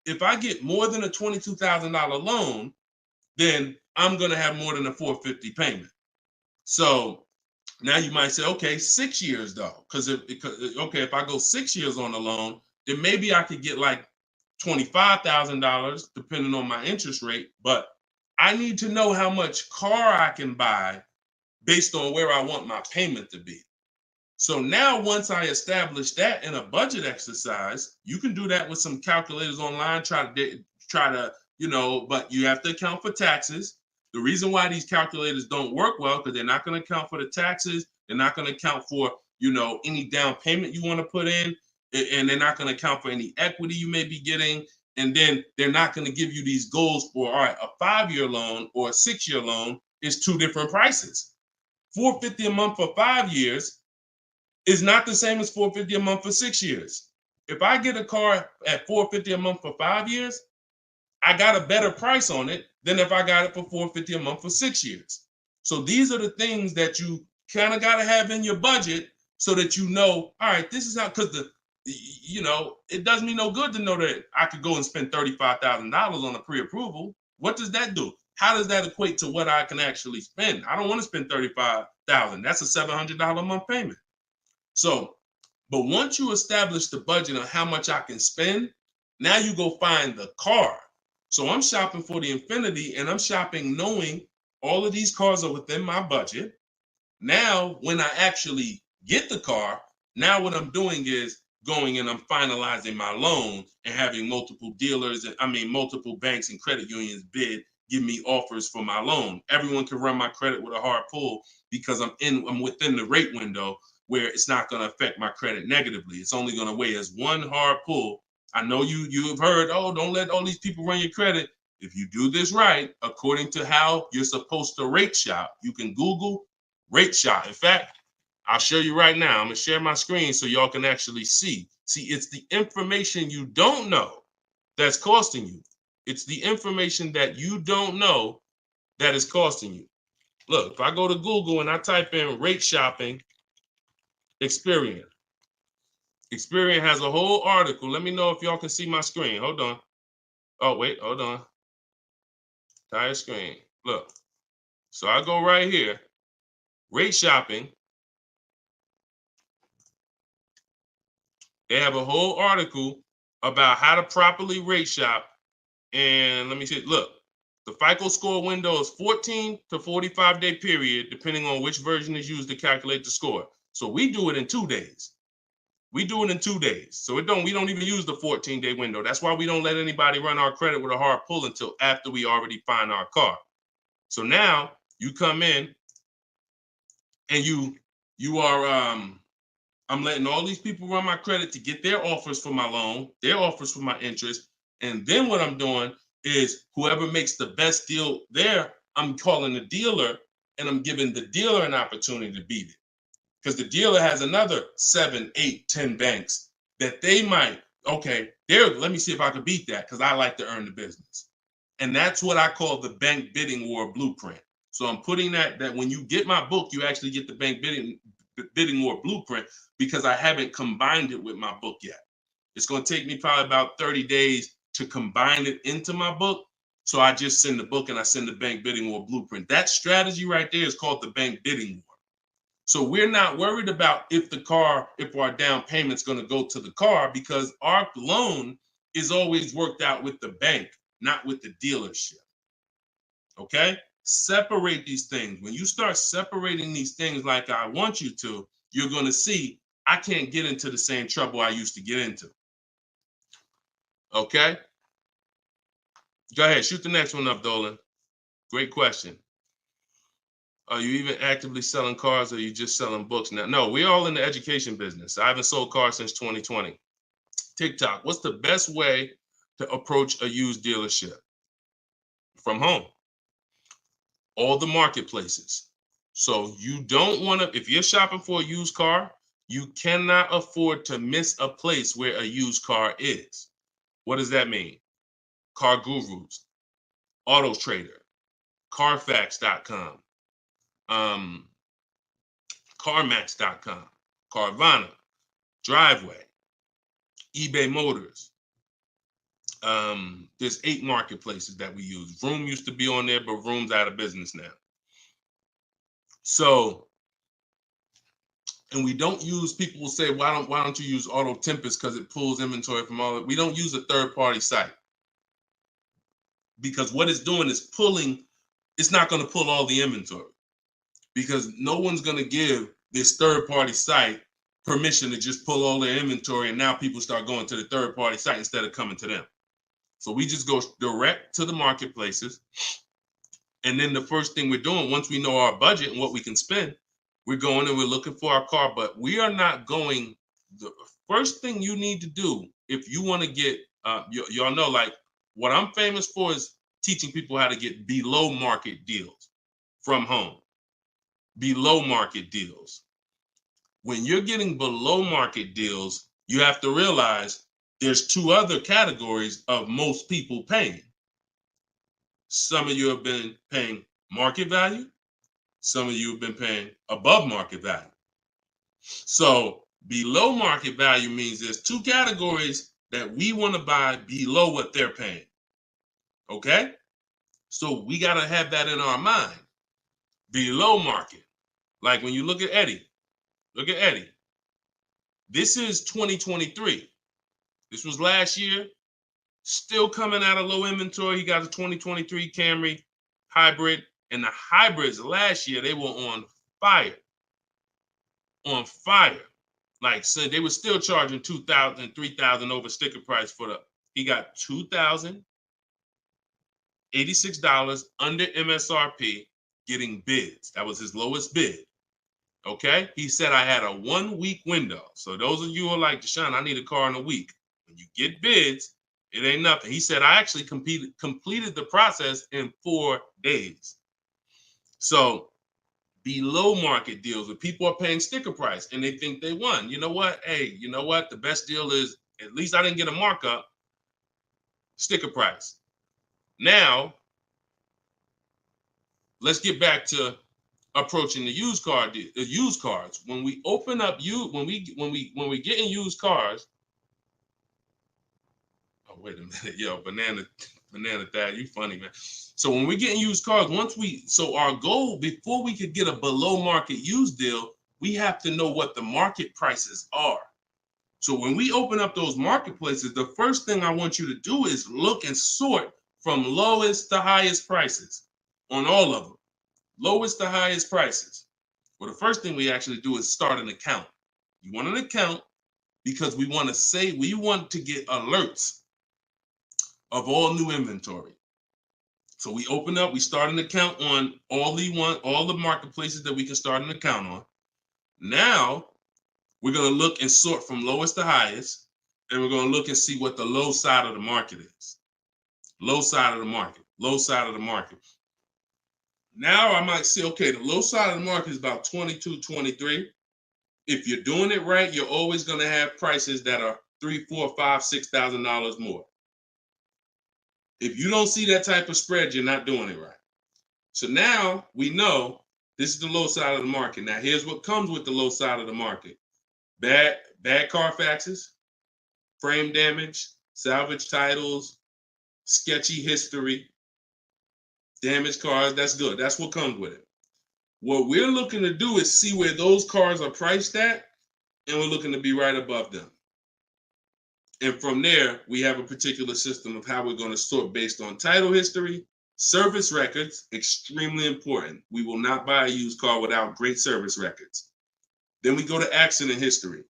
If I get more than a $22,000 loan, then I'm going to have more than a $450 payment. So now you might say, okay, 6 years though, because if I go 6 years on the loan, then maybe I could get like $25,000 depending on my interest rate. But I need to know how much car I can buy based on where I want my payment to be. So now once I establish that in a budget exercise, you can do that with some calculators online, try to, but you have to account for taxes. The reason why these calculators don't work well, because they're not going to account for the taxes. They're not going to account for, any down payment you want to put in, and they're not going to account for any equity you may be getting. And then they're not going to give you these goals for, all right, a 5-year loan or a 6-year loan is 2 different prices. $450 a month for 5 years is not the same as $450 a month for 6 years. If I get a car at $450 a month for 5 years, I got a better price on it than if I got it for $450 a month for 6 years. So these are the things that you kind of got to have in your budget so that all right, this is how, because it does me no good to know that I could go and spend $35,000 on a pre-approval. What does that do? How does that equate to what I can actually spend? I don't want to spend $35,000. That's a $700 a month payment. So, but once you establish the budget on how much I can spend, now you go find the car. So I'm shopping for the Infinity, and I'm shopping knowing all of these cars are within my budget. Now, when I actually get the car, now what I'm doing is going and I'm finalizing my loan and having multiple dealers, multiple banks and credit unions give me offers for my loan. Everyone can run my credit with a hard pull because I'm within the rate window where it's not going to affect my credit negatively. It's only going to weigh as one hard pull. I know you have heard, oh, don't let all these people run your credit. If you do this right, according to how you're supposed to rate shop, you can Google rate shop. In fact, I'll show you right now. I'm going to share my screen so y'all can actually see. See, it's the information you don't know that's costing you. It's the information that you don't know that is costing you. Look, if I go to Google and I type in rate shopping, Experian. Experian has a whole article. Let me know if y'all can see my screen. Hold on. Oh, wait, hold on. Entire screen. Look. So I go right here. Rate shopping. They have a whole article about how to properly rate shop. And let me see. Look, the FICO score window is 14 to 45-day period, depending on which version is used to calculate the score. So we do it in 2 days. We do it in 2 days. So we don't even use the 14-day window. That's why we don't let anybody run our credit with a hard pull until after we already find our car. So now you come in and you are I'm letting all these people run my credit to get their offers for my loan, their offers for my interest. And then what I'm doing is whoever makes the best deal there, I'm calling the dealer and I'm giving the dealer an opportunity to beat it. Because the dealer has another 7, 8, 10 banks that they might, let me see if I can beat that because I like to earn the business. And that's what I call the bank bidding war blueprint. So I'm putting that when you get my book, you actually get the bank bidding war blueprint because I haven't combined it with my book yet. It's going to take me probably about 30 days to combine it into my book. So I just send the book and I send the bank bidding war blueprint. That strategy right there is called the bank bidding war. So we're not worried about if our down payment's going to go to the car, because our loan is always worked out with the bank, not with the dealership. Okay? Separate these things. When you start separating these things like I want you to, you're going to see I can't get into the same trouble I used to get into. Okay? Go ahead. Shoot the next one up, Dolan. Great question. Are you even actively selling cars, or are you just selling books now? No, we're all in the education business. I haven't sold cars since 2020. TikTok, what's the best way to approach a used dealership? From home. All the marketplaces. So you don't want to, if you're shopping for a used car, you cannot afford to miss a place where a used car is. What does that mean? Car Gurus, Auto Trader, Carfax.com, CarMax.com, Carvana, Driveway, eBay Motors. There's 8 marketplaces that we use. Vroom used to be on there, but Vroom's out of business now. So, and we don't use, people will say, why don't you use Auto Tempest because it pulls inventory from all of it. We don't use a third-party site, because what it's doing is pulling, it's not going to pull all the inventory, because no one's going to give this third-party site permission to just pull all their inventory, and now people start going to the third-party site instead of coming to them. So we just go direct to the marketplaces. And then the first thing we're doing, once we know our budget and what we can spend, we're going and we're looking for our car. But we are not going, the first thing you need to do if you want to get, y'all know, like, what I'm famous for is teaching people how to get below market deals from home. Below market deals. When you're getting below market deals, you have to realize there's 2 other categories of most people paying. Some of you have been paying market value. Some of you have been paying above market value. So below market value means there's 2 categories that we want to buy below what they're paying. Okay? So we got to have that in our mind. Below market. Like when you look at Eddie. Look at Eddie. This is 2023. This was last year. Still coming out of low inventory. He got a 2023 Camry hybrid. And the hybrids last year, they were on fire. On fire. Like, so they were still charging $2,000, $3,000 over sticker price for the, he got $2,086 under MSRP getting bids. That was his lowest bid. Okay? He said I had a 1-week window. So those of you who are like, Deshone, I need a car in a week. When you get bids, it ain't nothing. He said I actually completed the process in 4 days. So below market deals where people are paying sticker price and they think they won. You know what? Hey, you know what? The best deal is, at least I didn't get a markup, sticker price. Now, let's get back to approaching the used cars. When we open up when we get in used cars. Oh, wait a minute, yo, banana Thad, you funny, man. So when we get in used cars, so our goal, before we could get a below market used deal, we have to know what the market prices are. So when we open up those marketplaces, the first thing I want you to do is look and sort from lowest to highest prices on all of them. Lowest to highest prices. Well, the first thing we actually do is start an account. You want an account because we want to get alerts of all new inventory. So we start an account on all the marketplaces that we can start an account on. Now we're going to look and sort from lowest to highest, and we're going to look and see what the low side of the market is. Low side of the market, low side of the market. Now I might say, okay, the low side of the market is about 22, 23. If you're doing it right, you're always going to have prices that are $3,000, $4,000, $5,000, $6,000 more. If you don't see that type of spread, you're not doing it right. So now we know this is the low side of the market. Now here's what comes with the low side of the market. Bad Carfaxes, frame damage, salvage titles, sketchy history, Damaged cars, that's good. That's what comes with it. What we're looking to do is see where those cars are priced at, and we're looking to be right above them. And from there, we have a particular system of how we're going to sort based on title history, service records, extremely important. We will not buy a used car without great service records. Then we go to accident history.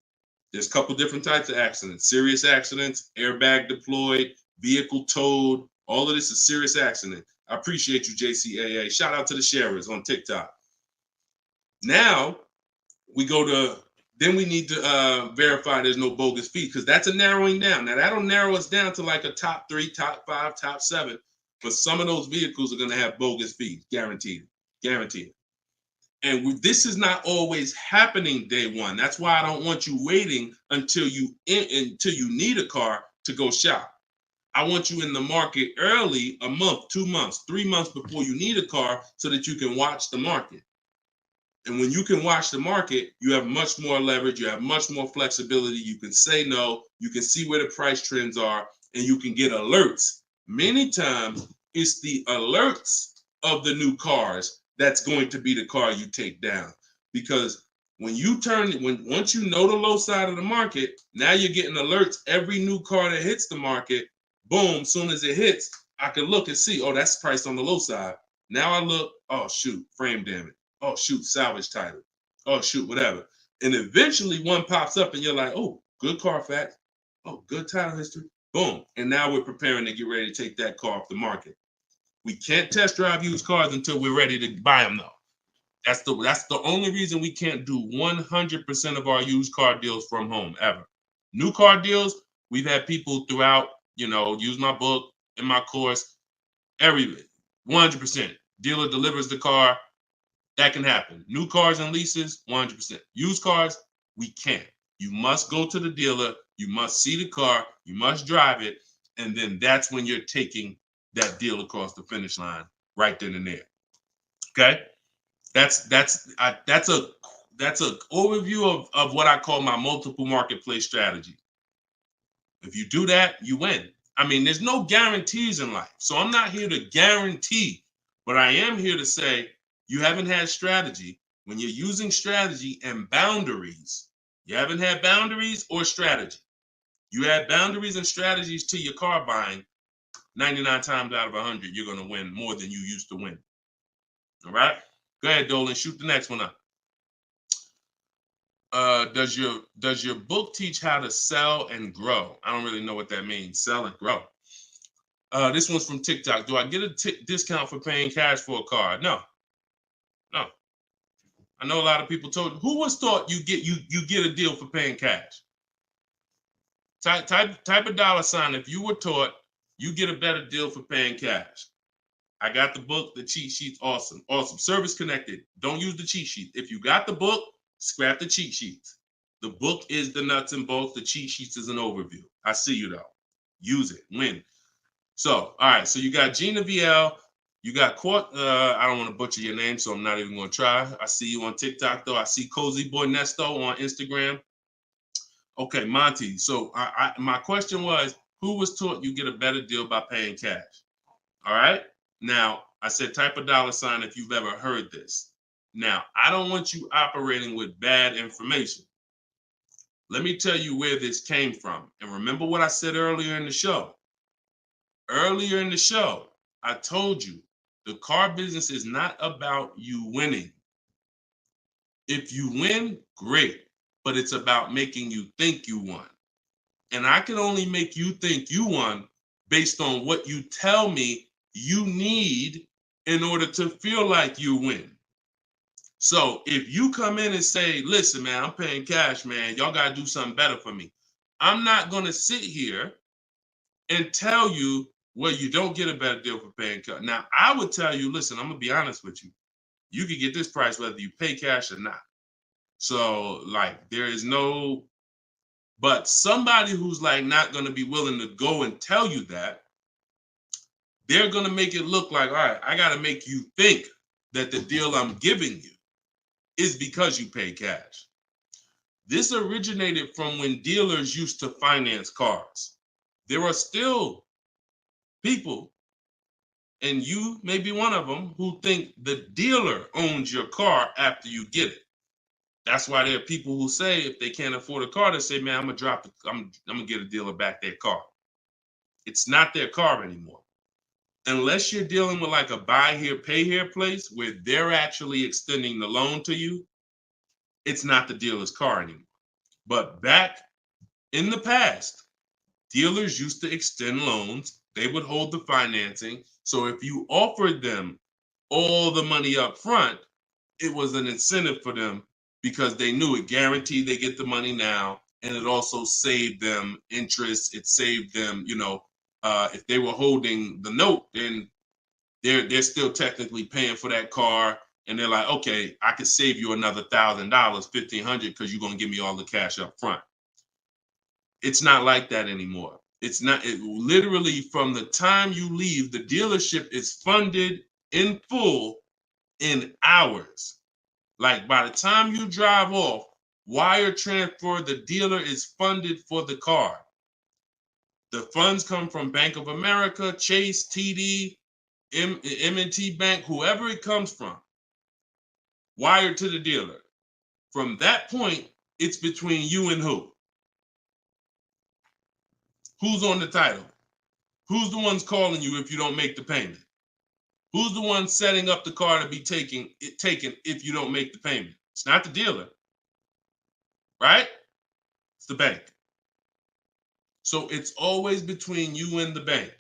There's a couple different types of accidents: serious accidents, airbag deployed, vehicle towed. All of this is serious accident. I appreciate you, JCAA. Shout out to the sharers on TikTok. Now we go to, then we need to verify there's no bogus fees, because that's a narrowing down. Now that'll narrow us down to like a top 3, top 5, top 7. But some of those vehicles are going to have bogus fees, guaranteed, guaranteed. And this is not always happening day one. That's why I don't want you waiting until you need a car to go shop. I want you in the market early, a month, 2 months, 3 months before you need a car, so that you can watch the market. And when you can watch the market, you have much more leverage. You have much more flexibility. You can say no. You can see where the price trends are, and you can get alerts. Many times, it's the alerts of the new cars that's going to be the car you take down. Because when you once you know the low side of the market, now you're getting alerts. Every new car that hits the market, boom, soon as it hits, I can look and see, oh, that's priced on the low side. Now I look, oh, shoot, frame damage. Oh, shoot, salvage title. Oh, shoot, whatever. And eventually one pops up and you're like, oh, good Carfax. Oh, good title history. Boom. And now we're preparing to get ready to take that car off the market. We can't test drive used cars until we're ready to buy them, though. That's the only reason we can't do 100% of our used car deals from home, ever. New car deals, we've had people throughout, use my book, in my course, everything. 100%. Dealer delivers the car. That can happen. New cars and leases, 100%. Used cars, we can't. You must go to the dealer. You must see the car. You must drive it. And then that's when you're taking that deal across the finish line right then and there. Okay? That's a overview of what I call my multiple marketplace strategy. If you do that, you win. I mean, there's no guarantees in life. So I'm not here to guarantee, but I am here to say, you haven't had strategy. When you're using strategy and boundaries, you haven't had boundaries or strategy. You add boundaries and strategies to your car buying, 99 times out of 100, you're going to win more than you used to win. All right? Go ahead, Dolan. Shoot the next one up. Does your book teach how to sell and grow? I don't really know what that means. Sell and grow. This one's from TikTok. Do I get a discount for paying cash for a car? No. I know a lot of people told. Who was taught you get a deal for paying cash? Type a dollar sign if you were taught you get a better deal for paying cash. I got the book, the cheat sheets, awesome. Service connected. Don't use the cheat sheet. If you got the book, scrap the cheat sheets. The book is the nuts and bolts. The cheat sheets is an overview. I see you though. Use it. Win. So, all right. So you got Gina VL. You got I don't want to butcher your name, so I'm not even going to try. I see you on TikTok, though. I see Cozy Boy Nesto on Instagram. Okay, Monty. So my question was, who was taught you get a better deal by paying cash? All right. Now, I said type a dollar sign if you've ever heard this. Now, I don't want you operating with bad information. Let me tell you where this came from. And remember what I said earlier in the show. Earlier in the show, I told you, the car business is not about you winning. If you win, great, but it's about making you think you won. And I can only make you think you won based on what you tell me you need in order to feel like you win. So if you come in and say, listen, man, I'm paying cash, man, y'all got to do something better for me. I'm not going to sit here and tell you, well, you don't get a better deal for paying cash. Now, I would tell you, listen, I'm going to be honest with you. You can get this price whether you pay cash or not. So, like, there is no, but somebody who's like not going to be willing to go and tell you that, they're going to make it look like, all right, I got to make you think that the deal I'm giving you is because you pay cash. This originated from when dealers used to finance cars. There are still people and you may be one of them, who think the dealer owns your car after you get it. That's why there are people who say if they can't afford a car, they say, man, I'm gonna get a dealer back their car. It's not their car anymore. Unless you're dealing with like a buy here, pay here place where they're actually extending the loan to you, it's not the dealer's car anymore. But back in the past, dealers used to extend loans. They would hold the financing. So if you offered them all the money up front, it was an incentive for them because they knew it guaranteed they get the money now. And it also saved them interest. It saved them, if they were holding the note, then they're still technically paying for that car. And they're like, okay, I could save you another $1,000, $1,500, because you're going to give me all the cash up front. It's not like that anymore. It's not. Literally from the time you leave, the dealership is funded in full in hours. Like by the time you drive off, wire transfer, the dealer is funded for the car. The funds come from Bank of America, Chase, TD, M&T Bank, whoever it comes from, wired to the dealer. From that point, it's between you and who? Who's on the title? Who's the ones calling you if you don't make the payment? Who's the one setting up the car to be taken if you don't make the payment? It's not the dealer, right? It's the bank. So it's always between you and the bank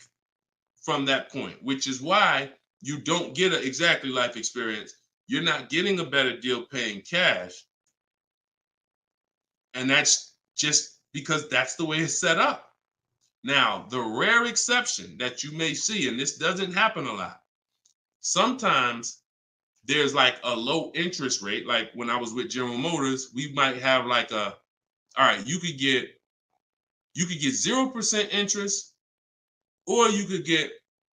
from that point, which is why you don't get an exactly life experience. You're not getting a better deal paying cash. And that's just because that's the way it's set up. Now, the rare exception that you may see, and this doesn't happen a lot, sometimes there's like a low interest rate. Like when I was with General Motors, we might have like all right, you could get 0% interest, or you could get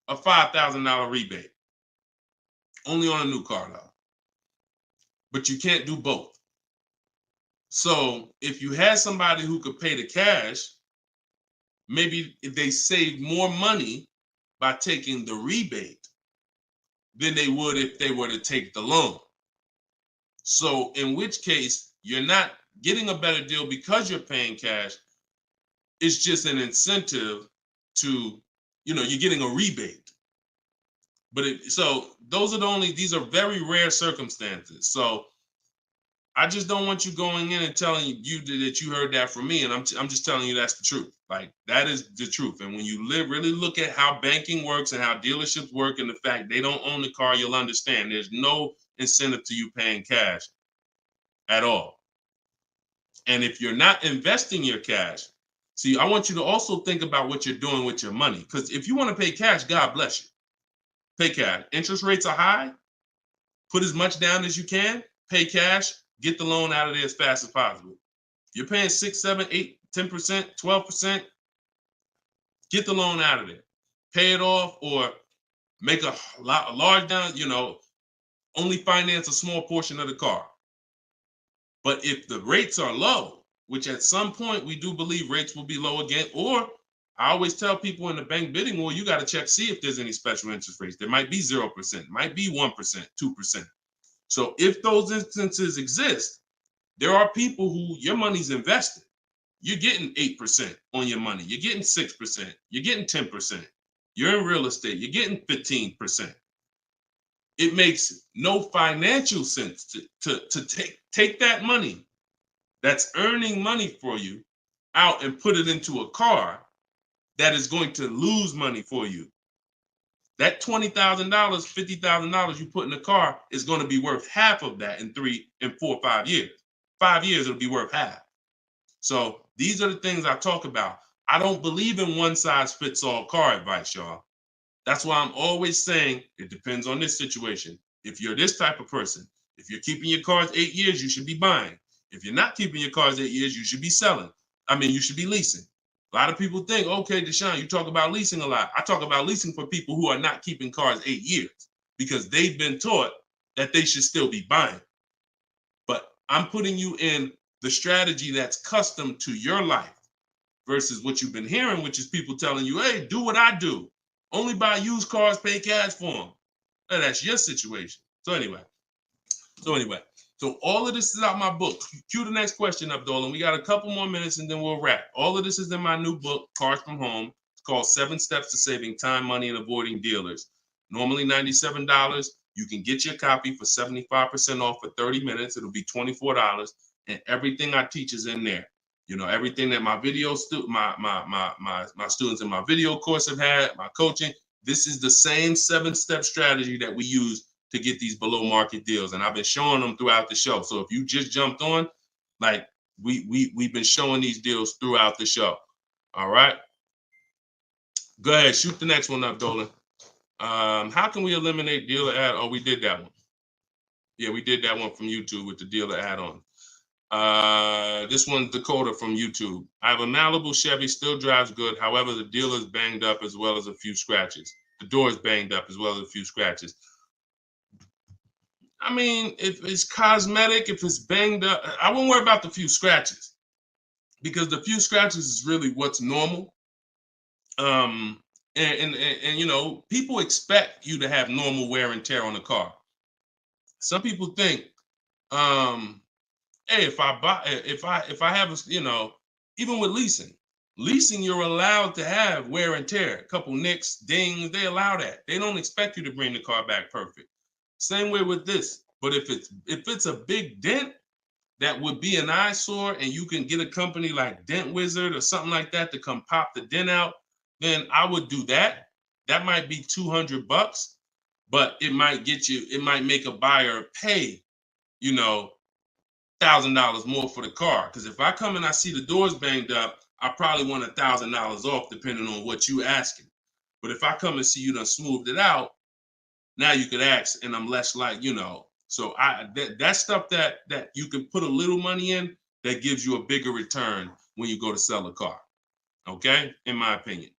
a $5,000 rebate. Only on a new car though. But you can't do both. So if you had somebody who could pay the cash, maybe if they save more money by taking the rebate than they would if they were to take the loan. So in which case, you're not getting a better deal because you're paying cash. It's just an incentive to, you're getting a rebate. But so those are these are very rare circumstances. So I just don't want you going in and telling you that you heard that from me. And I'm just telling you that's the truth. Like, that is the truth. And when you really look at how banking works and how dealerships work and the fact they don't own the car, you'll understand there's no incentive to you paying cash at all. And if you're not investing your cash, see, I want you to also think about what you're doing with your money. Because if you want to pay cash, God bless you. Pay cash. Interest rates are high. Put as much down as you can. Pay cash. Get the loan out of there as fast as possible. You're paying 6, 7, 8, 10%, 12%. Get the loan out of there. Pay it off or make a large down, only finance a small portion of the car. But if the rates are low, which at some point we do believe rates will be low again, or I always tell people in the bank bidding war, you got to see if there's any special interest rates. There might be 0%, might be 1%, 2%. So if those instances exist, there are people who your money's invested. You're getting 8% on your money. You're getting 6%. You're getting 10%. You're in real estate. You're getting 15%. It makes no financial sense to take that money that's earning money for you out and put it into a car that is going to lose money for you. That $20,000, $50,000 you put in the car is going to be worth half of that in 3 and 4, 5 years. 5 years, it'll be worth half. So these are the things I talk about. I don't believe in one size fits all car advice, y'all. That's why I'm always saying it depends on this situation. If you're this type of person, if you're keeping your cars 8 years, you should be buying. If you're not keeping your cars 8 years, you should be selling. You should be leasing. A lot of people think, okay, Deshone, you talk about leasing a lot. I talk about leasing for people who are not keeping cars 8 years because they've been taught that they should still be buying. But I'm putting you in the strategy that's custom to your life versus what you've been hearing, which is people telling you, hey, do what I do. Only buy used cars, pay cash for them. Now, that's your situation. So anyway, so all of this is out my book. Cue the next question up, Dolan. We got a couple more minutes and then we'll wrap. All of this is in my new book, Cars from Home. It's called 7 Steps to Saving Time, Money, and Avoiding Dealers. Normally $97. You can get your copy for 75% off for 30 minutes. It'll be $24. And everything I teach is in there. You know, everything that my video my students in my video course have had, my coaching. This is the same 7-step strategy that we use to get these below market deals. And I've been showing them throughout the show. So if you just jumped on, like we've been showing these deals throughout the show. All right. Go ahead, shoot the next one up, Dolan. How can we eliminate dealer ad? Oh, we did that one. Yeah, we did that one from YouTube with the dealer add-on. This one's Dakota from YouTube. I have a Malibu Chevy, still drives good. However, the dealer is banged up as well as a few scratches. The door is banged up as well as a few scratches. I mean, if it's cosmetic, if it's banged up, I won't worry about the few scratches because the few scratches is really what's normal. And you know, people expect you to have normal wear and tear on the car. Some people think, hey, if I have a, you know, even with leasing, you're allowed to have wear and tear, a couple nicks, dings, they allow that. They don't expect you to bring the car back perfect. Same way with this. But if it's a big dent that would be an eyesore and you can get a company like Dent Wizard or something like that to come pop the dent out, then I would do that. That might be $200, but it might make a buyer pay, you know, $1,000 more for the car. Because if I come and I see the doors banged up, I probably want $1,000 off depending on what you asking. But if I come and see you done smoothed it out, now you could ask, and I'm less like, you know. So that stuff that you can put a little money in that gives you a bigger return when you go to sell a car. Okay, in my opinion.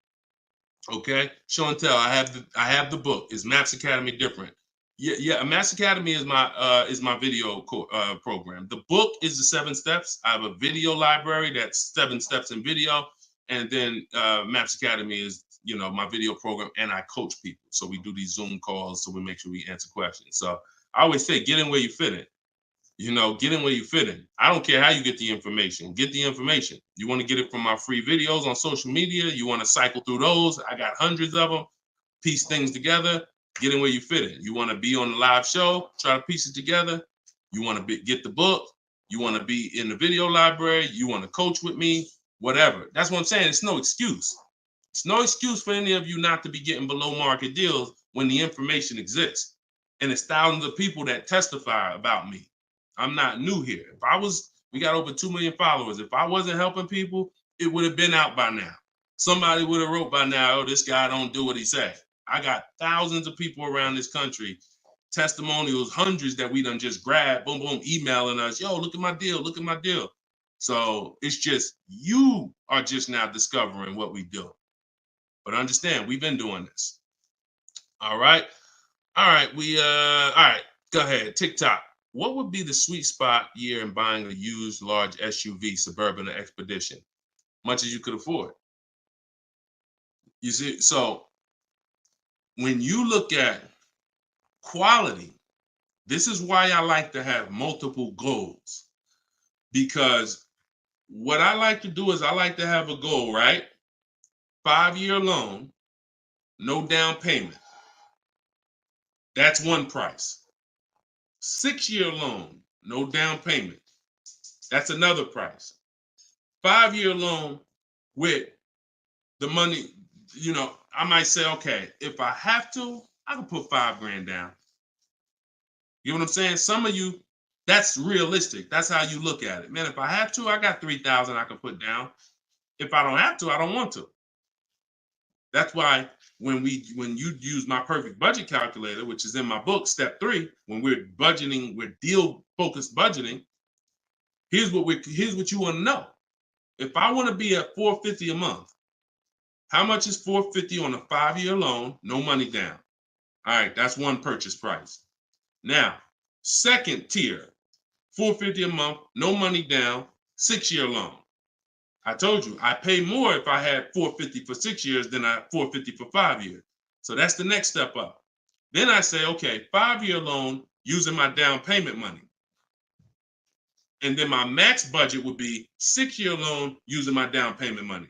Okay, show and tell. I have the book. Is Maps Academy different? Yeah. Maps Academy is my video program. The book is the 7 steps. I have a video library that's 7 steps in video, and then Maps Academy is, you know, my video program, and I coach people. So we do these Zoom calls, so we make sure we answer questions. So I always say, get in where you fit in. You know, get in where you fit in. I don't care how you get the information. Get the information. You want to get it from my free videos on social media. You want to cycle through those. I got hundreds of them. Piece things together. Get in where you fit in. You want to be on the live show. Try to piece it together. You want to get the book. You want to be in the video library. You want to coach with me. Whatever. That's what I'm saying. It's no excuse. It's no excuse for any of you not to be getting below market deals when the information exists. And it's thousands of people that testify about me. I'm not new here. We got over 2 million followers. If I wasn't helping people, it would have been out by now. Somebody would have wrote by now, oh, this guy don't do what he said. I got thousands of people around this country, testimonials, hundreds that we done just grabbed, boom, boom, emailing us, yo, look at my deal, look at my deal. So it's just, you are just now discovering what we do. But understand, we've been doing this. All right. All right. All right. Go ahead. TikTok. What would be the sweet spot year in buying a used large SUV, Suburban or Expedition? Much as you could afford. You see, so when you look at quality, this is why I like to have multiple goals. Because what I like to do is I like to have a goal, right? 5-year loan, no down payment. That's one price. 6-year loan, no down payment. That's another price. 5-year loan with the money, you know, I might say, okay, if I have to, I can put $5,000 down. You know what I'm saying? Some of you, that's realistic. That's how you look at it. Man, if I have to, I got $3,000 I can put down. If I don't have to, I don't want to. That's why when you use my perfect budget calculator, which is in my book, step 3, when we're budgeting, we're deal focused budgeting. Here's what you want to know. If I want to be at $450 a month, how much is $450 on a 5-year loan, no money down? All right, that's one purchase price. Now, second tier, $450 a month, no money down, 6-year loan. I told you I pay more if I had $450 for 6 years than I $450 for 5 years. So that's the next step up. Then I say, okay, 5-year loan using my down payment money. And then my max budget would be 6-year loan using my down payment money.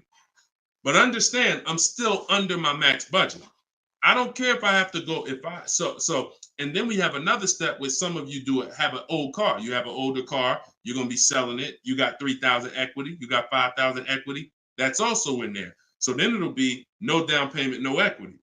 But understand, I'm still under my max budget. I don't care if I have to go, and then we have another step where some of you have an old car. You have an older car, you're going to be selling it. You got 3,000 equity, you got 5,000 equity. That's also in there. So then it'll be no down payment, no equity.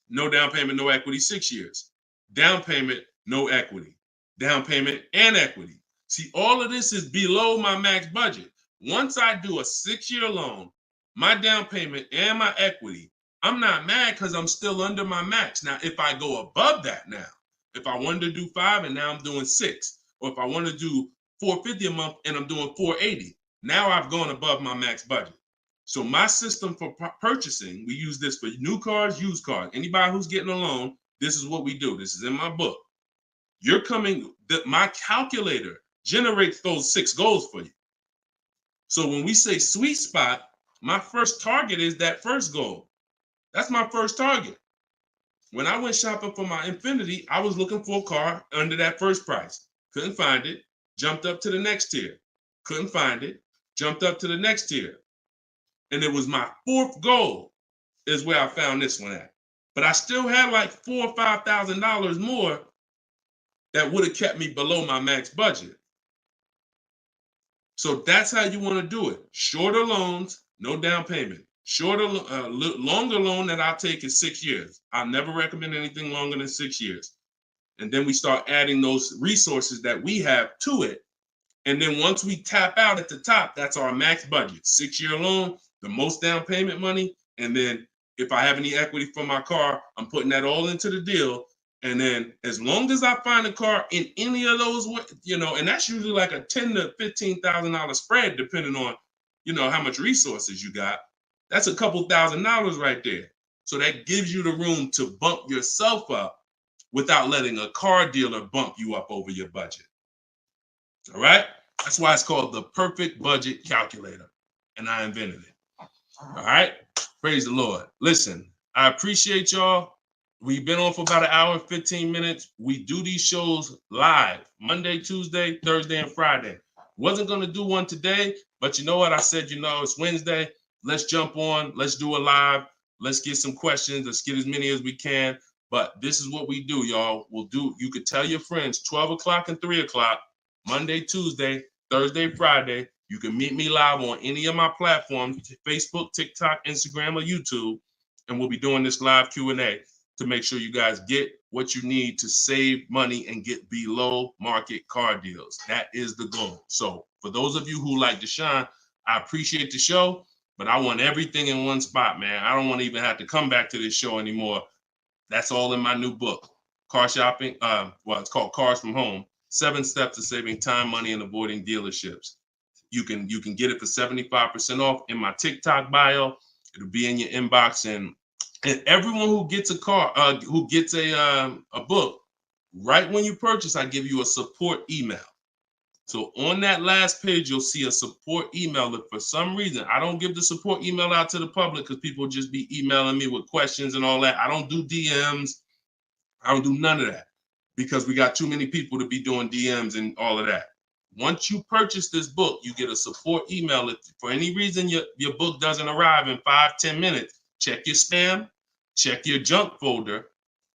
No down payment, no equity, 6 years. Down payment, no equity. Down payment and equity. See, all of this is below my max budget. Once I do a 6-year loan, my down payment and my equity, I'm not mad because I'm still under my max. Now, if I go above that now, if I wanted to do 5 and now I'm doing 6, or if I want to do $450 a month and I'm doing $480, now I've gone above my max budget. So my system for purchasing, we use this for new cars, used cars. Anybody who's getting a loan, this is what we do. This is in my book. My calculator generates those 6 goals for you. So when we say sweet spot, my first target is that first goal. That's my first target. When I went shopping for my Infiniti, I was looking for a car under that first price. Couldn't find it. Jumped up to the next tier. Couldn't find it. Jumped up to the next tier. And it was my 4th goal is where I found this one at. But I still had like $4,000 or $5,000 more that would have kept me below my max budget. So that's how you want to do it. Shorter loans, no down payment. Longer loan that I'll take is 6 years. I'll never recommend anything longer than 6 years. And then we start adding those resources that we have to it. And then once we tap out at the top, that's our max budget. 6-year loan, the most down payment money. And then if I have any equity for my car, I'm putting that all into the deal. And then as long as I find a car in any of those, and that's usually like a $10,000 to $15,000 spread, depending on, how much resources you got. That's a couple $1,000s right there. So that gives you the room to bump yourself up without letting a car dealer bump you up over your budget. All right? That's why it's called the perfect budget calculator. And I invented it. All right? Praise the Lord. Listen, I appreciate y'all. We've been on for about 1 hour and 15 minutes. We do these shows live Monday, Tuesday, Thursday, and Friday. Wasn't going to do one today, but you know what? I said, it's Wednesday. Let's jump on. Let's do a live. Let's get some questions. Let's get as many as we can. But this is what we do, y'all. You could tell your friends 12 o'clock and 3 o'clock, Monday, Tuesday, Thursday, Friday. You can meet me live on any of my platforms, Facebook, TikTok, Instagram, or YouTube. And we'll be doing this live Q&A to make sure you guys get what you need to save money and get below market car deals. That is the goal. So for those of you who like Deshone, I appreciate the show, but I want everything in one spot, man. I don't want to even have to come back to this show anymore. That's all in my new book, Car Shopping. It's called Cars from Home, 7 Steps to Saving Time, Money, and Avoiding Dealerships. You can get it for 75% off in my TikTok bio. It'll be in your inbox, and everyone who gets a car, who gets a book, right when you purchase, I give you a support email. So on that last page, you'll see a support email. If for some reason I don't give the support email out to the public because people just be emailing me with questions and all that, I don't do DMs. I don't do none of that because we got too many people to be doing DMs and all of that. Once you purchase this book, you get a support email. If for any reason your book doesn't arrive in 5-10 minutes, check your spam, check your junk folder.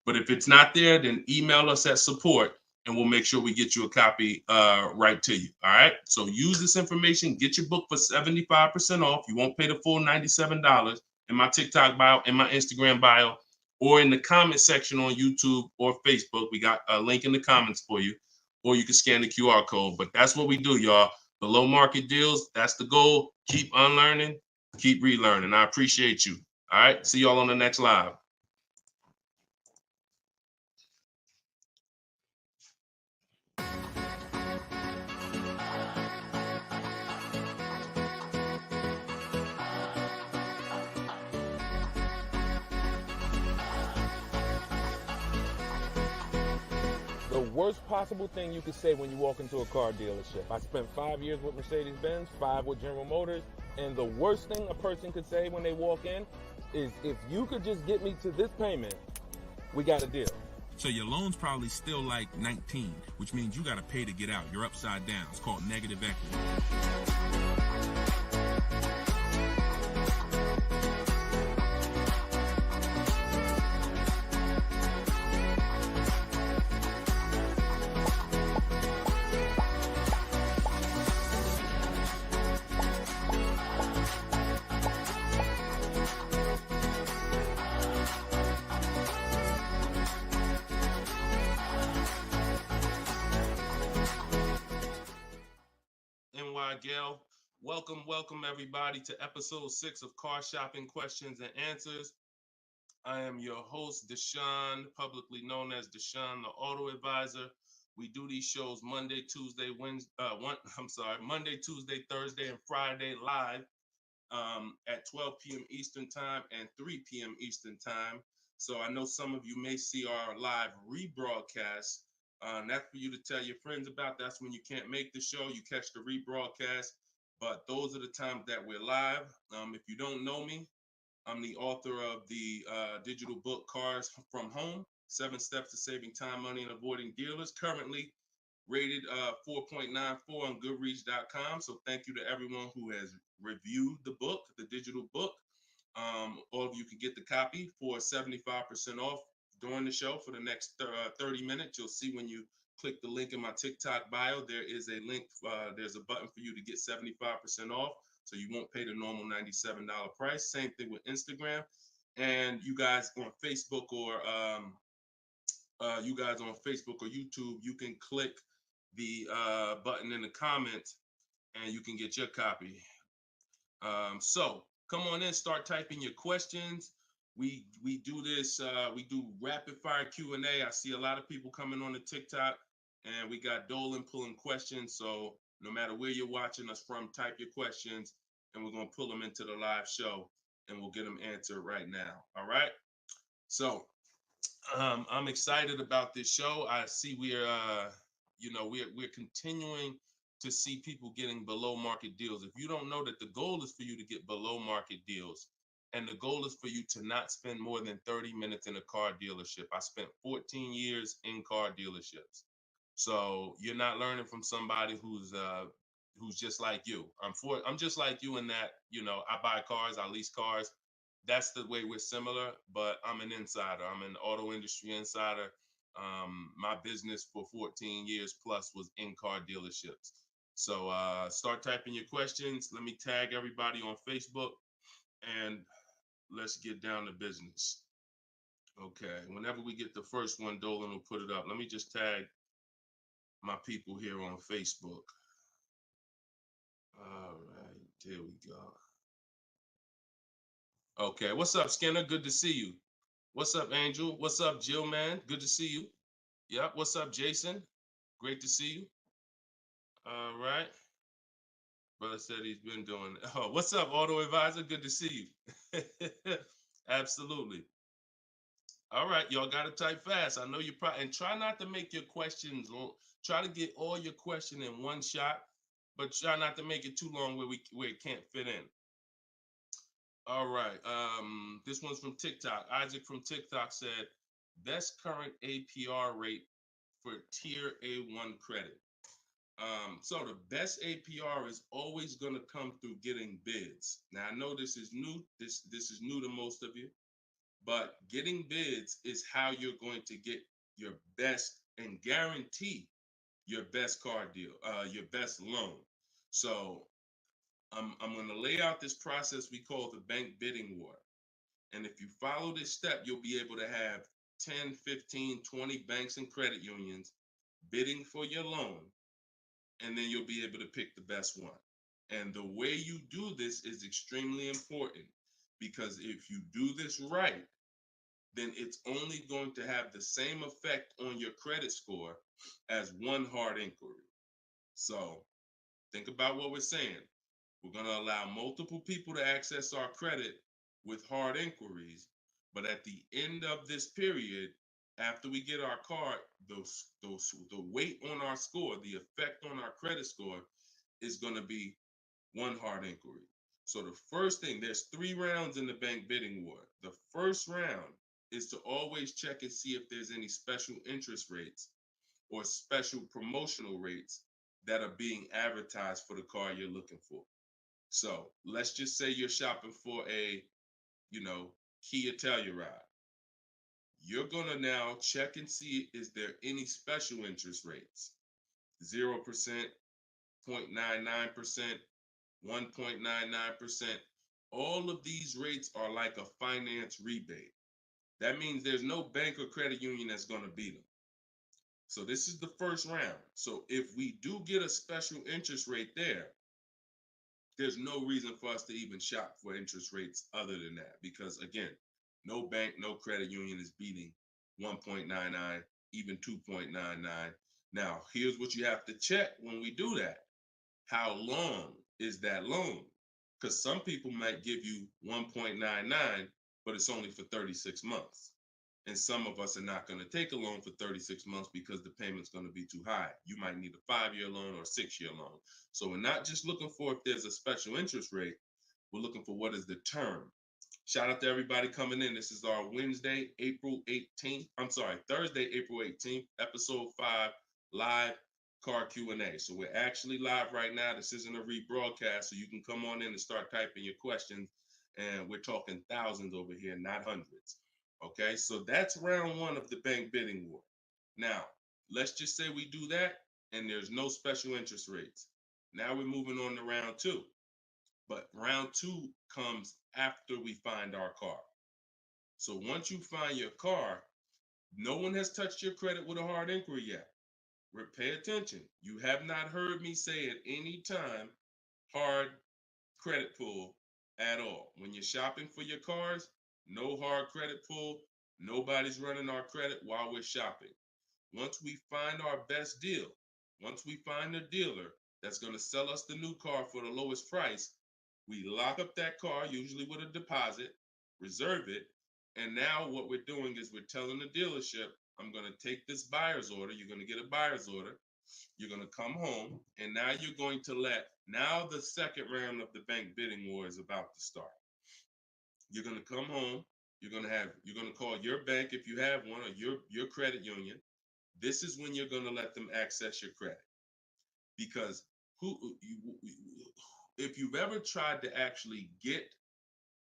But if it's not there, then email us at support and we'll make sure we get you a copy right to you. All right. So use this information, get your book for 75% off. You won't pay the full $97 in my TikTok bio, in my Instagram bio, or in the comment section on YouTube or Facebook. We got a link in the comments for you, or you can scan the QR code. But that's what we do, y'all. Below market deals. That's the goal. Keep unlearning, keep relearning. I appreciate you. All right. See y'all on the next live. The worst possible thing you could say when you walk into a car dealership. I spent 5 years with Mercedes-Benz, 5 with General Motors, and the worst thing a person could say when they walk in is if you could just get me to this payment, we got a deal. So your loan's probably still like 19, which means you got to pay to get out. You're upside down. It's called negative equity. NY Gail, welcome everybody to episode 6 of Car Shopping Questions and Answers. I am your host, Deshone, publicly known as Deshone the Auto Advisor. We do these shows Monday, Tuesday, Monday, Tuesday, Thursday, and Friday live at 12 p.m. Eastern Time and 3 p.m. Eastern Time. So I know some of you may see our live rebroadcast. That's for you to tell your friends about. That's when you can't make the show. You catch the rebroadcast. But those are the times that we're live. If you don't know me, I'm the author of the digital book Cars from Home, 7 Steps to Saving Time, Money, and Avoiding Dealers, currently rated 4.94 on Goodreads.com. So thank you to everyone who has reviewed the book, the digital book. All of you can get the copy for 75% off during the show for the next 30 minutes. You'll see when you click the link in my TikTok bio, there is a link, there's a button for you to get 75% off. So you won't pay the normal $97 price. Same thing with Instagram. And you guys on Facebook or YouTube, you can click the button in the comments and you can get your copy. So come on in, start typing your questions. We do this, we do rapid fire Q&A. I see a lot of people coming on the TikTok, and we got Dolan pulling questions. So no matter where you're watching us from, type your questions and we're going to pull them into the live show and we'll get them answered right now. All right. So I'm excited about this show. I see we're continuing to see people getting below market deals. If you don't know that the goal is for you to get below market deals, and the goal is for you to not spend more than 30 minutes in a car dealership. I spent 14 years in car dealerships. So you're not learning from somebody who's just like you. I'm just like you in that, I buy cars, I lease cars. That's the way we're similar, but I'm an insider. I'm an auto industry insider. My business for 14 years plus was in car dealerships. So start typing your questions. Let me tag everybody on Facebook and let's get down to business. Okay, whenever we get the first one, Dolan will put it up. Let me just tag my people here on Facebook. All right, there we go. Okay, what's up, Skinner? Good to see you. What's up, Angel? What's up, Jill, man? Good to see you. Yep, what's up, Jason? Great to see you. All right. Brother said he's been doing. Oh, what's up, Auto Advisor? Good to see you. Absolutely. All right, y'all got to type fast. I know you probably, and try not to make your questions long. Try to get all your question in one shot, but try not to make it too long where it can't fit in. All right. This one's from TikTok. Isaac from TikTok said, best current APR rate for tier A1 credit. So the best APR is always going to come through getting bids. Now I know this is new. This is new to most of you, but getting bids is how you're going to get your best and guarantee your best car deal, your best loan. So I'm going to lay out this process we call the bank bidding war. And if you follow this step, you'll be able to have 10, 15, 20 banks and credit unions bidding for your loan. And then you'll be able to pick the best one. And the way you do this is extremely important, because if you do this right, then it's only going to have the same effect on your credit score as one hard inquiry. So think about what we're saying. We're going to allow multiple people to access our credit with hard inquiries, but at the end of this period, after we get our card, the weight on our score, the effect on our credit score is going to be one hard inquiry. So the first thing, there's 3 rounds in the bank bidding war. The first round is to always check and see if there's any special interest rates or special promotional rates that are being advertised for the car you're looking for. So let's just say you're shopping for a, Kia Telluride. You're gonna now check and see, is there any special interest rates? 0%, 0.99%, 1.99%. All of these rates are like a finance rebate. That means there's no bank or credit union that's going to beat them. So this is the first round. So if we do get a special interest rate there, there's no reason for us to even shop for interest rates other than that. Because again, no bank, no credit union is beating 1.99, even 2.99. Now, here's what you have to check when we do that. How long is that loan? Because some people might give you 1.99, but it's only for 36 months. And some of us are not going to take a loan for 36 months because the payment's going to be too high. You might need a 5-year loan or a 6-year loan. So we're not just looking for if there's a special interest rate, we're looking for what is the term. Shout out to everybody coming in. This is our Thursday, April 18th, episode 5, live car Q&A. So we're actually live right now. This isn't a rebroadcast, so you can come on in and start typing your questions. And we're talking thousands over here, not hundreds. Okay, so that's round 1 of the bank bidding war. Now, let's just say we do that and there's no special interest rates. Now we're moving on to round 2. But round 2 comes after we find our car. So once you find your car, no one has touched your credit with a hard inquiry yet. Pay attention. You have not heard me say at any time hard credit pull at all. When you're shopping for your cars, no hard credit pull. Nobody's running our credit while we're shopping. Once we find our best deal, once we find a dealer that's going to sell us the new car for the lowest price, we lock up that car, usually with a deposit, reserve it. And now what we're doing is we're telling the dealership, I'm going to take this buyer's order. You're going to get a buyer's order. You're going to come home. And now you're going to now the second round of the bank bidding war is about to start. You're going to come home. You're going to call your bank if you have one, or your credit union. This is when you're going to let them access your credit. Because if you've ever tried to actually get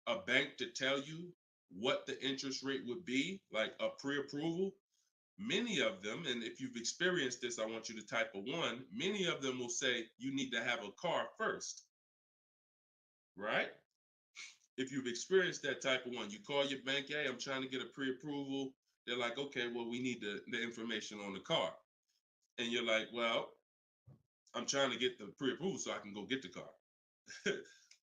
a bank to tell you what the interest rate would be, like a pre-approval, many of them, and if you've experienced this, I want you to type a 1, many of them will say you need to have a car first, right? If you've experienced that type of 1, you call your bank, hey, I'm trying to get a pre-approval. They're like, okay, well, we need the information on the car. And you're like, well, I'm trying to get the pre-approval so I can go get the car.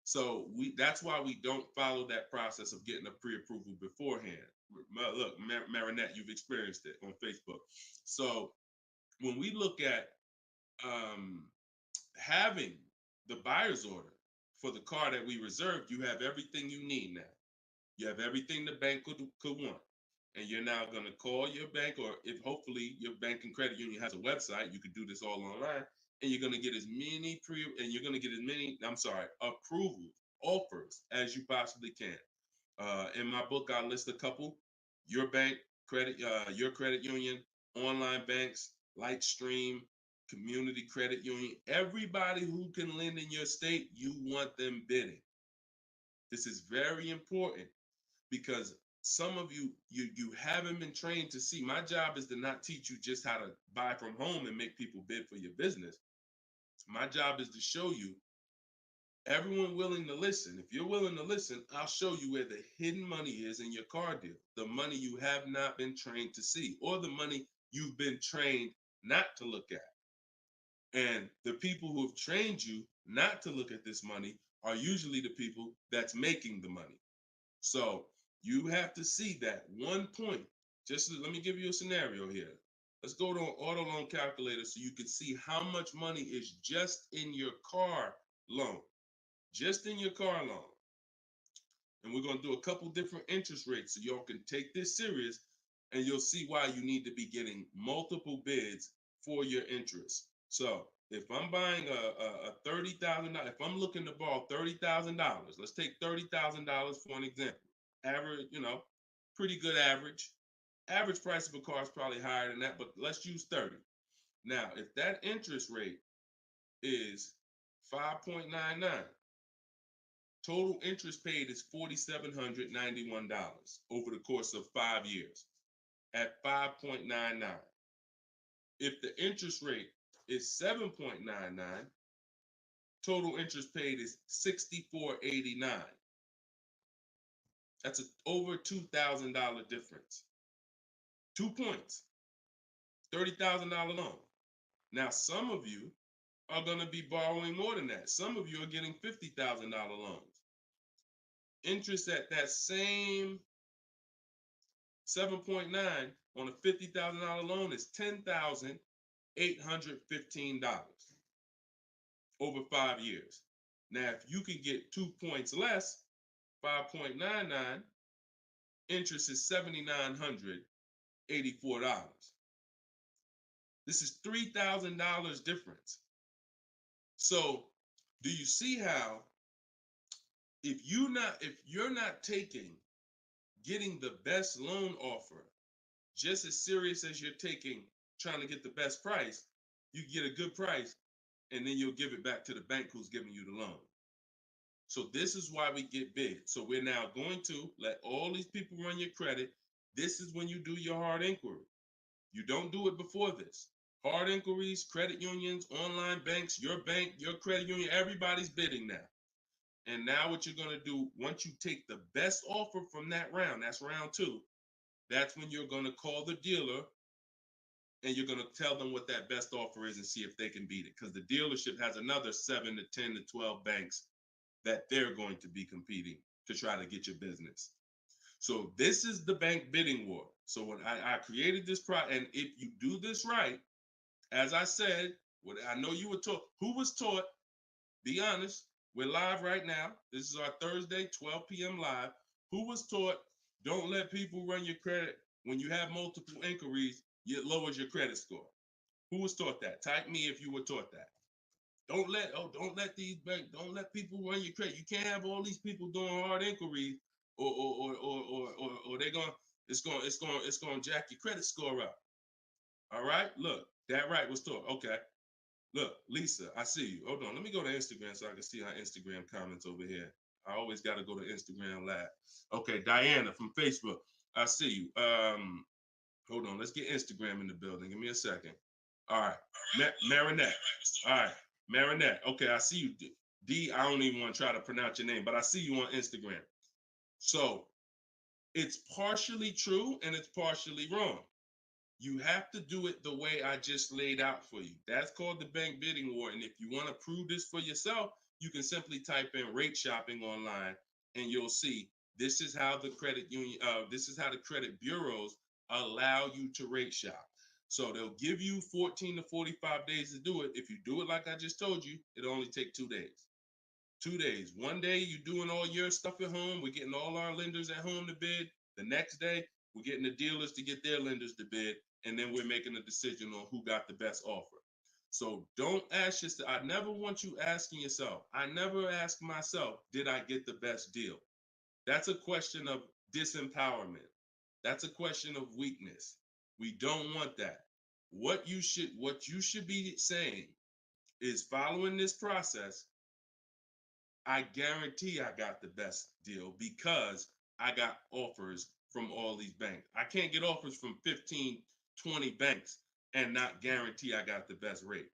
So that's why we don't follow that process of getting a pre-approval beforehand. Look, Marinette, you've experienced it on Facebook. So when we look at having the buyer's order for the car that we reserved, you have everything you need now. You have everything the bank could want. And you're now going to call your bank, or if hopefully your bank and credit union has a website, you could do this all online. And you're going to get as many approvals, offers as you possibly can. In my book, I list a couple: your bank, your credit union, online banks, Lightstream, community credit union, everybody who can lend in your state, you want them bidding. This is very important because some of you haven't been trained to see. My job is to not teach you just how to buy from home and make people bid for your business. My job is to show you everyone willing to listen. If you're willing to listen, I'll show you where the hidden money is in your car deal. The money you have not been trained to see, or the money you've been trained not to look at. And the people who have trained you not to look at this money are usually the people that's making the money. So you have to see that one point. Let me give you a scenario here. Let's go to an auto loan calculator so you can see how much money is just in your car loan. Just in your car loan. And we're going to do a couple different interest rates so y'all can take this serious, and you'll see why you need to be getting multiple bids for your interest. So if I'm buying a $30,000, if I'm looking to borrow $30,000, let's take $30,000 for an example. Average, pretty good average. Average price of a car is probably higher than that, but let's use 30. Now, if that interest rate is 5.99, total interest paid is $4,791 over the course of 5 years at 5.99. If the interest rate is 7.99, total interest paid is $64.89. That's over $2,000 difference. 2 points, $30,000 loan. Now, some of you are going to be borrowing more than that. Some of you are getting $50,000 loans. Interest at that same 7.9 on a $50,000 loan is $10,815 over 5 years. Now, if you can get 2 points less, 5.99, interest is $7,984. This is $3,000 difference. So, do you see how if you're not taking getting the best loan offer just as serious as you're taking trying to get the best price, you get a good price and then you'll give it back to the bank who's giving you the loan. So this is why we get big. So we're now going to let all these people run your credit. This is when you do your hard inquiry. You don't do it before this. Hard inquiries, credit unions, online banks, your bank, your credit union, everybody's bidding now. And now what you're going to do, once you take the best offer from that round, that's round 2, that's when you're going to call the dealer and you're going to tell them what that best offer is and see if they can beat it. Because the dealership has another 7 to 10 to 12 banks that they're going to be competing to try to get your business. So this is the bank bidding war. So when I created this product, and if you do this right, as I said, what I know you were taught, who was taught, be honest, we're live right now. This is our Thursday, 12 p.m. live. Who was taught, don't let people run your credit. When you have multiple inquiries, it lowers your credit score. Who was taught that? Type me if you were taught that. Don't let these banks, don't let people run your credit. You can't have all these people doing hard inquiries, or they're going, it's going to jack your credit score up. All right, look, that right was taught. Okay, look, Lisa, I see you. Hold on, let me go to Instagram so I can see our Instagram comments over here. I always got to go to Instagram Live. Okay, Diana from Facebook, I see you. Hold on, let's get Instagram in the building. Give me a second. All right, Marinette. All right, Marinette. Okay, I see you. D, I don't even want to try to pronounce your name, but I see you on Instagram. So it's partially true and it's partially wrong. You have to do it the way I just laid out for you. That's called the bank bidding war. And if you want to prove this for yourself, you can simply type in rate shopping online and you'll see this is how the credit union, this is how the credit bureaus allow you to rate shop. So they'll give you 14 to 45 days to do it. If you do it like I just told you, it'll only take 2 days. 2 days. One day you're doing all your stuff at home. We're getting all our lenders at home to bid. The next day, we're getting the dealers to get their lenders to bid. And then we're making a decision on who got the best offer. So don't ask yourself. I never want you asking yourself. I never ask myself, did I get the best deal? That's a question of disempowerment. That's a question of weakness. We don't want that. What you should be saying is, following this process, I guarantee I got the best deal because I got offers from all these banks. I can't get offers from 15, 20 banks and not guarantee I got the best rate.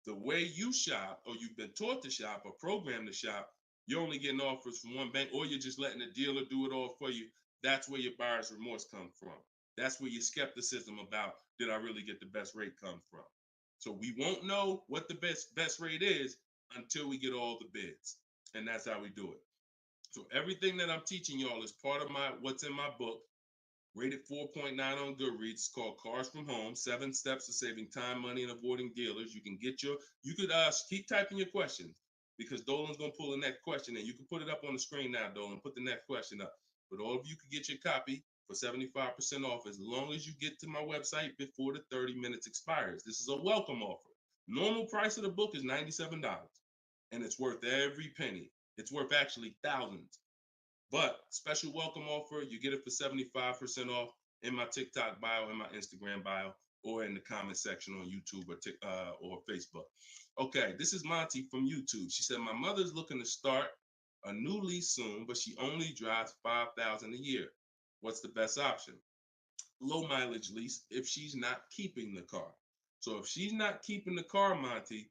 The way you shop, or you've been taught to shop or programmed to shop, you're only getting offers from one bank, or you're just letting the dealer do it all for you. That's where your buyer's remorse comes from. That's where your skepticism about, did I really get the best rate, comes from. So we won't know what the best rate is until we get all the bids. And that's how we do it. So everything that I'm teaching y'all is part of what's in my book, rated 4.9 on Goodreads. It's called Cars from Home, 7 Steps to Saving Time, Money, and Avoiding Dealers. You could keep typing your questions because Dolan's going to pull the next question and you can put it up on the screen now, Dolan. Put the next question up. But all of you can get your copy for 75% off as long as you get to my website before the 30 minutes expires. This is a welcome offer. Normal price of the book is $97, and it's worth every penny. It's worth actually thousands. But special welcome offer, you get it for 75% off in my TikTok bio, in my Instagram bio, or in the comment section on YouTube or Facebook. Okay, this is Monty from YouTube. She said, my mother's looking to start a new lease soon, but she only drives 5,000 a year. What's the best option? Low mileage lease if she's not keeping the car. So if she's not keeping the car, Monty,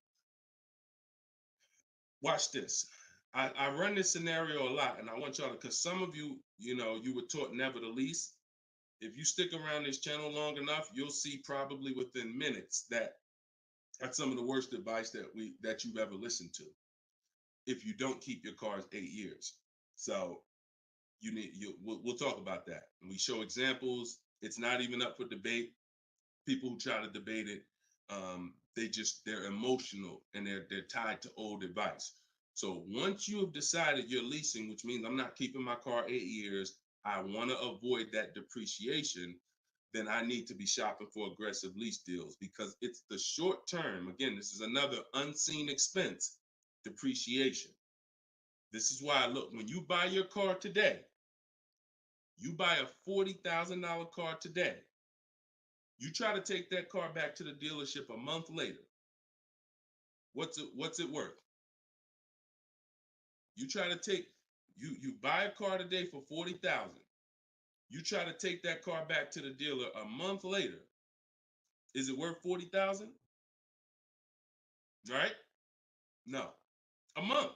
watch this. I run this scenario a lot, and I want y'all to, because some of you, you were taught never to lease. If you stick around this channel long enough, you'll see probably within minutes that that's some of the worst advice that you've ever listened to. If you don't keep your cars 8 years, so we'll talk about that, and we show examples. It's not even up for debate. People who try to debate it, they're emotional and they're tied to old advice. So once you have decided you're leasing, which means I'm not keeping my car 8 years, I want to avoid that depreciation, then I need to be shopping for aggressive lease deals, because it's the short term. Again, this is another unseen expense, depreciation. This is why, look, when you buy your car today, you buy a $40,000 car today, you try to take that car back to the dealership a month later, what's it worth? You buy a car today for 40,000. You try to take that car back to the dealer a month later. Is it worth 40,000? Right? No. A month.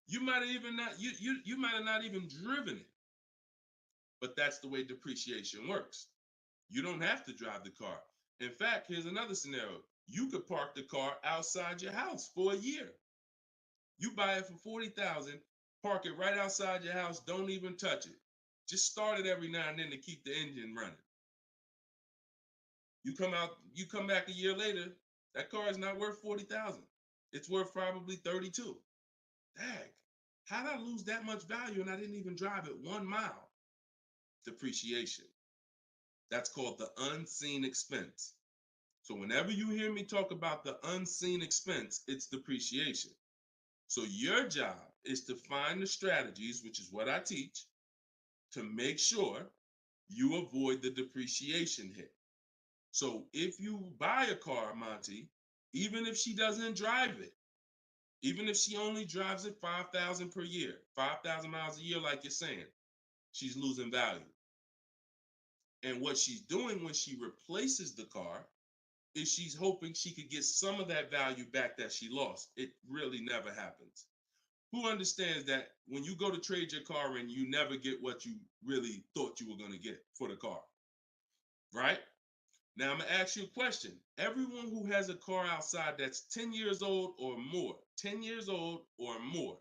You might have even not you might have not even driven it. But that's the way depreciation works. You don't have to drive the car. In fact, here's another scenario. You could park the car outside your house for a year. You buy it for 40,000, park it right outside your house, don't even touch it. Just start it every now and then to keep the engine running. You come back a year later, that car is not worth 40,000. It's worth probably 32. Dang, how did I lose that much value and I didn't even drive it 1 mile? Depreciation. That's called the unseen expense. So whenever you hear me talk about the unseen expense, it's depreciation. So your job is to find the strategies, which is what I teach, to make sure you avoid the depreciation hit. So if you buy a car, Monty, even if she doesn't drive it, even if she only drives it 5,000 per year, 5,000 miles a year, like you're saying, she's losing value. And what she's doing when she replaces the car is she's hoping she could get some of that value back that she lost. It really never happens. Who understands that when you go to trade your car in, you never get what you really thought you were going to get for the car, right? Now I'm going to ask you a question. Everyone who has a car outside that's 10 years old or more, 10 years old or more,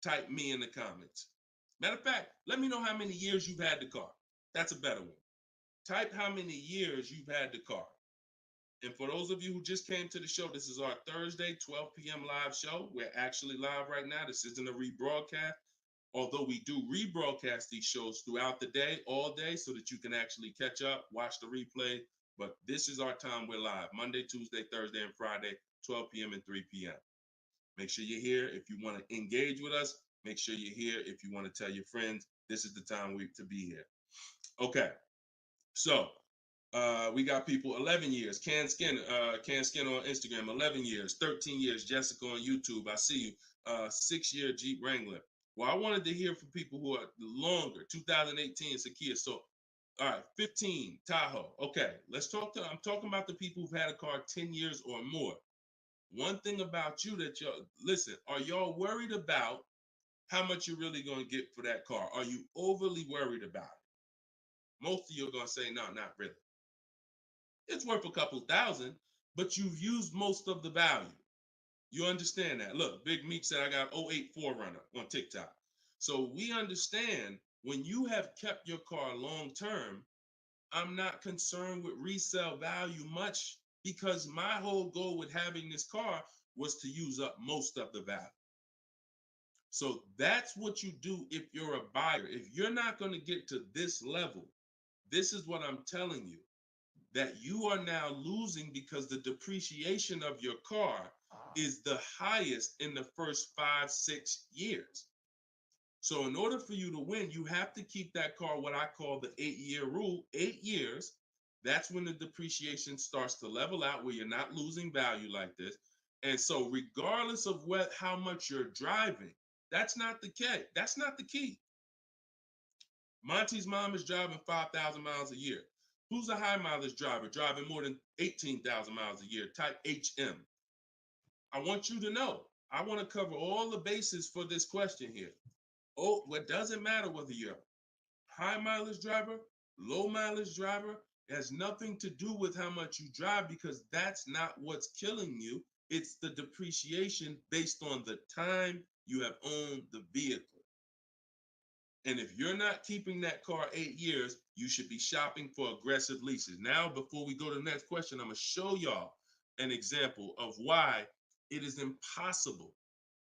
type me in the comments. Matter of fact, let me know how many years you've had the car. That's a better one. Type how many years you've had the car. And for those of you who just came to the show, this is our Thursday, 12 p.m. live show. We're actually live right now. This isn't a rebroadcast, although we do rebroadcast these shows throughout the day, all day, so that you can actually catch up, watch the replay. But this is our time. We're live Monday, Tuesday, Thursday, and Friday, 12 p.m. and 3 p.m. Make sure you're here. If you want to engage with us, make sure you're here. If you want to tell your friends, this is the time to be here. Okay, so we got people 11 years. Can Skin on Instagram, 11 years, 13 years. Jessica on YouTube, I see you. 6-year Jeep Wrangler. Well, I wanted to hear from people who are longer. 2018 Sakia. So, all right, 15 Tahoe. Okay, I'm talking about the people who've had a car 10 years or more. One thing about you that listen, are y'all worried about how much you're really going to get for that car? Are you overly worried about it? Most of you are going to say, no, not really. It's worth a couple thousand, but you've used most of the value. You understand that? Look, Big Meek said I got 08 4Runner on TikTok. So we understand when you have kept your car long term, I'm not concerned with resale value much, because my whole goal with having this car was to use up most of the value. So that's what you do if you're a buyer. If you're not going to get to this level, this is what I'm telling you. that you are now losing because the depreciation of your car is the highest in the first 5-6 years. So in order for you to win, you have to keep that car, what I call the 8-year rule. 8 years, that's when the depreciation starts to level out, where you're not losing value like this. And so regardless of how much you're driving, that's not the key. That's not the key. Monty's mom is driving 5,000 miles a year. Who's a high mileage driver driving more than 18,000 miles a year, type HM? I want you to know, I want to cover all the bases for this question here. Oh, what doesn't matter whether you're a high mileage driver, low mileage driver, it has nothing to do with how much you drive, because that's not what's killing you. It's the depreciation based on the time you have owned the vehicle. And if you're not keeping that car 8 years, you should be shopping for aggressive leases. Now, before we go to the next question, I'm going to show y'all an example of why it is impossible.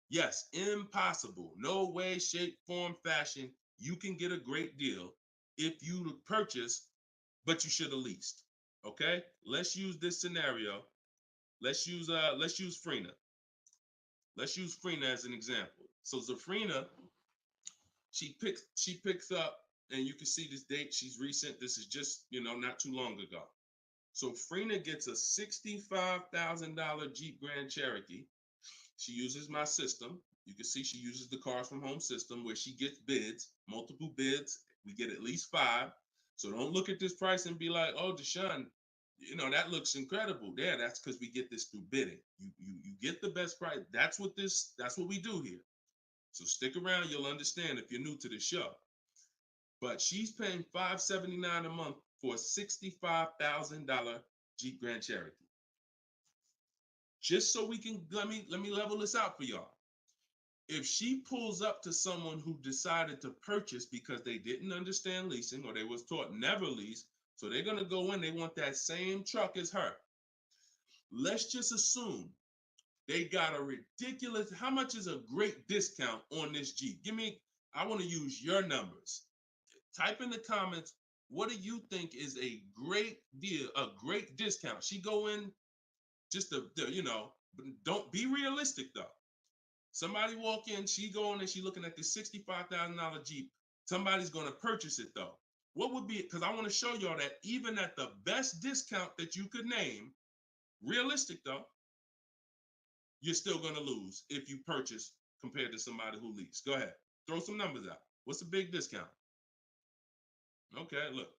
Yes, impossible. No way, shape, form, fashion. You can get a great deal if you purchase, but you should have leased. Okay? Let's use this scenario. Let's use Frina. Let's use Frina as an example. So Zafrina, she picks up, and you can see this date. She's recent. This is just, not too long ago. So Frina gets a $65,000 Jeep Grand Cherokee. She uses my system. You can see she uses the Cars from Home system, where she gets bids, multiple bids. We get at least 5. So don't look at this price and be like, oh, Deshone, that looks incredible. Yeah, that's because we get this through bidding. You get the best price. That's what we do here. So stick around, you'll understand if you're new to the show. But she's paying $579 a month for a $65,000 Jeep Grand Cherokee. Just so we can, let me level this out for y'all. If she pulls up to someone who decided to purchase because they didn't understand leasing, or they was taught never lease, so they're gonna go in, they want that same truck as her. Let's just assume they got a ridiculous, how much is a great discount on this Jeep? I want to use your numbers. Type in the comments, what do you think is a great deal, a great discount? She go in just don't be realistic though. Somebody walk in, she go in and she looking at this $65,000 Jeep. Somebody's going to purchase it though. What would be, because I want to show y'all that even at the best discount that you could name, realistic though, you're still going to lose if you purchase compared to somebody who leased. Go ahead. Throw some numbers out. What's a big discount? Okay, look.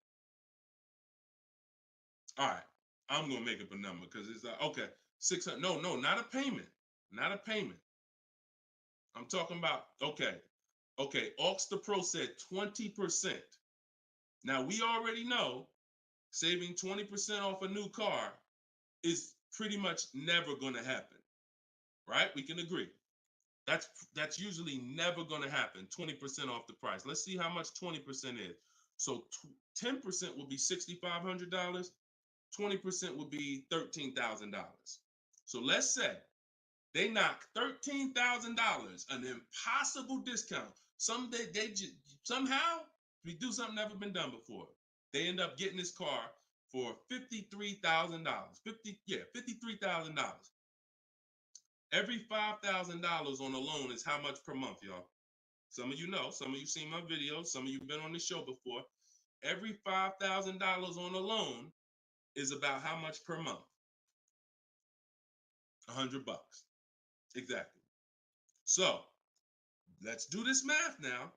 All right. I'm going to make up a number because it's like, okay, 600. No, not a payment. Not a payment. I'm talking about, okay. Aux the Pro said 20%. Now, we already know saving 20% off a new car is pretty much never going to happen, right? We can agree. That's usually never going to happen, 20% off the price. Let's see how much 20% is. So 10% would be $6,500. 20% would be $13,000. So let's say they knock $13,000, an impossible discount. Someday somehow we do something never been done before. They end up getting this car for $53,000. $53,000. Every $5,000 on a loan is how much per month, y'all? Some of you know, some of you seen my videos, some of you been on the show before. Every $5,000 on a loan is about how much per month? $100. Exactly. So let's do this math now.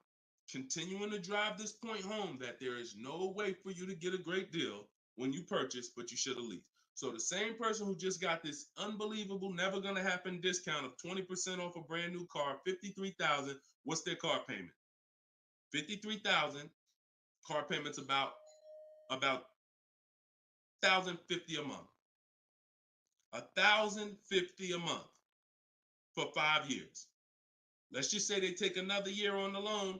Continuing to drive this point home that there is no way for you to get a great deal when you purchase, but you should have leased. So the same person who just got this unbelievable, never going to happen discount of 20% off a brand new car, $53,000, what's their car payment? $53,000. Car payment's about $1,050 a month. $1,050 a month for 5 years. Let's just say they take another year on the loan.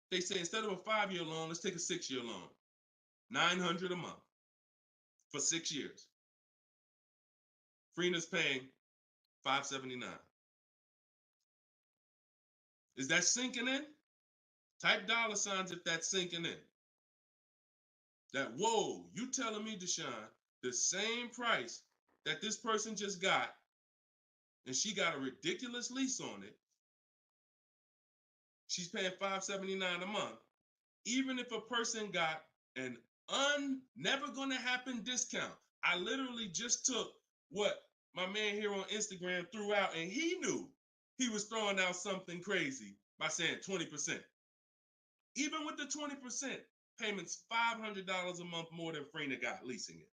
They say instead of a 5-year loan, let's take a 6-year loan. $900 a month for 6 years. Freena's paying $579. Is that sinking in? Type $ if that's sinking in. that, whoa, you telling me, Deshone, the same price that this person just got, and she got a ridiculous lease on it, she's paying $579 a month, even if a person got an never gonna happen discount. I literally just took what my man here on Instagram threw out, and he knew he was throwing out something crazy by saying 20%. Even with the 20%, payments $500 a month more than Freener got leasing it.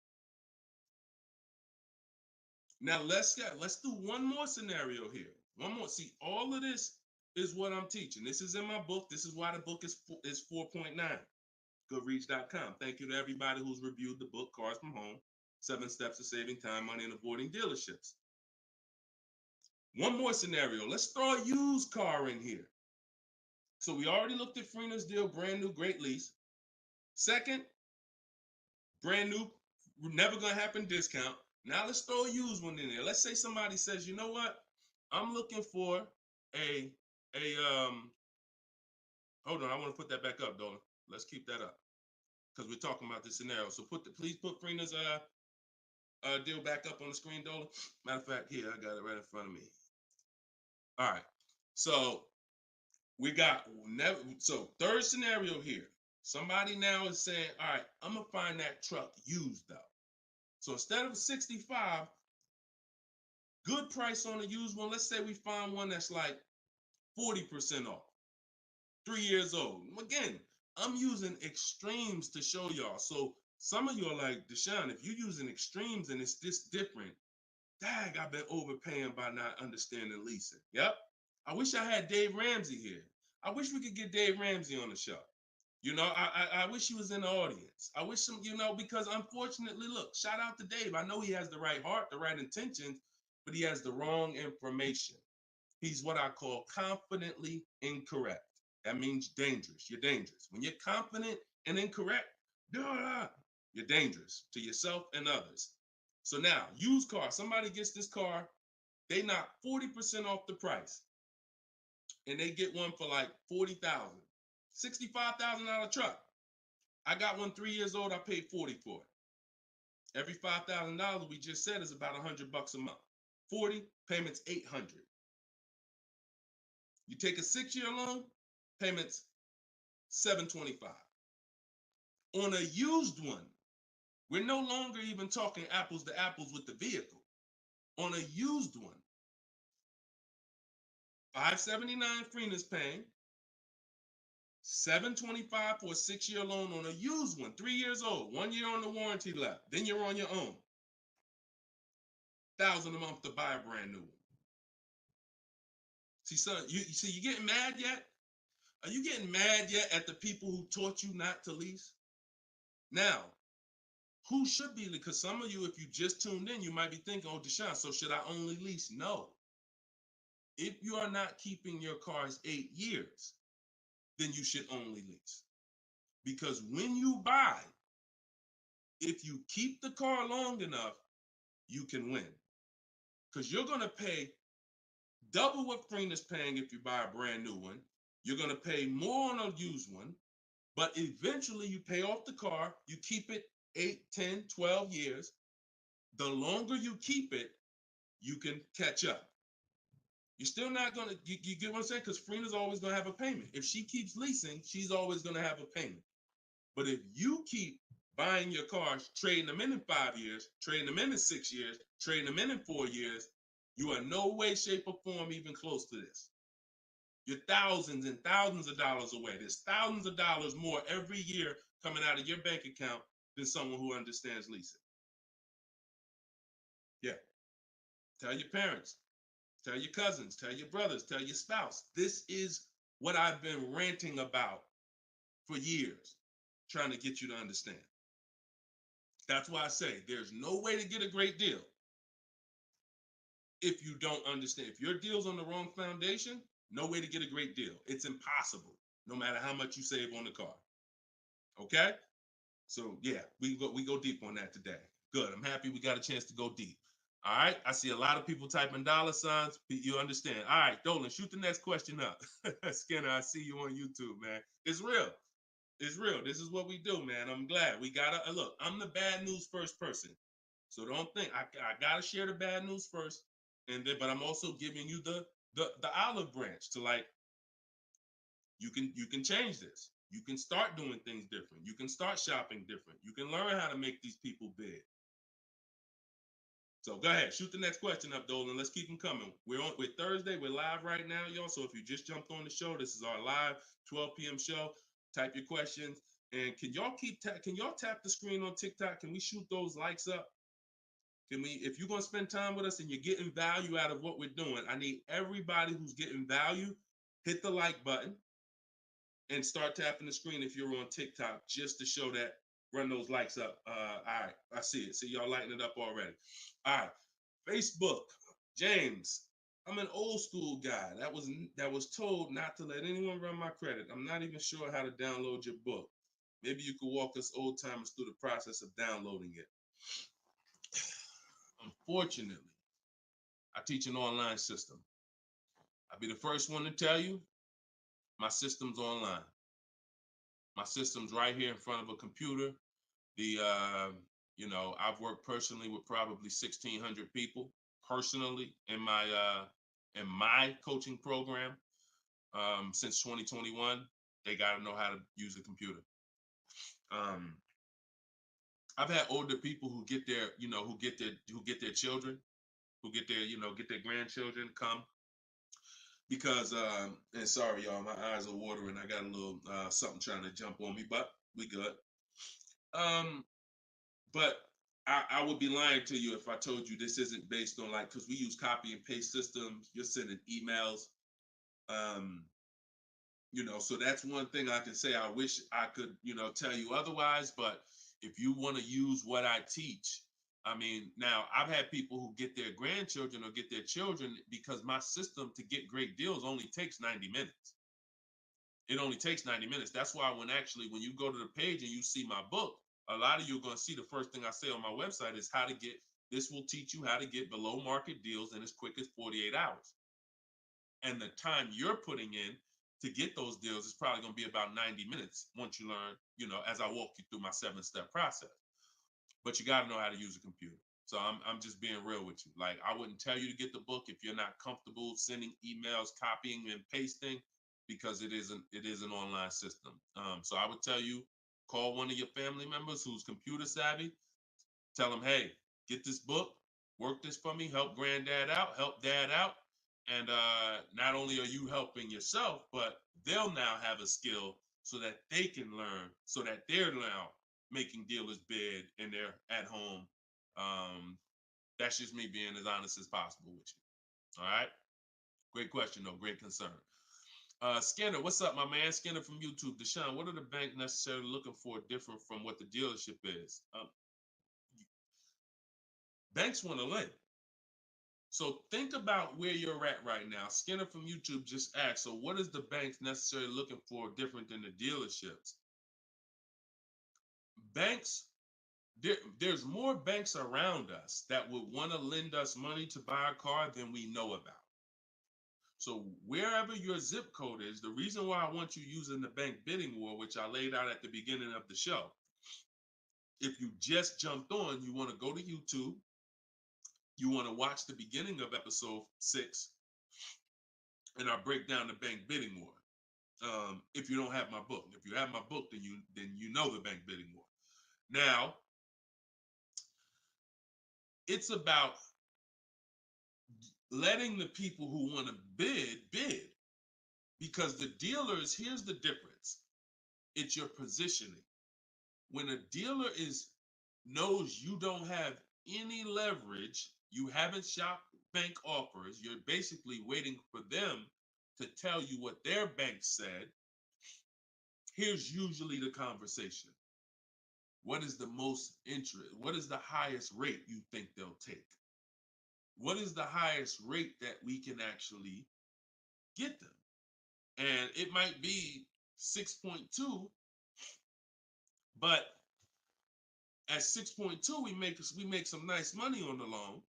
Now let's do one more scenario here. One more. See, all of this is what I'm teaching. This is in my book. This is why the book is 4.9. Goodreads.com. Thank you to everybody who's reviewed the book, Cars from Home, 7 Steps to Saving Time, Money, and Avoiding Dealerships. One more scenario. Let's throw a used car in here. So we already looked at Freener's deal, brand new, great lease. Second, brand new, never gonna happen discount. Now let's throw a used one in there. Let's say somebody says, you know what? I'm looking for hold on, I want to put that back up, Dolan. Let's keep that up, because we're talking about this scenario. So please put Freener's deal back up on the screen, Dolan. Matter of fact, here, I got it right in front of me. All right. So we got third scenario here. Somebody now is saying, all right, I'm gonna find that truck used though. So instead of 65, good price on a used one. Let's say we find one that's like 40% off, 3 years old. Again, I'm using extremes to show y'all. So some of you are like, Deshone, if you're using extremes and it's this different, dang, I've been overpaying by not understanding leasing. Yep. I wish I had Dave Ramsey here. I wish we could get Dave Ramsey on the show. You know, I wish he was in the audience. I wish him, you know, because unfortunately, look, shout out to Dave. I know he has the right heart, the right intentions, but he has the wrong information. He's what I call confidently incorrect. That means dangerous. You're dangerous. When you're confident and incorrect, you're dangerous to yourself and others. So now, used car, somebody gets this car, they knock 40% off the price, and they get one for like $40,000, $65,000 truck. I got one 3 years old. I paid $40 for it. Every $5,000 we just said is about $100 a month. 40 payments, $800. You take a 6-year loan, payments $725. On a used one, we're no longer even talking apples to apples with the vehicle. On a used one, $579 Freener's paying, $725 for a 6-year loan on a used one, 3 years old, 1 year on the warranty left. Then you're on your own. $1,000 a month to buy a brand new one. See, son, you getting mad yet? Are you getting mad yet at the people who taught you not to lease? Now, who should be? Because some of you, if you just tuned in, you might be thinking, oh, Deshone, so should I only lease? No. If you are not keeping your cars 8 years, then you should only lease. Because when you buy, if you keep the car long enough, you can win. Because you're going to pay double what Freener's paying if you buy a brand new one. You're going to pay more on a used one, but eventually you pay off the car, you keep it 8, 10, 12 years. The longer you keep it, you can catch up. You're still not going to, you get what I'm saying? Because Freener's always going to have a payment. If she keeps leasing, she's always going to have a payment. But if you keep buying your cars, trading them in 5 years, trading them in 6 years, trading them in 4 years, you are no way, shape, or form even close to this. You're thousands and thousands of dollars away. There's thousands of dollars more every year coming out of your bank account than someone who understands leasing. Yeah. Tell your parents, tell your cousins, tell your brothers, tell your spouse. This is what I've been ranting about for years, trying to get you to understand. That's why I say there's no way to get a great deal if you don't understand. If your deal's on the wrong foundation, no way to get a great deal. It's impossible, no matter how much you save on the car. Okay? So yeah, we go deep on that today. Good. I'm happy we got a chance to go deep. All right. I see a lot of people typing $signs. You understand. All right, Dolan, shoot the next question up. Skinner, I see you on YouTube, man. It's real. It's real. This is what we do, man. I'm glad we gotta look. I'm the bad news first person, so don't think I gotta share the bad news first, and then but I'm also giving you the olive branch to like you can change this. You can start doing things different. You can start shopping different. You can learn how to make these people big. So go ahead, shoot the next question up, Dolan. Let's keep them coming. We're Thursday. We're live right now, y'all. So if you just jumped on the show, this is our live 12 p.m. show. Type your questions, and can y'all tap the screen on TikTok? Can we shoot those likes up? Can we? If you're gonna spend time with us and you're getting value out of what we're doing, I need everybody who's getting value hit the like button and start tapping the screen if you're on TikTok, just to show that. Run those likes up. All right, I see it. See y'all lighting it up already. All right, Facebook, James. I'm an old school guy that was told not to let anyone run my credit. I'm not even sure how to download your book. Maybe you could walk us old timers through the process of downloading it. Unfortunately, I teach an online system. I'll be the first one to tell you my system's online. My system's right here in front of a computer. I've worked personally with probably 1,600 people personally in my coaching program since 2021. They got to know how to use a computer. I've had older people who get their children, who get their grandchildren come because and sorry y'all, my eyes are watering. I got a little something trying to jump on me, but we good. But I would be lying to you if I told you this isn't based on because we use copy and paste systems. You're sending emails. So that's one thing I can say. I wish I could, tell you otherwise, but if you want to use what I teach, I mean, now I've had people who get their grandchildren or get their children because my system to get great deals only takes 90 minutes. It only takes 90 minutes. That's why when you go to the page and you see my book, a lot of you are going to see the first thing I say on my website is this will teach you how to get below market deals in as quick as 48 hours. And the time you're putting in to get those deals is probably going to be about 90 minutes once you learn, as I walk you through my 7-step process. But you got to know how to use a computer. So I'm just being real with you. Like, I wouldn't tell you to get the book if you're not comfortable sending emails, copying and pasting, because it is an online system. So I would tell you, call one of your family members who's computer savvy. Tell them, hey, get this book, work this for me, help granddad out, help dad out. And not only are you helping yourself, but they'll now have a skill so that they can learn, so that they're now making dealers bid and they're at home. That's just me being as honest as possible with you. All right. Great question, though. Great concern. Skinner, what's up, my man? Skinner from YouTube. Deshone, what are the bank necessarily looking for different from what the dealership is? Banks want to lend. So think about where you're at right now. Skinner from YouTube just asked, so what is the banks necessarily looking for different than the dealerships? Banks, there's more banks around us that would want to lend us money to buy a car than we know about. So wherever your zip code is, the reason why I want you using the bank bidding war, which I laid out at the beginning of the show, if you just jumped on, you want to go to YouTube, you want to watch the beginning of episode 6, and I break down the bank bidding war. If you don't have my book, if you have my book, then you know the bank bidding war. Now, it's about letting the people who want to bid, because the dealers, here's the difference. It's your positioning. When a dealer knows you don't have any leverage, you haven't shopped bank offers, you're basically waiting for them to tell you what their bank said. Here's usually the conversation. What is the most interest? What is the highest rate you think they'll take? What is the highest rate that we can actually get them? And it might be 6.2, but at 6.2, we make some nice money on the loan.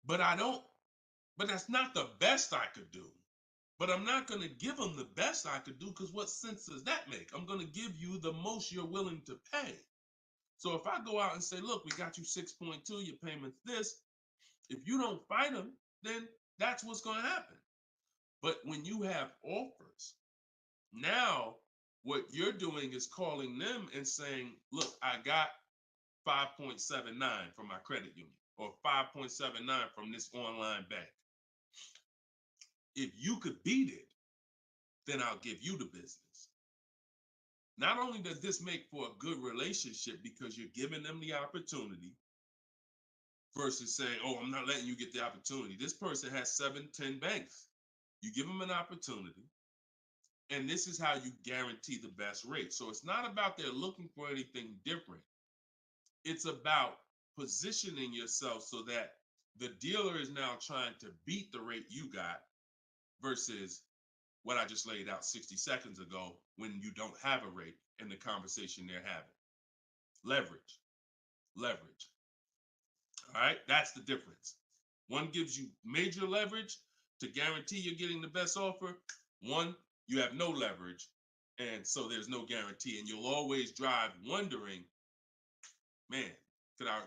But that's not the best I could do. But I'm not going to give them the best I could do, because what sense does that make? I'm going to give you the most you're willing to pay. So if I go out and say, look, we got you 6.2, your payment's this. If you don't fight them, then that's what's going to happen. But when you have offers, now what you're doing is calling them and saying, look, I got 5.79 from my credit union, or 5.79 from this online bank. If you could beat it, then I'll give you the business. Not only does this make for a good relationship because you're giving them the opportunity versus saying, oh, I'm not letting you get the opportunity. This person has 7, 10 banks. You give them an opportunity, and this is how you guarantee the best rate. So it's not about they're looking for anything different. It's about positioning yourself so that the dealer is now trying to beat the rate you got versus what I just laid out 60 seconds ago when you don't have a rate in the conversation they're having. Leverage. All right, that's the difference. One gives you major leverage to guarantee you're getting the best offer. One, you have no leverage, and so there's no guarantee. And you'll always drive wondering, man, could I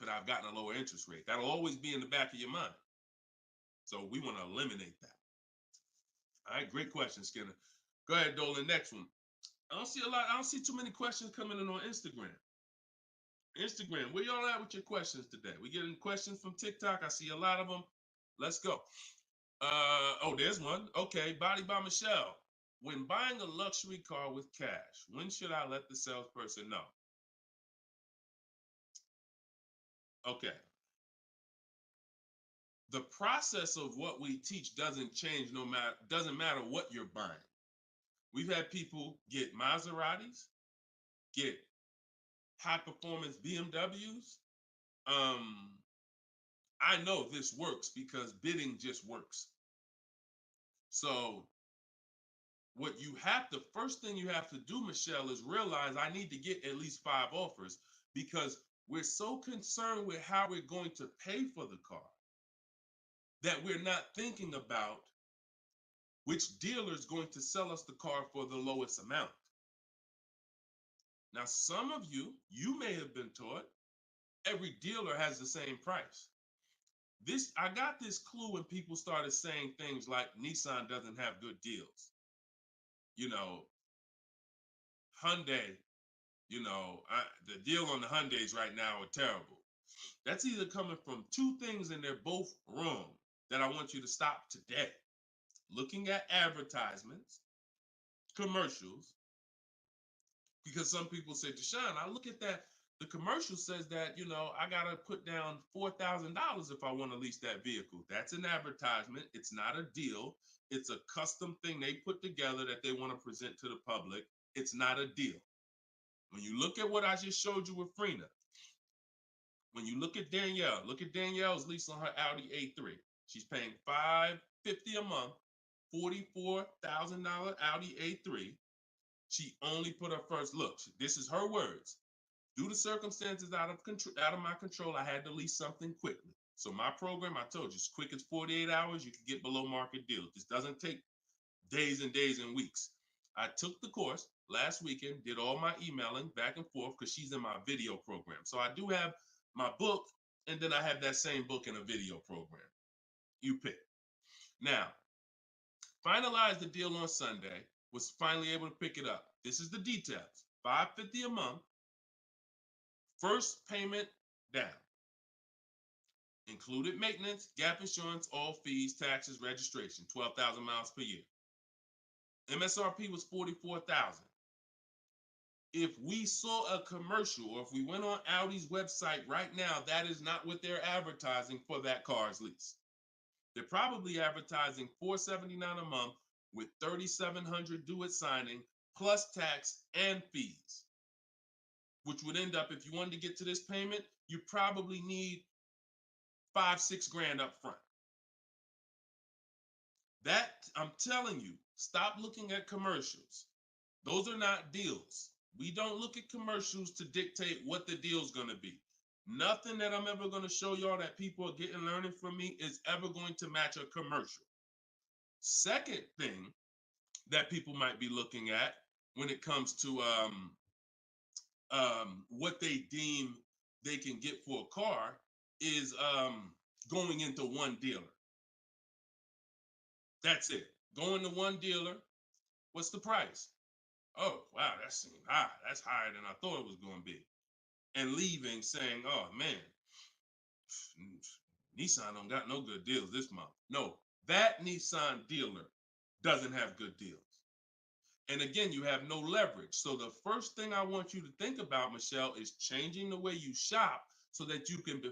have gotten a lower interest rate? That'll always be in the back of your mind. So we want to eliminate that. All right, great question, Skinner. Go ahead, Dolan. Next one. I don't see too many questions coming in on Instagram. Where y'all at with your questions today? We getting questions from TikTok. I see a lot of them. Let's go. Oh, there's one. Okay, Body by Michelle. When buying a luxury car with cash, when should I let the salesperson know? Okay. The process of what we teach doesn't change doesn't matter what you're buying. We've had people get Maseratis, get high performance BMWs. I know this works because bidding just works. So first thing you have to do, Michelle, is realize I need to get at least 5 offers, because we're so concerned with how we're going to pay for the car that we're not thinking about which dealer is going to sell us the car for the lowest amount. Now, some of you may have been taught every dealer has the same price. I got this clue when people started saying things like Nissan doesn't have good deals. Hyundai, the deal on the Hyundais right now are terrible. That's either coming from 2 things, and they're both wrong, that I want you to stop today. Looking at advertisements, commercials, because some people say, Deshone, I look at that, the commercial says that, I got to put down $4,000 if I want to lease that vehicle. That's an advertisement. It's not a deal. It's a custom thing they put together that they want to present to the public. It's not a deal. When you look at what I just showed you with Frina, when you look at Danielle's lease on her Audi A3. She's paying $550 a month, $44,000 Audi A3. She only put her first look. This is her words. Due to circumstances out of my control, I had to lease something quickly. So my program, I told you, as quick as 48 hours, you can get below market deals. This doesn't take days and days and weeks. I took the course last weekend, did all my emailing back and forth because she's in my video program. So I do have my book, and then I have that same book in a video program. You pick. Now, finalized the deal on Sunday, was finally able to pick it up. This is the details. $550 a month, first payment down. Included maintenance, gap insurance, all fees, taxes, registration, 12,000 miles per year. MSRP was $44,000. If we saw a commercial, or if we went on Audi's website right now, that is not what they're advertising for that car's lease. They're probably advertising $479 a month with $3,700 due at signing, plus tax and fees, which would end up, if you wanted to get to this payment, you probably need $5-6 grand up front. That, I'm telling you, stop looking at commercials. Those are not deals. We don't look at commercials to dictate what the deal's going to be. Nothing that I'm ever going to show y'all that people are getting learning from me is ever going to match a commercial. Second thing that people might be looking at when it comes to what they deem they can get for a car is going into one dealer. That's it. Going to one dealer. What's the price? Oh, wow, that seems high. That's higher than I thought it was going to be. And leaving saying, oh, man, Nissan don't got no good deals this month. No, that Nissan dealer doesn't have good deals. And again, you have no leverage. So the first thing I want you to think about, Michelle, is changing the way you shop so that you can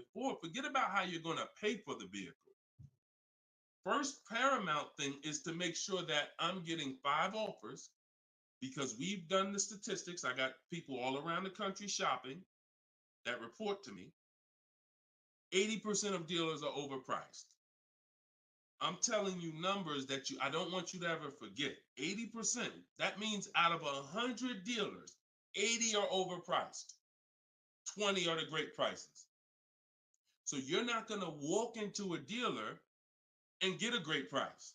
forget about how you're going to pay for the vehicle. First paramount thing is to make sure that I'm getting 5 offers, because we've done the statistics. I got people all around the country shopping that report to me. 80% of dealers are overpriced. I'm telling you numbers that I don't want you to ever forget. 80%. That means out of 100 dealers, 80 are overpriced. 20 are the great prices. So you're not going to walk into a dealer and get a great price,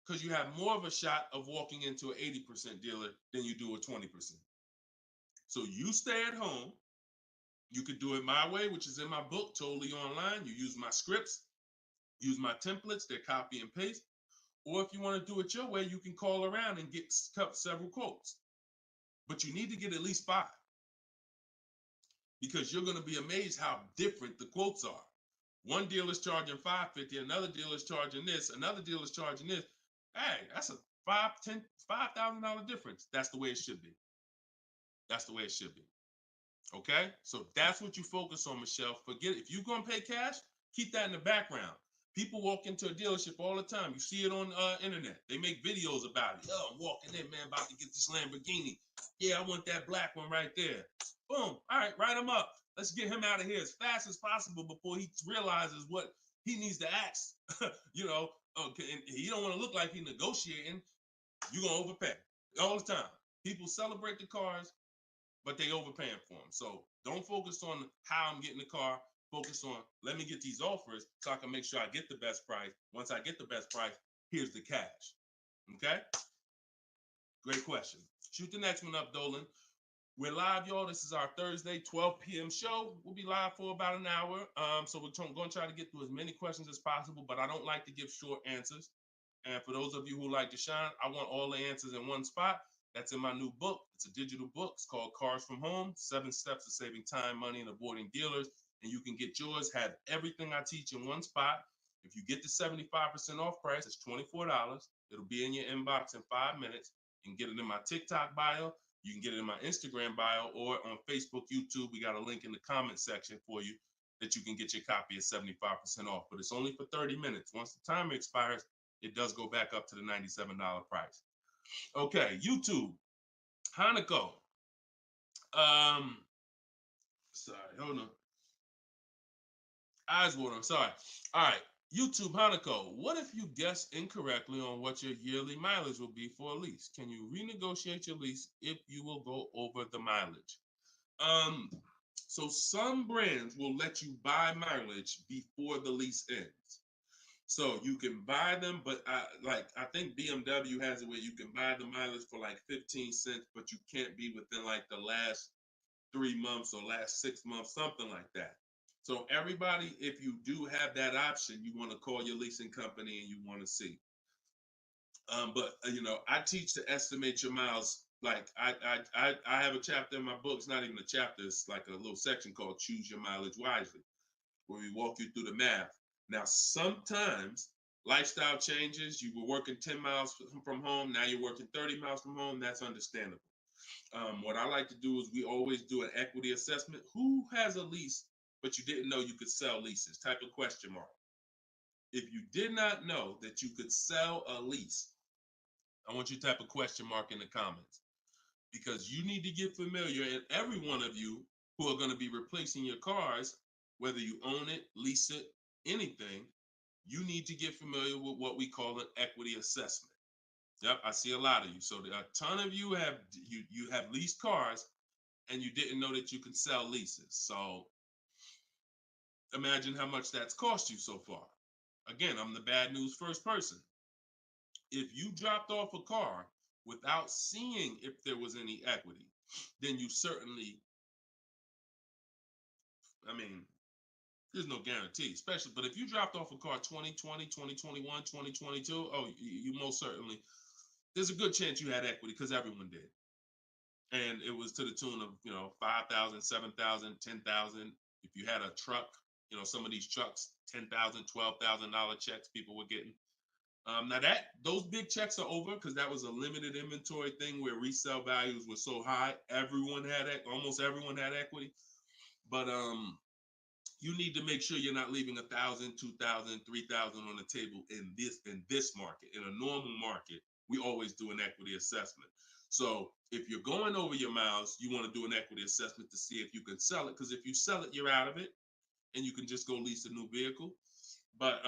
because you have more of a shot of walking into an 80% dealer than you do a 20%. So you stay at home. You could do it my way, which is in my book, totally online. You use my scripts, use my templates, they're copy and paste. Or if you want to do it your way, you can call around and get several quotes. But you need to get at least 5, because you're going to be amazed how different the quotes are. One dealer's charging $550, another dealer's charging this, another dealer's charging this. Hey, that's a $5,000 difference. That's the way it should be. That's the way it should be. Okay? So that's what you focus on, Michelle. Forget it. If you're going to pay cash, keep that in the background. People walk into a dealership all the time. You see it on internet. They make videos about it. Oh, I'm walking in, man, about to get this Lamborghini. Yeah, I want that black one right there. Boom. All right, write him up. Let's get him out of here as fast as possible before he realizes what he needs to ask. Okay, and he don't want to look like he's negotiating. You're going to overpay all the time. People celebrate the cars, but they overpaying for them. So don't focus on how I'm getting the car. Focus on, let me get these offers so I can make sure I get the best price. Once I get the best price, here's the cash. Okay? Great question. Shoot the next one up, Dolan. We're live, y'all. This is our Thursday, 12 p.m. show. We'll be live for about an hour. So we're going to try to get through as many questions as possible, but I don't like to give short answers. And for those of you who like Deshone, I want all the answers in one spot. That's in my new book. It's a digital book. It's called Cars from Home, 7 Steps to Saving Time, Money, and Avoiding Dealers. And you can get yours, have everything I teach in one spot. If you get the 75% off price, it's $24. It'll be in your inbox in 5 minutes. You can get it in my TikTok bio. You can get it in my Instagram bio, or on Facebook, YouTube. We got a link in the comment section for you that you can get your copy at 75% off. But it's only for 30 minutes. Once the timer expires, it does go back up to the $97 price. Okay, YouTube, Hanako. Sorry, hold on. Eyes water, sorry. All right, YouTube, Hanako. What if you guess incorrectly on what your yearly mileage will be for a lease? Can you renegotiate your lease if you will go over the mileage? So some brands will let you buy mileage before the lease ends. So you can buy them, but I think BMW has it where you can buy the mileage for like 15 cents, but you can't be within like the last 3 months or last 6 months, something like that. So everybody, if you do have that option, you want to call your leasing company and you want to see. But I teach to estimate your miles. Like I have a chapter in my book. It's not even a chapter. It's like a little section called Choose Your Mileage Wisely, where we walk you through the math. Now, sometimes lifestyle changes. You were working 10 miles from home. Now you're working 30 miles from home. That's understandable. What I like to do is we always do an equity assessment. Who has a lease, but you didn't know you could sell leases? Type of question mark. If you did not know that you could sell a lease, I want you to type a question mark in the comments, because you need to get familiar, and every one of you who are going to be replacing your cars, whether you own it, lease it, anything, you need to get familiar with what we call an equity assessment. Yep, I see a lot of you. So a ton of you have leased cars and you didn't know that you can sell leases. So imagine how much that's cost you so far. Again, I'm the bad news first person. If you dropped off a car without seeing if there was any equity, then you certainly, I mean, there's no guarantee, especially, but if you dropped off a car 2020, 2021, 2022, oh, you most certainly, there's a good chance you had equity because everyone did. And it was to the tune of, 5,000, 7,000, 10,000. If you had a truck, some of these trucks, $10,000, $12,000 checks people were getting. Now that those big checks are over because that was a limited inventory thing where resale values were so high, almost everyone had equity. But you need to make sure you're not leaving 1,000, 2,000, 3,000 on the table in this market. In a normal market, we always do an equity assessment. So if you're going over your miles, you want to do an equity assessment to see if you can sell it. Because if you sell it, you're out of it, and you can just go lease a new vehicle. But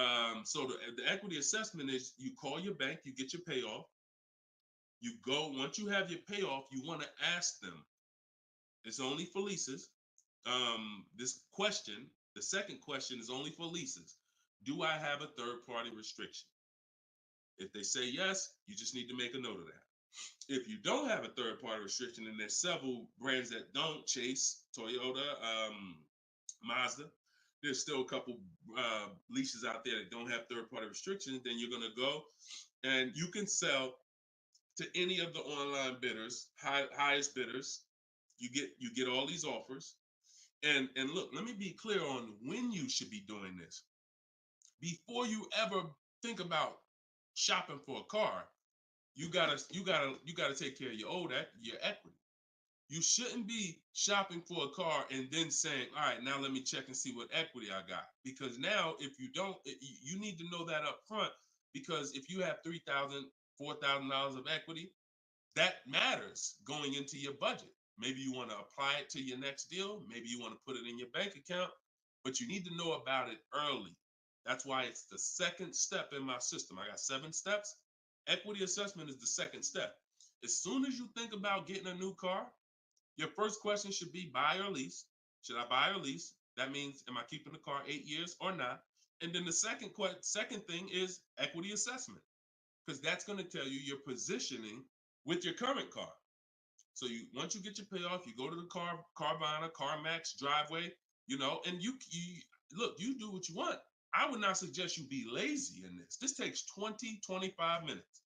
so the equity assessment is you call your bank, you get your payoff. You go, once you have your payoff, you want to ask them. It's only for leases. This question, the second question is only for leases. Do I have a third party restriction? If they say yes, you just need to make a note of that. If you don't have a third party restriction, and there's several brands that don't, Chase, Toyota, Mazda, there's still a couple leases out there that don't have third party restrictions, then you're going to go and you can sell to any of the online bidders, highest bidders. You get all these offers. And look, let me be clear on when you should be doing this. Before you ever think about shopping for a car, you gotta take care of your equity. You shouldn't be shopping for a car and then saying, all right, now let me check and see what equity I got. Because now if you don't, you need to know that up front, because if you have $3,000, $4,000 of equity, that matters going into your budget. Maybe you want to apply it to your next deal. Maybe you want to put it in your bank account, but you need to know about it early. That's why it's the second step in my system. I got 7 steps. Equity assessment is the second step. As soon as you think about getting a new car, your first question should be buy or lease. Should I buy or lease? That means, am I keeping the car 8 years or not? And then the second thing is equity assessment, because that's going to tell you your positioning with your current car. So once you get your payoff, you go to the Carvana, CarMax, Driveway, and you look, you do what you want. I would not suggest you be lazy in this. This takes 20, 25 minutes,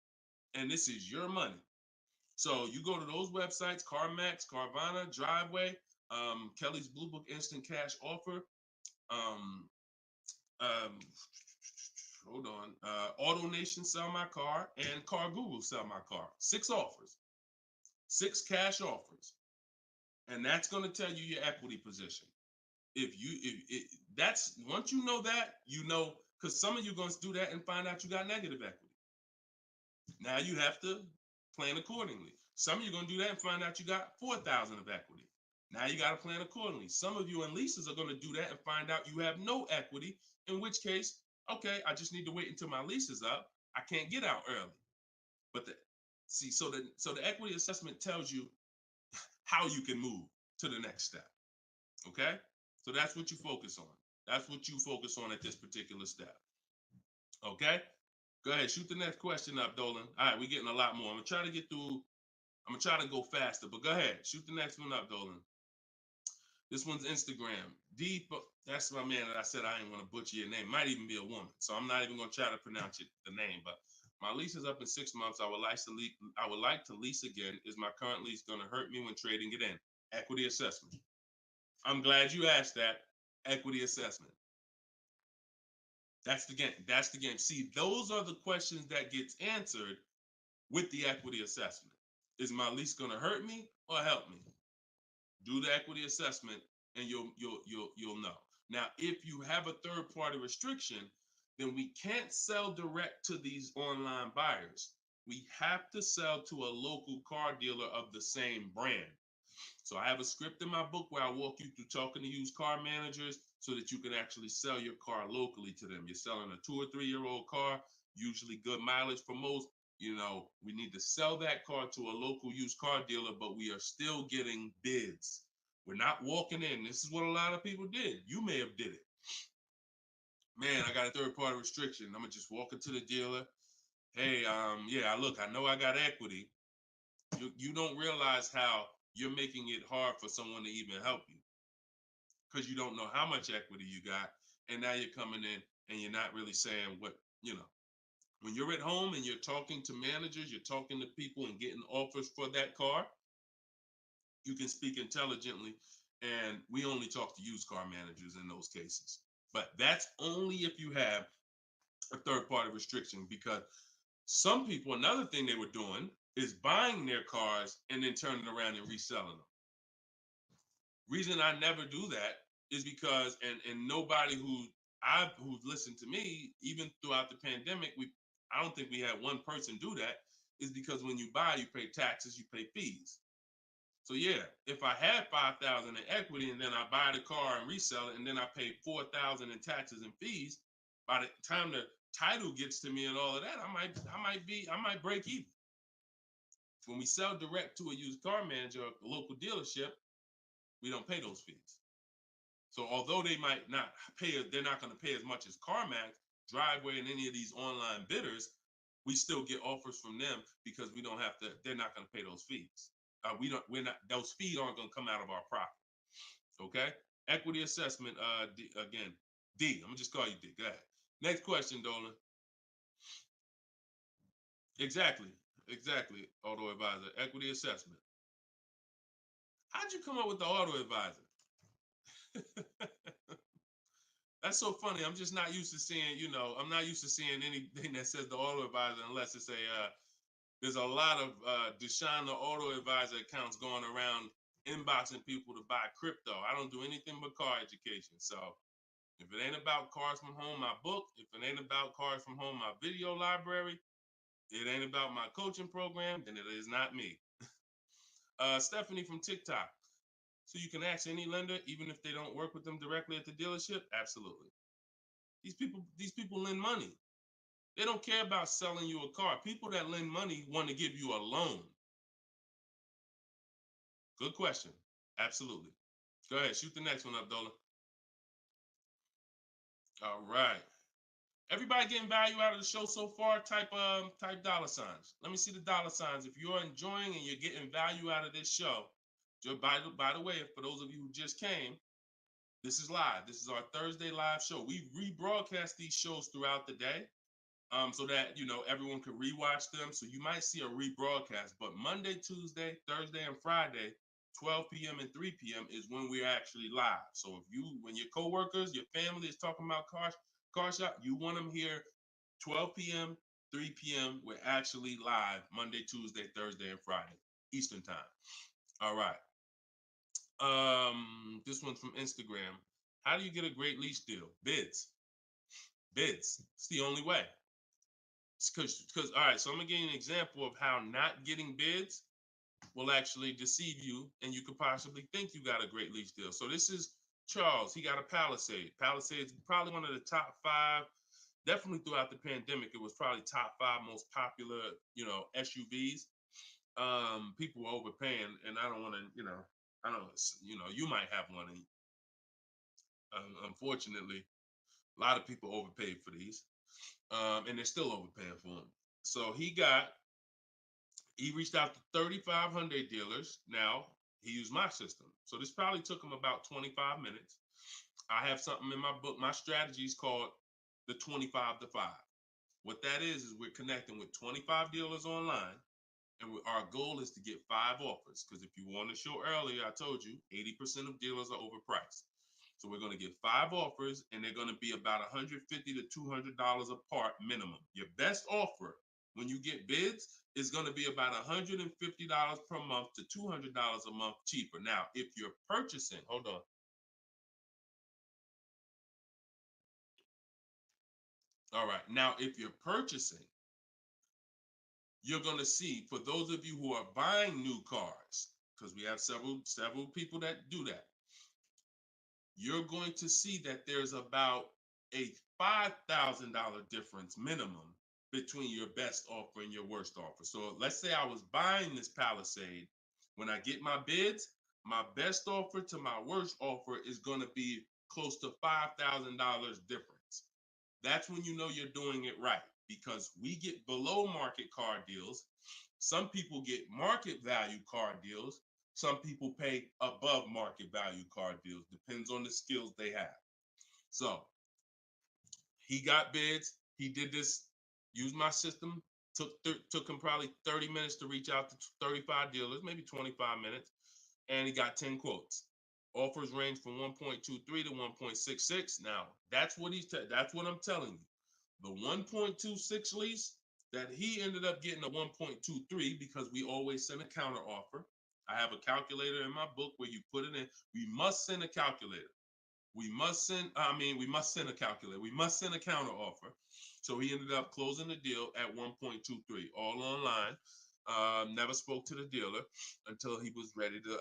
and this is your money. So you go to those websites, CarMax, Carvana, Driveway, Kelly's Blue Book Instant Cash Offer, hold on, Auto Nation Sell My Car, and Car Google Sell My Car. 6 offers. 6 cash offers, and that's going to tell you your equity position. That's once you know that, because some of you are going to do that and find out you got negative equity. Now you have to plan accordingly. Some of you are going to do that and find out you got 4,000 of equity. Now you got to plan accordingly. Some of you in leases are going to do that and find out you have no equity, in which case, okay, I just need to wait until my lease is up. I can't get out early. But so the equity assessment tells you how you can move to the next step. Okay? So that's what you focus on. That's what you focus on at this particular step. Okay? Go ahead, shoot the next question up, Dolan. All right, we're getting a lot more. I'm gonna try to go faster, but go ahead, shoot the next one up, Dolan. This one's Instagram. That's my man that I said I didn't want to butcher your name. Might even be a woman, so I'm not even gonna try to pronounce the name, but my lease is up in 6 months. I would like to lease again. Is my current lease going to hurt me when trading it in? Equity assessment. I'm glad you asked that. Equity assessment. That's the game. See, those are the questions that gets answered with the equity assessment. Is my lease going to hurt me or help me? Do the equity assessment, and you'll know. Now, if you have a third party restriction, then we can't sell direct to these online buyers. We have to sell to a local car dealer of the same brand. So I have a script in my book where I walk you through talking to used car managers so that you can actually sell your car locally to them. You're selling a 2 or 3 year old car, usually good mileage for most. We need to sell that car to a local used car dealer, but we are still getting bids. We're not walking in. This is what a lot of people did. You may have did it. Man, I got a third party restriction. I'm gonna just walk into the dealer. hey, yeah, look, I know I got equity. You don't realize how you're making it hard for someone to even help you because you don't know how much equity you got, and now you're coming in and you're not really saying what you know. When you're at home and you're talking to managers, you're talking to people and getting offers for that car, you can speak intelligently. And we only talk to used car managers in those cases. But that's only if you have a third party restriction, because some people, another thing they were doing is buying their cars and then turning around and reselling them. Reason I never do that is because, and nobody who's listened to me, even throughout the pandemic, I don't think we had one person do that, is because when you buy, you pay taxes, you pay fees. So yeah, if I had 5,000 in equity and then I buy the car and resell it and then I pay 4,000 in taxes and fees, by the time the title gets to me and all of that, I might break even. When we sell direct to a used car manager, a local dealership, we don't pay those fees. So although they might not pay, they're not going to pay as much as CarMax, Driveway, and any of these online bidders, we still get offers from them because we don't have to. They're not going to pay those fees. We're not. Those fees aren't going to come out of our profit. Okay. Equity assessment. Again, D. I'm gonna just call you D. Go ahead. Next question, Dolan. Exactly. Exactly. Auto advisor. Equity assessment. How'd you come up with the auto advisor? That's so funny. I'm just not used to seeing, I'm not used to seeing anything that says the auto advisor unless it's there's a lot of Deshone the Auto Advisor accounts going around inboxing people to buy crypto. I don't do anything but car education. So if it ain't about Cars from Home, my book, if it ain't about Cars from Home, my video library, it ain't about my coaching program, then it is not me. Stephanie from TikTok. So you can ask any lender, even if they don't work with them directly at the dealership? Absolutely. These people lend money. They don't care about selling you a car. People that lend money want to give you a loan. Good question. Absolutely. Go ahead. Shoot the next one up, Dola. All right. Everybody getting value out of the show so far? Type dollar signs. Let me see the dollar signs. If you're enjoying and you're getting value out of this show, by the way, for those of you who just came, this is live. This is our Thursday live show. We rebroadcast these shows throughout the day, so that everyone can rewatch them. So you might see a rebroadcast, but Monday, Tuesday, Thursday, and Friday, 12 p.m. and 3 p.m. is when we're actually live. So when your coworkers, your family is talking about car shop, you want them here 12 p.m., 3 p.m. We're actually live Monday, Tuesday, Thursday, and Friday, Eastern time. All right. This one's from Instagram. How do you get a great lease deal? Bids. It's the only way. Because all right, so I'm gonna give you an example of how not getting bids will actually deceive you, and you could possibly think you got a great lease deal. So this is Charles. He got a Palisade. Palisade's probably one of the top 5. Definitely throughout the pandemic, it was probably top 5 most popular, SUVs. People were overpaying, and I don't want to, I don't, you might have one, and unfortunately, a lot of people overpaid for these, and they're still overpaying for them. So he reached out to 3,500 dealers. Now he used my system. So this probably took him about 25 minutes. I have something in my book. My strategy is called the 25 to 5. What that is we're connecting with 25 dealers online. And our goal is to get 5 offers. Because if you were on the show earlier, I told you 80% of dealers are overpriced. So we're going to get 5 offers, and they're going to be about $150 to $200 apart minimum. Your best offer when you get bids is going to be about $150 per month to $200 a month cheaper. Now, if you're purchasing, hold on. All right. Now, if you're purchasing, you're going to see, for those of you who are buying new cars, because we have several people that do that, you're going to see that there's about a $5,000 difference minimum between your best offer and your worst offer. So let's say I was buying this Palisade. When I get my bids, my best offer to my worst offer is going to be close to $5,000 difference. That's when you know you're doing it right, because we get below market car deals. Some people get market value car deals. Some people pay above market value car deals. Depends on the skills they have. So he got bids. He did this, used my system. Took him probably 30 minutes to reach out to 35 dealers, maybe 25 minutes, and he got 10 quotes. Offers range from 1.23 to 1.66. Now, that's what that's what I'm telling you. The 1.26 lease that he ended up getting a 1.23 because we always send a counter offer. I have a calculator in my book where you put it in. We must send a calculator. We must send a calculator. We must send a counter offer. So he ended up closing the deal at 1.23, all online. Never spoke to the dealer until he was ready to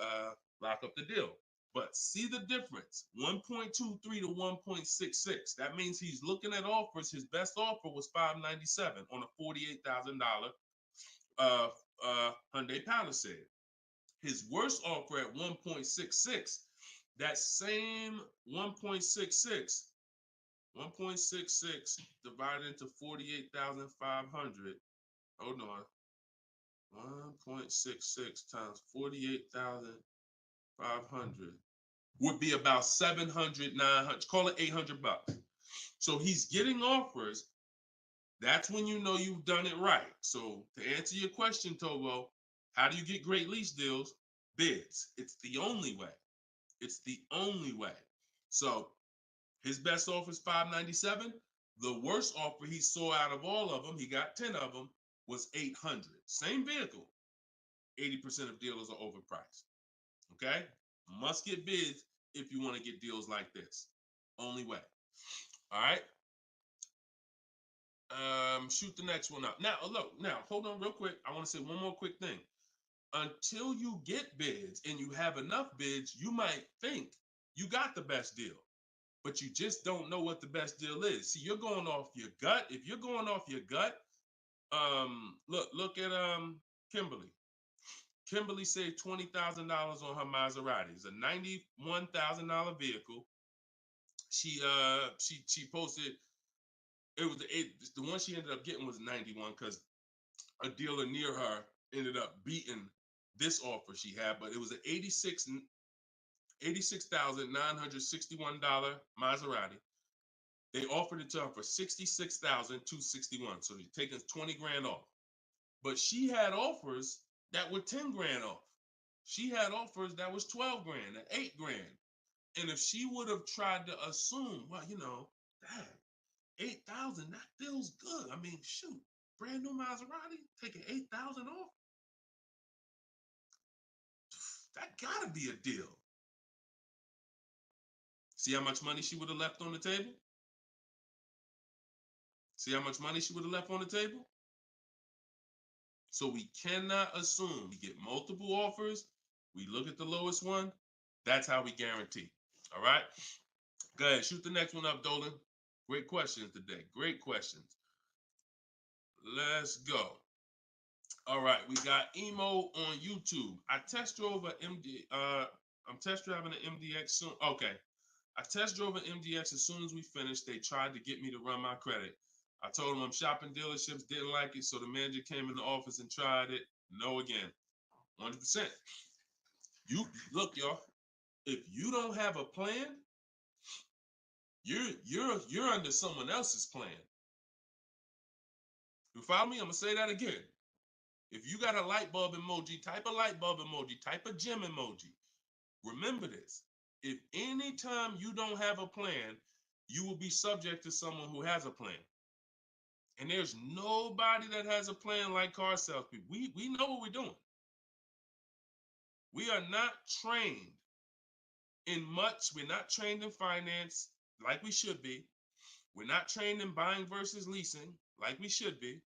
lock up the deal. But see the difference, 1.23 to 1.66. That means he's looking at offers. His best offer was $597 on a $48,000 Hyundai Palisade. His worst offer at 1.66, that same 1.66 divided into 48,500. Hold on. 1.66 times 48,500 would be about 700, 900, call it $800. So he's getting offers. That's when you know you've done it right. So to answer your question, Tobo, how do you get great lease deals? Bids. It's the only way. It's the only way. So his best offer is $597. The worst offer he saw out of all of them, he got 10 of them, was $800. Same vehicle. 80% of dealers are overpriced. Okay? Must get bids if you want to get deals like this. Only way. All right? Shoot the next one up. Now, look, hold on real quick. I want to say one more quick thing. Until you get bids and you have enough bids, you might think you got the best deal, but you just don't know what the best deal is. See, you're going off your gut. If you're going off your gut, look at Kimberly. Kimberly saved $20,000 on her Maserati. It's a $91,000 vehicle. She posted, the one she ended up getting was 91 because a dealer near her ended up beating this offer she had, but it was an $86,961 Maserati. They offered it to her for $66,261. So they're taking 20 grand off. But she had offers that were 10 grand off. She had offers that was 12 grand and 8 grand. And if she would have tried to assume, well, dang, 8,000, that feels good. I mean, shoot, brand new Maserati, taking 8,000 off. That gotta be a deal. See how much money she would have left on the table? See how much money she would have left on the table? So we cannot assume. We get multiple offers. We look at the lowest one. That's how we guarantee. All right? Go ahead. Shoot the next one up, Dolan. Great questions today. Great questions. Let's go. All right. We got Emo on YouTube. I test drove an MD. I'm test driving an MDX soon. Okay. I test drove an MDX as soon as we finished. They tried to get me to run my credit. I told them I'm shopping dealerships, didn't like it, so the manager came in the office and tried it. No again. 100%. You look, y'all. If you don't have a plan, you're under someone else's plan. You follow me? I'm gonna say that again. If you got a light bulb emoji, type a light bulb emoji, type a gem emoji. Remember this. If anytime you don't have a plan, you will be subject to someone who has a plan. And there's nobody that has a plan like car salespeople. We know what we're doing. We are not trained in much. We're not trained in finance like we should be. We're not trained in buying versus leasing like we should be.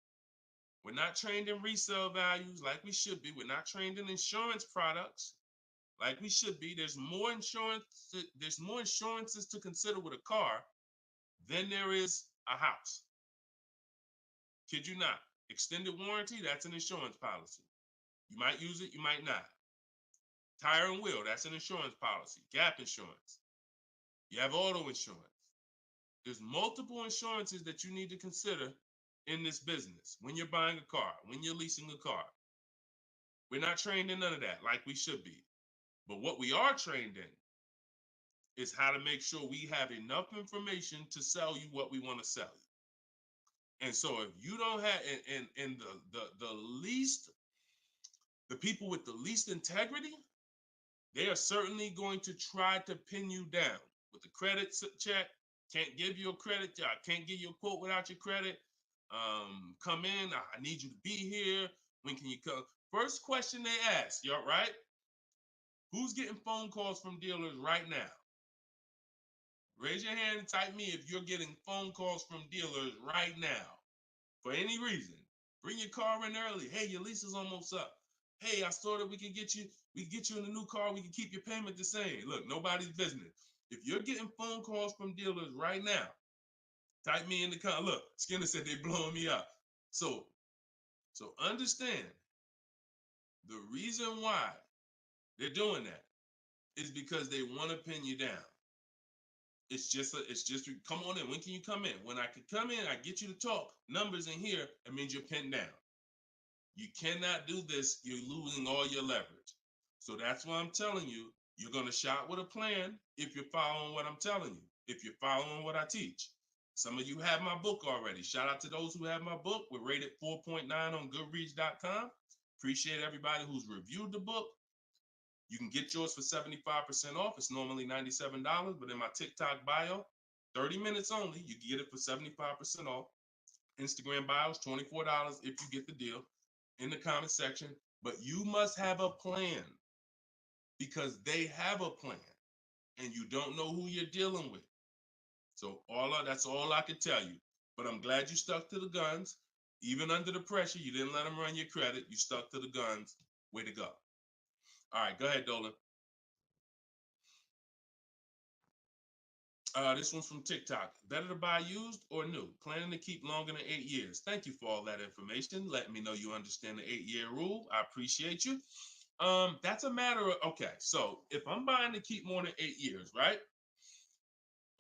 We're not trained in resale values like we should be. We're not trained in insurance products like we should be. There's more insurances to consider with a car than there is a house. Kid you not. Extended warranty, that's an insurance policy. You might use it, you might not. Tire and wheel, that's an insurance policy. Gap insurance. You have auto insurance. There's multiple insurances that you need to consider in this business, when you're buying a car, when you're leasing a car. We're not trained in none of that like we should be. But what we are trained in is how to make sure we have enough information to sell you what we want to sell you. And so if you don't have, and the least, the people with the least integrity, they are certainly going to try to pin you down with the credit check. Can't give you a credit. I can't give you a quote without your credit. Come in. I need you to be here. When can you come? First question they ask, y'all, right? Who's getting phone calls from dealers right now? Raise your hand and type me if you're getting phone calls from dealers right now for any reason. Bring your car in early. Hey, your lease is almost up. Hey, I saw that we can get you in a new car. We can keep your payment the same. Look, nobody's business. If you're getting phone calls from dealers right now, type me in the comment. Look, Skinner said they blowing me up. So understand the reason why they're doing that is because they want to pin you down. It's just come on in. When can you come in? When I can come in, I get you to talk. Numbers in here, it means you're pinned down. You cannot do this. You're losing all your leverage. So that's why I'm telling you, you're going to shop with a plan if you're following what I'm telling you, if you're following what I teach. Some of you have my book already. Shout out to those who have my book. We're rated 4.9 on Goodreads.com. Appreciate everybody who's reviewed the book. You can get yours for 75% off. It's normally $97, but in my TikTok bio, 30 minutes only, you can get it for 75% off. Instagram bio is $24 if you get the deal in the comment section. But you must have a plan because they have a plan and you don't know who you're dealing with. So that's all I can tell you. But I'm glad you stuck to the guns. Even under the pressure, you didn't let them run your credit. You stuck to the guns. Way to go. All right, go ahead, Dolan. This one's from TikTok. Better to buy used or new? Planning to keep longer than 8 years. Thank you for all that information. Letting me know you understand the 8-year rule. I appreciate you. That's a matter of, okay, so if I'm buying to keep more than 8 years, right?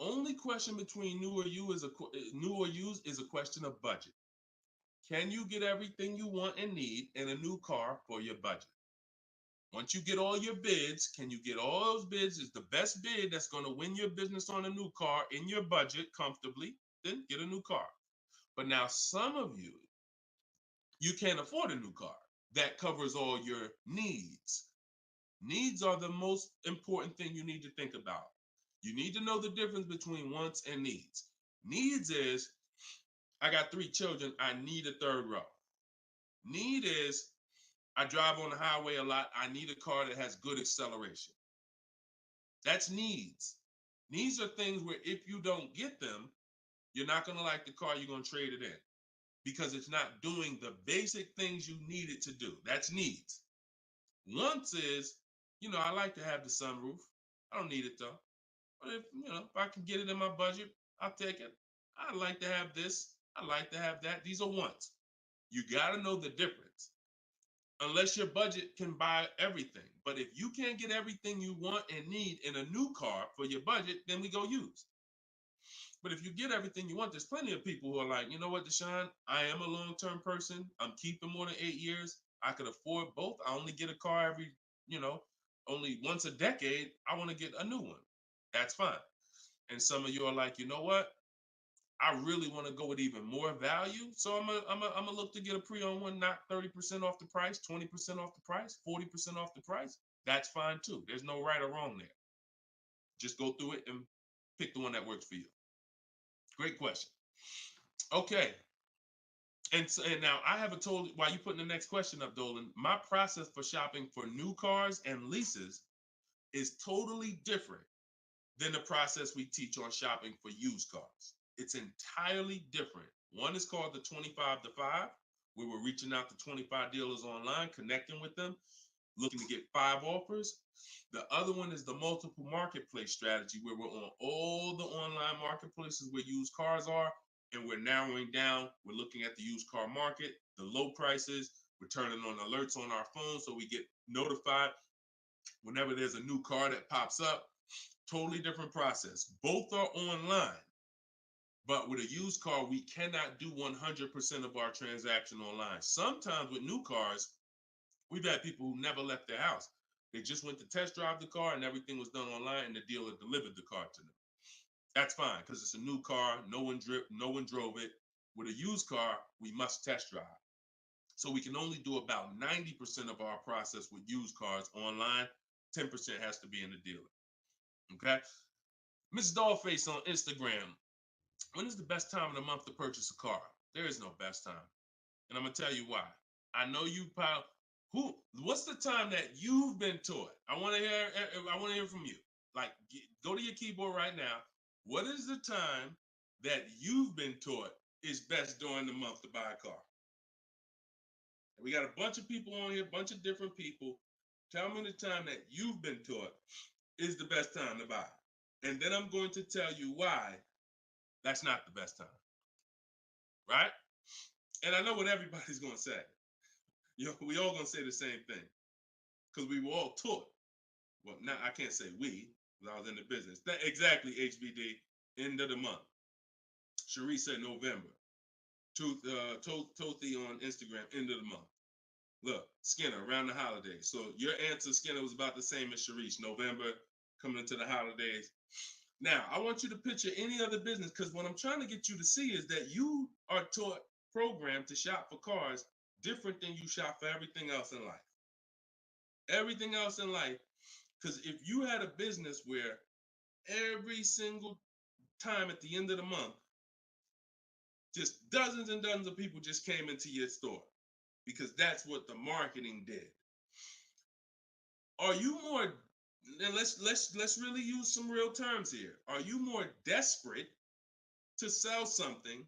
Only question between new or used is a question of budget. Can you get everything you want and need in a new car for your budget? Once you get all your bids, can you get all those bids? Is the best bid that's going to win your business on a new car in your budget comfortably, then get a new car. But now some of you can't afford a new car that covers all your needs. Needs are the most important thing you need to think about. You need to know the difference between wants and needs. Needs is, I got 3 children, I need a third row. Need is, I drive on the highway a lot, I need a car that has good acceleration. That's needs. Needs are things where if you don't get them, you're not going to like the car, you're going to trade it in because it's not doing the basic things you need it to do. That's needs. Wants is, I like to have the sunroof. I don't need it though. But if I can get it in my budget, I'll take it. I like to have this. I like to have that. These are wants. You got to know the difference. Unless your budget can buy everything. But if you can't get everything you want and need in a new car for your budget, then we go used. But if you get everything you want, there's plenty of people who are like, you know what, Deshone, I am a long-term person. I'm keeping more than 8 years. I could afford both. I only get a car every, only once a decade. I want to get a new one. That's fine. And some of you are like, you know what? I really want to go with even more value. So I'm gonna look to get a pre-owned one, not 30% off the price, 20% off the price, 40% off the price. That's fine too. There's no right or wrong there. Just go through it and pick the one that works for you. Great question. Okay. And now I haven't told you, while you putting the next question up, Dolan, my process for shopping for new cars and leases is totally different than the process we teach on shopping for used cars. It's entirely different. One is called the 25 to 5, where we're reaching out to 25 dealers online, connecting with them, looking to get 5 offers. The other one is the multiple marketplace strategy, where we're on all the online marketplaces where used cars are, and we're narrowing down. We're looking at the used car market, the low prices. We're turning on alerts on our phone so we get notified whenever there's a new car that pops up. Totally different process. Both are online, But with a used car, we cannot do 100% of our transaction online. Sometimes with new cars, we've had people who never left their house. They just went to test drive the car and everything was done online and the dealer delivered the car to them. That's fine because it's a new car. No one drove it. With a used car, we must test drive. So we can only do about 90% of our process with used cars online. 10% has to be in the dealer. Okay. Miss Dollface on Instagram. When is the best time of the month to purchase a car? There is no best time. And I'm gonna tell you why. I know you probably what's the time that you've been taught? I want to hear from you. Like go to your keyboard right now. What is the time that you've been taught is best during the month to buy a car? We got a bunch of people on here, a bunch of different people. Tell me the time that you've been taught is the best time to buy. And then I'm going to tell you why that's not the best time. Right? And I know what everybody's going to say. We all going to say the same thing because we were all taught. Well, now I can't say we because I was in the business. Exactly, HBD, end of the month. Cherie said November. Tothy on Instagram, end of the month. Look, Skinner, around the holidays. So your answer, Skinner, was about the same as Sharice. November, coming into the holidays. Now, I want you to picture any other business because what I'm trying to get you to see is that you are taught, programmed to shop for cars different than you shop for everything else in life. Everything else in life, because if you had a business where every single time at the end of the month, just dozens and dozens of people just came into your store, because that's what the marketing did. Are you more, and let's really use some real terms here. Are you more desperate to sell something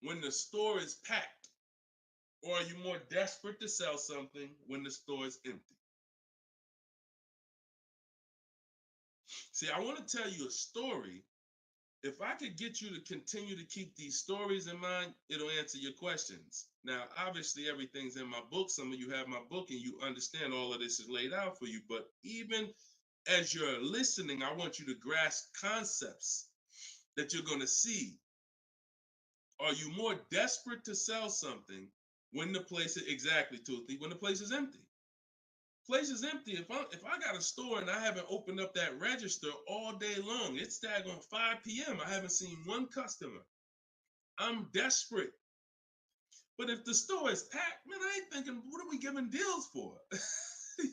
when the store is packed? Or are you more desperate to sell something when the store is empty? See, I want to tell you a story. If I could get you to continue to keep these stories in mind, it'll answer your questions. Now, obviously, everything's in my book. Some of you have my book and you understand all of this is laid out for you. But even as you're listening, I want you to grasp concepts that you're going to see. Are you more desperate to sell something when the place is exactly, Toothy, when the place is empty? Place is empty. If I got a store and I haven't opened up that register all day long, it's daggone 5 p.m. I haven't seen one customer. I'm desperate. But if the store is packed, man, I ain't thinking, what are we giving deals for?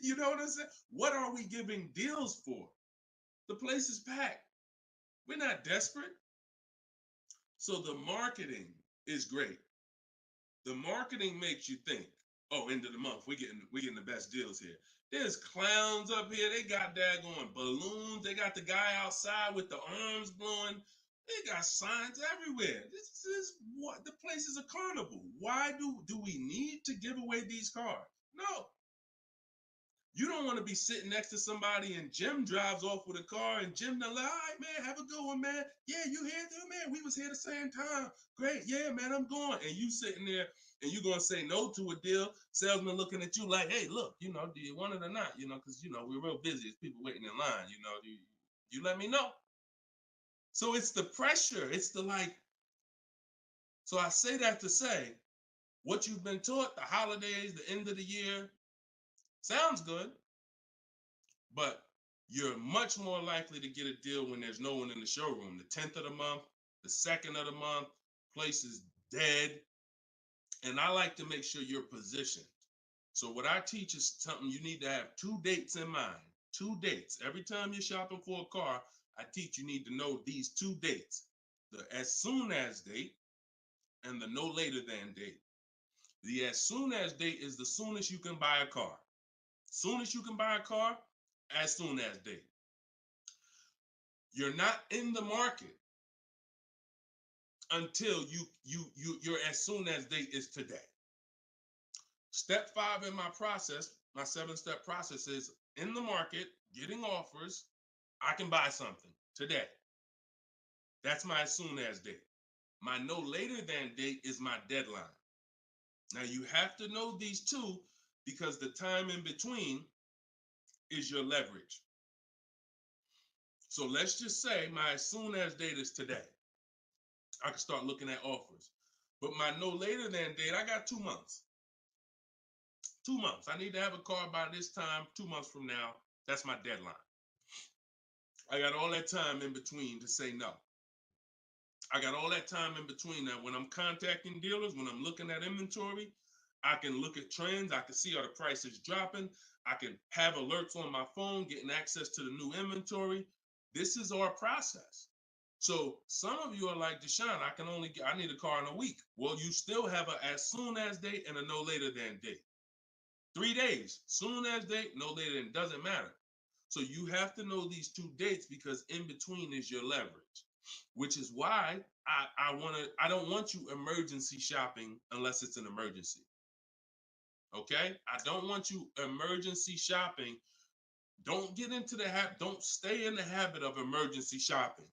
You know what I'm saying? What are we giving deals for? The place is packed. We're not desperate. So the marketing is great. The marketing makes you think, oh, end of the month, we're getting the best deals here. There's clowns up here. They got daggone balloons. They got the guy outside with the arms blowing. They got signs everywhere. This is what the place is a carnival. Why do we need to give away these cars? No. You don't want to be sitting next to somebody and Jim drives off with a car and Jim done like, all right, man, have a good one, man. Yeah, you here too, man? We was here the same time. Great. Yeah, man, I'm going. And you sitting there and you going to say no to a deal. Salesman looking at you like, hey, look, do you want it or not? Because, we're real busy. There's people waiting in line. Do you let me know? So it's the pressure. It's the like. So I say that to say what you've been taught, the holidays, the end of the year, sounds good. But you're much more likely to get a deal when there's no one in the showroom. The 10th of the month, the 2nd of the month, place is dead. And I like to make sure you're positioned. So what I teach is something you need to have 2 dates in mind. 2 dates. Every time you're shopping for a car, I teach you need to know these 2 dates. The as soon as date and the no later than date. The as soon as date is the soonest you can buy a car. Soonest you can buy a car, as soon as date. You're not in the market until your as soon as date is today. Step 5 in my process, my 7-step process is in the market, getting offers. I can buy something today. That's my as soon as date. My no later than date is my deadline. Now you have to know these 2 because the time in between is your leverage. So let's just say my as soon as date is today. I can start looking at offers. But my no later than date, I got 2 months. 2 months. I need to have a car by this time, 2 months from now. That's my deadline. I got all that time in between to say no. I got all that time in between that when I'm contacting dealers, when I'm looking at inventory, I can look at trends. I can see are the prices dropping. I can have alerts on my phone, getting access to the new inventory. This is our process. So some of you are like, Deshone, I need a car in a week. Well, you still have a as soon as date and a no later than date. 3 days, soon as date, no later than, doesn't matter. So you have to know these 2 dates because in between is your leverage, which is why I don't want you emergency shopping unless it's an emergency. Okay? I don't want you emergency shopping. Don't get into the habit, don't stay in the habit of emergency shopping.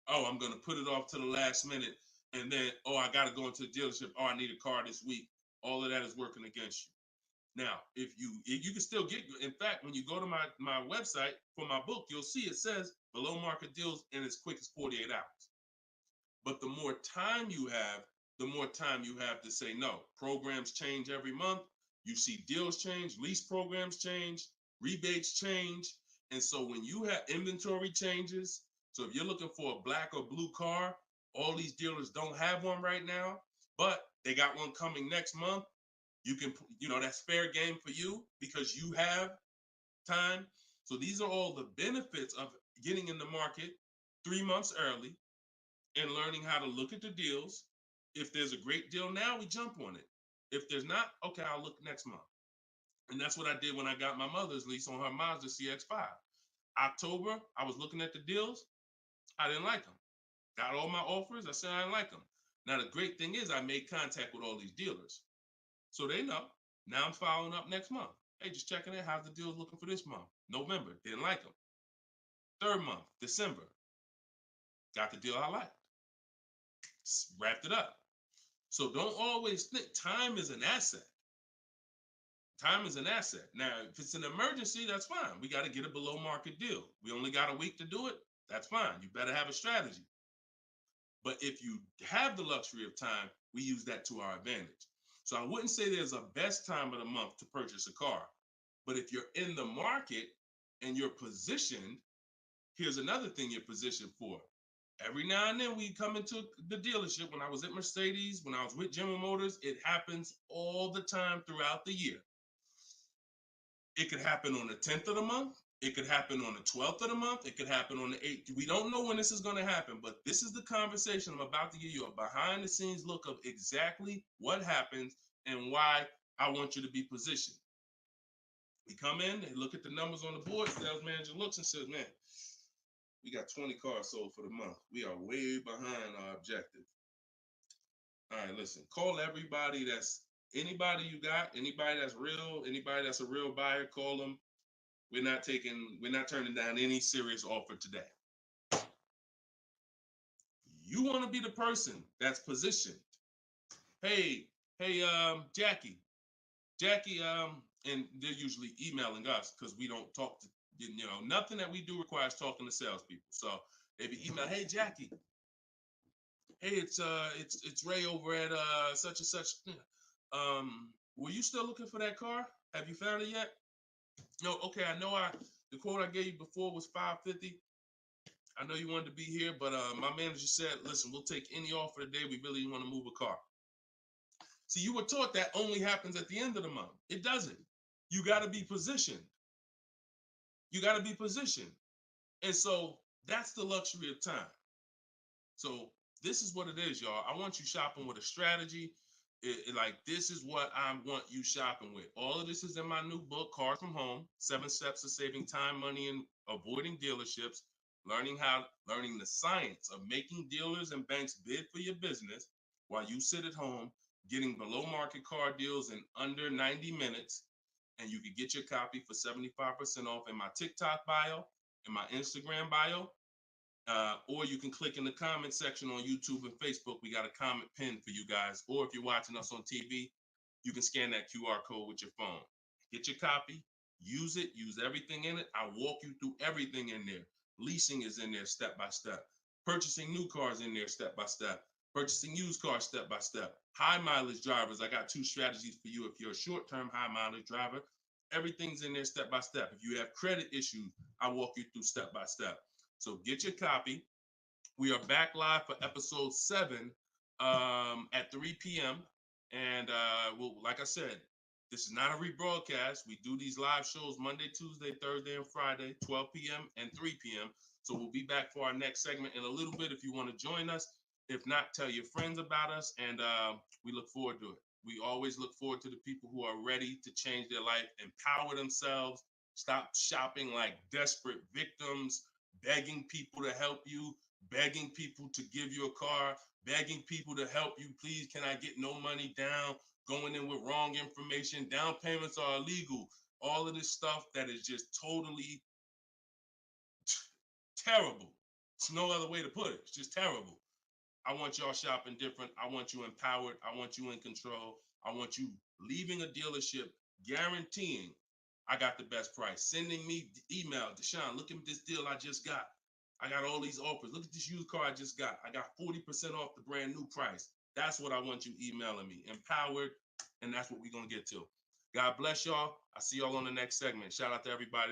Oh, I'm going to put it off to the last minute. And then, oh, I got to go into the dealership. Oh, I need a car this week. All of that is working against you. Now, if you can still get, in fact, when you go to my website for my book, you'll see it says below market deals in as quick as 48 hours. But the more time you have, the more time you have to say no. Programs change every month. You see deals change, lease programs change, rebates change. And so when you have inventory changes, so if you're looking for a black or blue car, all these dealers don't have one right now, but they got one coming next month. You can, that's fair game for you because you have time. So these are all the benefits of getting in the market 3 months early and learning how to look at the deals. If there's a great deal now, we jump on it. If there's not, okay, I'll look next month. And that's what I did when I got my mother's lease on her Mazda CX-5. October, I was looking at the deals. I didn't like them. Got all my offers. I said I didn't like them. Now, the great thing is I made contact with all these dealers. So they know. Now I'm following up next month. Hey, just checking in. How's the deals looking for this month? November, didn't like them. 3rd month, December, got the deal I liked. Wrapped it up. So don't always think time is an asset. Time is an asset. Now, if it's an emergency, that's fine. We got to get a below market deal. We only got a week to do it. That's fine. You better have a strategy. But if you have the luxury of time, we use that to our advantage. So I wouldn't say there's a best time of the month to purchase a car. But if you're in the market and you're positioned, here's another thing you're positioned for. Every now and then we come into the dealership. When I was at Mercedes, when I was with General Motors, it happens all the time throughout the year. It could happen on the 10th of the month. It could happen on the 12th of the month. It could happen on the 8th. We don't know when this is going to happen, but this is the conversation I'm about to give you a behind the scenes look of exactly what happens and why I want you to be positioned. We come in, they look at the numbers on the board. Sales manager looks and says, man, we got 20 cars sold for the month. We are way behind our objective. All right, listen, call everybody anybody you got, anybody that's real, anybody that's a real buyer, call them. We're not turning down any serious offer today. You want to be the person that's positioned. Hey, Jackie, and they're usually emailing us because we don't talk to, nothing that we do requires talking to salespeople. So they be email, hey Jackie, hey, it's Ray over at such and such. Were you still looking for that car? Have you found it yet? No, okay, I know the quote I gave you before was $550. I know you wanted to be here, but my manager said, listen, we'll take any offer today. We really want to move a car. See, you were taught that only happens at the end of the month. It doesn't. You got to be positioned. You got to be positioned. And so that's the luxury of time. So this is what it is, y'all. I want you shopping with a strategy. Like, this is what I want you shopping with. All of this is in my new book, Cars from Home, 7 Steps to Saving Time, Money, and Avoiding Dealerships, learning the science of making dealers and banks bid for your business while you sit at home, getting below market car deals in under 90 minutes. And you can get your copy for 75% off in my TikTok bio, in my Instagram bio. Or you can click in the comment section on YouTube and Facebook. We got a comment pinned for you guys. Or if you're watching us on TV, you can scan that QR code with your phone. Get your copy, use it, use everything in it. I walk you through everything in there. Leasing is in there step by step. Purchasing new cars in there step by step. Purchasing used cars step by step. High mileage drivers, I got 2 strategies for you. If you're a short-term high mileage driver, everything's in there step by step. If you have credit issues, I walk you through step by step. So get your copy. We are back live for episode 7 at 3 p.m. And well, like I said, this is not a rebroadcast. We do these live shows Monday, Tuesday, Thursday, and Friday, 12 p.m. and 3 p.m. So we'll be back for our next segment in a little bit if you want to join us. If not, tell your friends about us, and we look forward to it. We always look forward to the people who are ready to change their life, empower themselves, stop shopping like desperate victims, begging people to help you, begging people to give you a car, begging people to help you. Please, can I get no money down? Going in with wrong information. Down payments are illegal. All of this stuff that is just totally terrible. It's no other way to put it. It's just terrible. I want y'all shopping different. I want you empowered. I want you in control. I want you leaving a dealership guaranteeing I got the best price. Sending me email, Deshone, look at this deal I just got. I got all these offers. Look at this used car I just got. I got 40% off the brand new price. That's what I want you emailing me. Empowered, and that's what we're going to get to. God bless y'all. I'll see y'all on the next segment. Shout out to everybody.